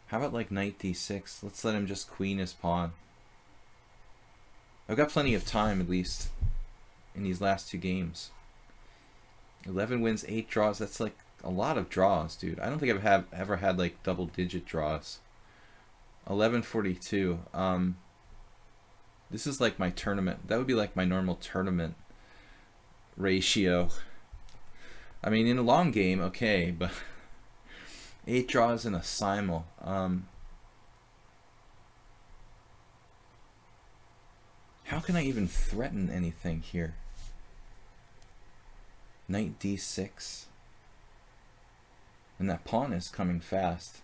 How about like knight d6? Let's let him just queen his pawn. I've got plenty of time, at least, in these last 2 games. 11 wins, 8 draws. That's like a lot of draws, dude. I don't think I've ever had like double-digit draws. 1142. This is like my tournament. That would be like my normal tournament ratio. I mean, in a long game, okay, but 8 draws in a simul. How can I even threaten anything here? Knight d6. And that pawn is coming fast.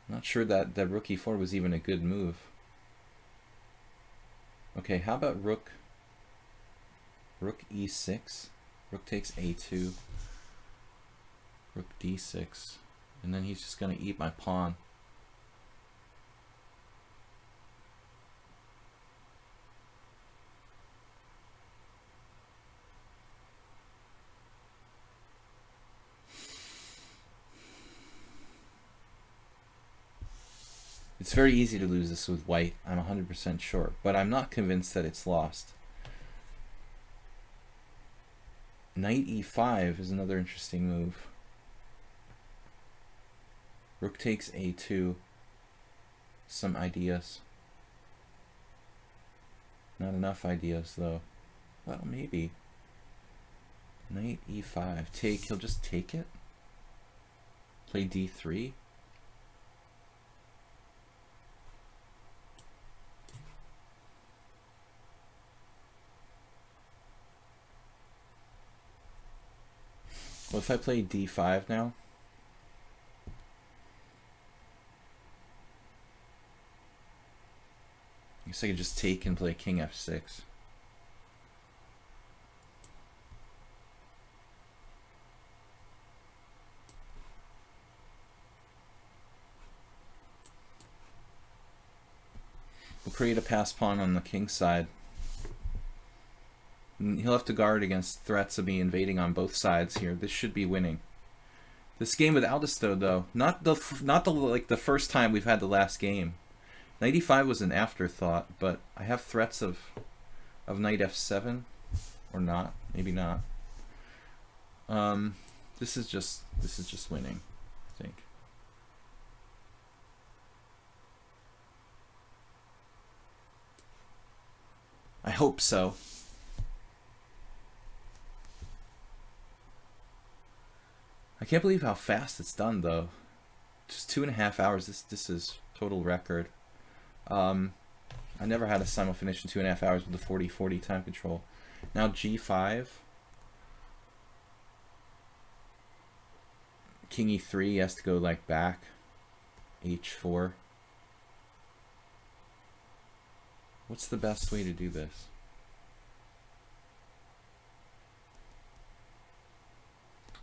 Not sure that rook e4 was even a good move. Okay, how about rook e6? Rook takes a2. Rook d6. And then he's just going to eat my pawn. It's very easy to lose this with white, I'm 100% sure, but I'm not convinced that it's lost. Knight e5 is another interesting move. Rook takes a2. Some ideas. Not enough ideas, though. Well, maybe. Knight e5. Take. He'll just take it. Play d3. Well, if I play d5 now, I guess I could just take and play king f6. We'll create a pass pawn on the king side. He'll have to guard against threats of me invading on both sides here. This should be winning. This game with Aldisto, though, not the like the first time we've had the last game. Knight e5 was an afterthought, but I have threats of knight f7 or not, maybe not. This is just winning, I think. I hope so. I can't believe how fast it's done, though. Just 2.5 hours. This is total record. I never had a simul finish in 2.5 hours with the 40-40 time control. Now g5. King e3 has to go like back. h4. What's the best way to do this?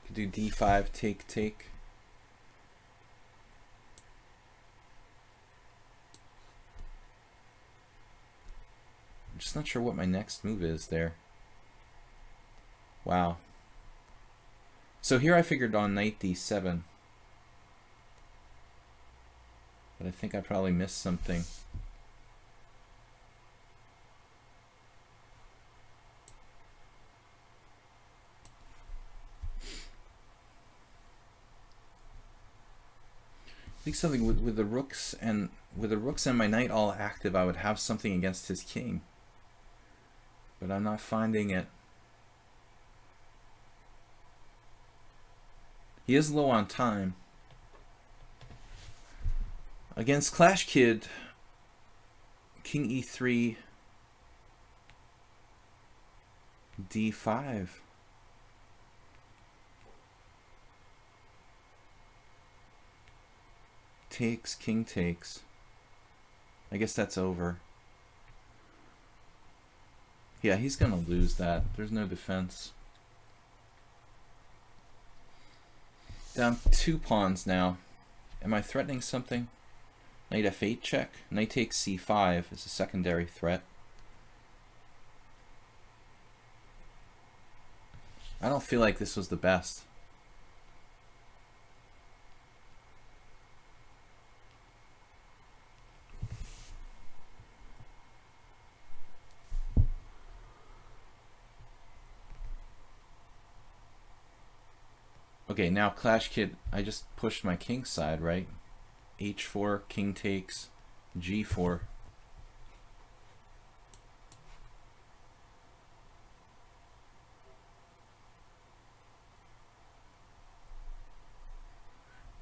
Could do d5, take. I'm just not sure what my next move is there. Wow. So here I figured on knight d7. But I think I probably missed something. I think something with the rooks and my knight all active, I would have something against his king. But I'm not finding it. He is low on time. Against Clash Kid, king e3, d5. Takes, king takes. I guess that's over. Yeah, he's gonna lose that. There's no defense. Down 2 pawns now. Am I threatening something? Knight f8 check. Knight takes c5 is a secondary threat. I don't feel like this was the best. Okay, now Clash Kid, I just pushed my king side, right? h4, king takes, g4.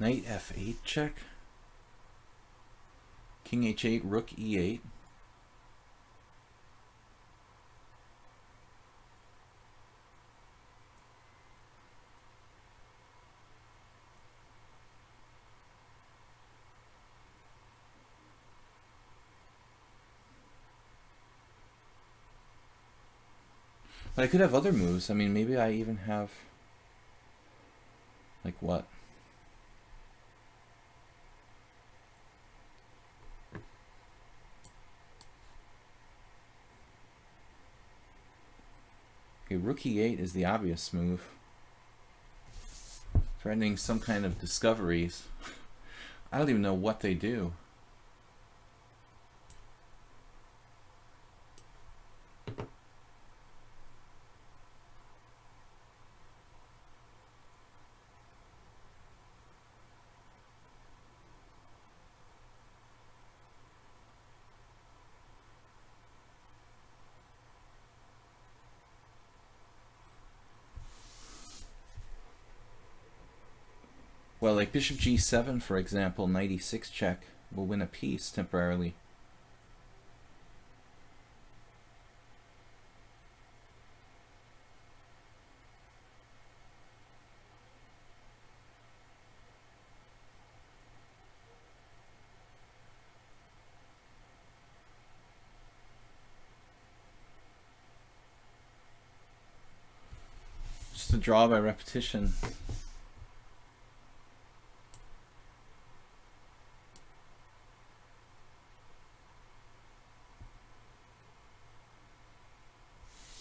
Knight f8 check. King h8, rook e8. But I could have other moves. I mean, maybe I even have... Like what? Okay, rook e8 is the obvious move. Threatening some kind of discoveries. I don't even know what they do. Well, like bishop g7, for example, knight e6 check will win a piece temporarily. Just a draw by repetition.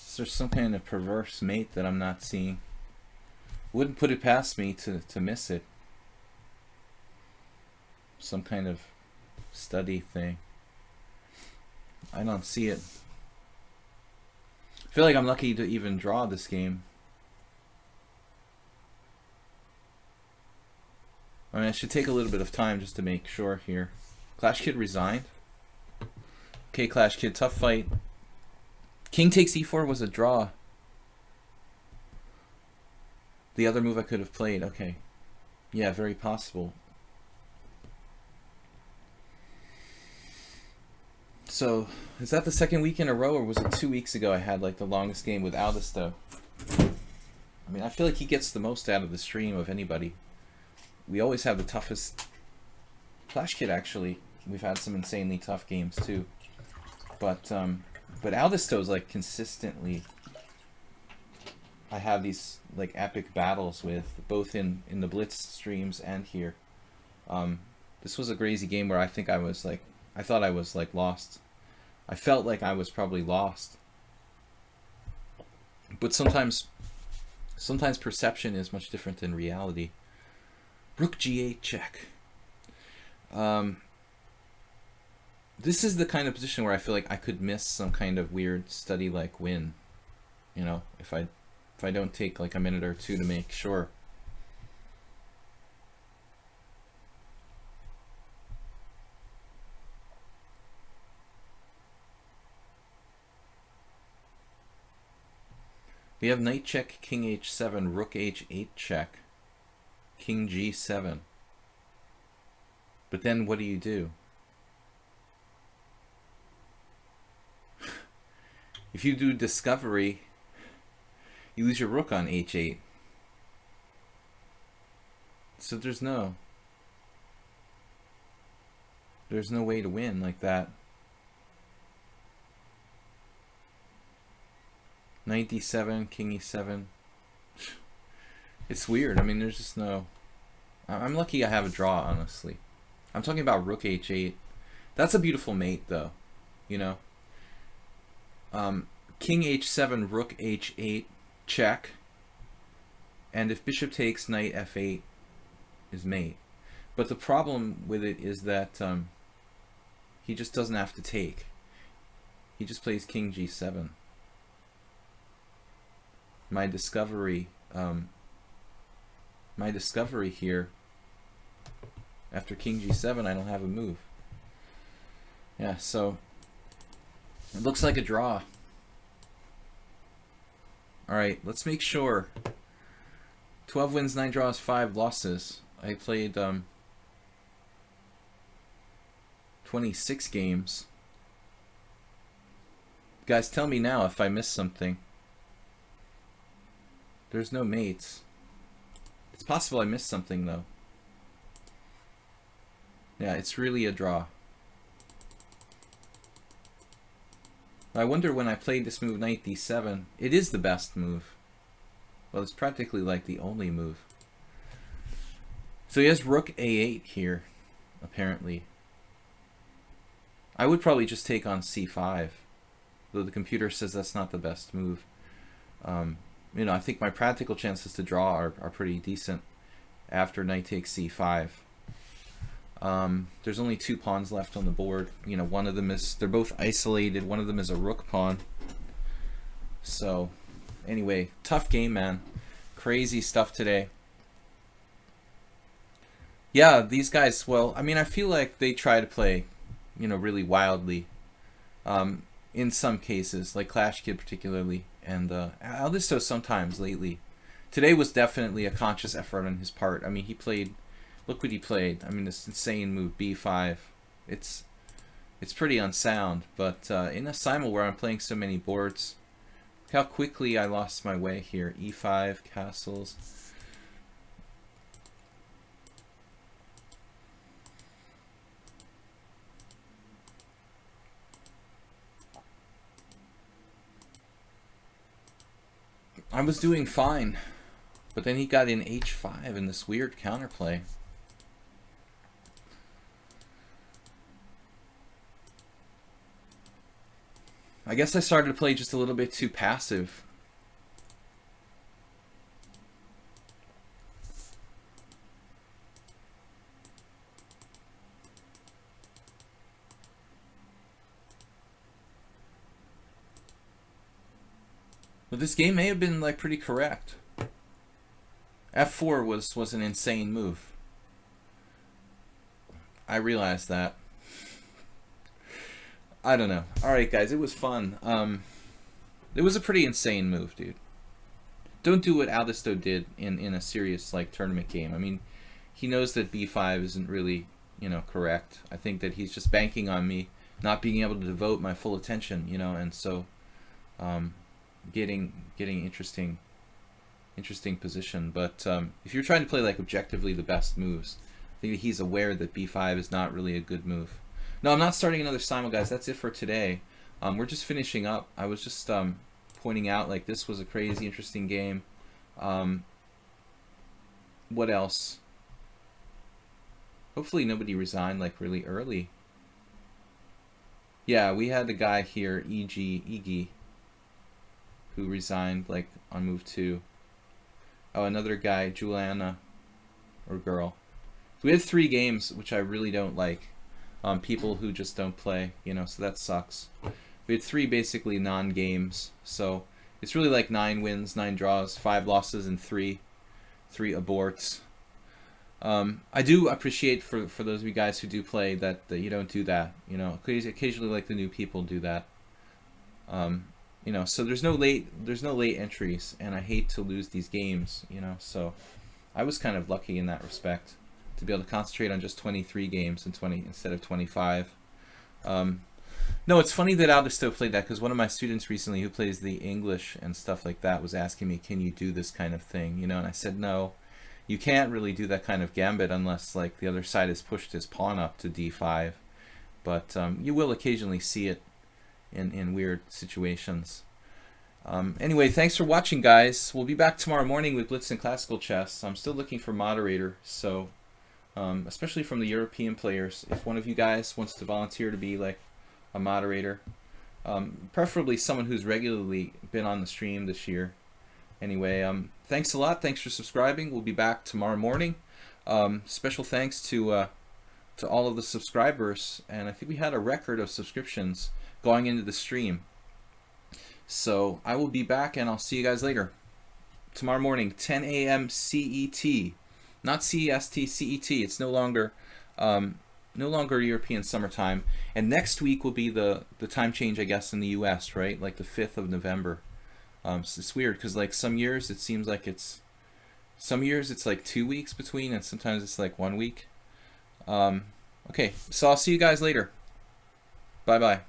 Is there some kind of perverse mate that I'm not seeing? Wouldn't put it past me to miss it. Some kind of study thing. I don't see it. I feel like I'm lucky to even draw this game. I mean, I should take a little bit of time just to make sure here. Clash Kid resigned. Okay, Clash Kid, tough fight. King takes e4 was a draw. The other move I could have played. Okay. Yeah, very possible. So, is that the second week in a row, or was it 2 weeks ago I had like the longest game with Aldisto? I mean, I feel like he gets the most out of the stream of anybody. We always have the toughest. Clash Kid, actually, we've had some insanely tough games too. But Aldisto's like consistently, I have these like epic battles with, both in the Blitz streams and here. This was a crazy game where I think I was like, I thought I was like lost. I felt like I was probably lost. But sometimes perception is much different than reality. Rook g8 check. This is the kind of position where I feel like I could miss some kind of weird study like win. You know, if I don't take like a minute or two to make sure. We have knight check, king h7, rook h8 check, king g7. But then what do you do? If you do discovery, you lose your rook on h8. So there's no way to win like that. Knight d7, king e7. It's weird. I mean, there's just no... I'm lucky I have a draw, honestly. I'm talking about rook h8. That's a beautiful mate, though. You know? King h7, rook h8, check. And if bishop takes, knight f8 is mate. But the problem with it is that he just doesn't have to take. He just plays king g7. My discovery here, after king g7, I don't have a move. Yeah, so it looks like a draw. Alright, let's make sure. 12 wins, 9 draws, 5 losses. I played 26 games. Guys, tell me now if I missed something. There's no mates. It's possible I missed something, though. Yeah, it's really a draw. I wonder when I played this move, knight d7, it is the best move. Well, it's practically like the only move. So he has rook a8 here, apparently. I would probably just take on c5, though the computer says that's not the best move. You know, I think my practical chances to draw are pretty decent after knight takes c5. There's only 2 pawns left on the board. You know, one of them is, they're both isolated. One of them is a rook pawn. So, anyway, tough game, man. Crazy stuff today. Yeah, these guys, well, I mean, I feel like they try to play, you know, really wildly. In some cases, like Clash Kid particularly, and Aldisto sometimes lately. Today was definitely a conscious effort on his part. I mean, he played, look what he played. I mean, this insane move, b5. It's pretty unsound, but in a simul where I'm playing so many boards, look how quickly I lost my way here. e5, castles. I was doing fine, but then he got in h5 in this weird counterplay. I guess I started to play just a little bit too passive. But this game may have been like pretty correct. f4 was an insane move. I realized that. I don't know. Alright guys, it was fun. It was a pretty insane move, dude. Don't do what Aldisto did in a serious like tournament game. I mean, he knows that b5 isn't really, you know, correct. I think that he's just banking on me not being able to devote my full attention, you know, and so getting interesting position. But if you're trying to play like objectively the best moves, I think that he's aware that b5 is not really a good move. No, I'm not starting another simul, guys. That's it for today. We're just finishing up. I was just pointing out like this was a crazy interesting game. What else? Hopefully nobody resigned like really early. Yeah, we had a guy here, Iggy, who resigned like on move 2. Oh, another guy, Juliana, or girl. So we had 3 games, which I really don't like. People who just don't play, you know, so that sucks. We had 3 basically non-games, so it's really like 9 wins, 9 draws, 5 losses, and 3 aborts. I do appreciate for those of you guys who do play that you don't do that, you know. Occasionally, like the new people do that. You know, so there's no late entries, and I hate to lose these games, you know. So I was kind of lucky in that respect to be able to concentrate on just 23 games instead of 25. No, it's funny that Aldisto played that because one of my students recently who plays the English and stuff like that was asking me, can you do this kind of thing, you know, and I said no, you can't really do that kind of gambit unless like the other side has pushed his pawn up to d5, but you will occasionally see it in weird situations. Anyway, thanks for watching, guys. We'll be back tomorrow morning with Blitz and Classical Chess. I'm still looking for moderator, so especially from the European players, if one of you guys wants to volunteer to be like a moderator, preferably someone who's regularly been on the stream this year. Anyway, thanks a lot. Thanks for subscribing. We'll be back tomorrow morning. Special thanks to all of the subscribers, and I think we had a record of subscriptions going into the stream. So I will be back, and I'll see you guys later. Tomorrow morning, 10 a.m. CET, not CEST, CET. It's no longer European summertime. And next week will be the time change, I guess, in the U.S., right? Like the 5th of November. So it's weird because like some years it seems like some years it's like 2 weeks between, and sometimes it's like 1 week. Okay, so I'll see you guys later. Bye-bye.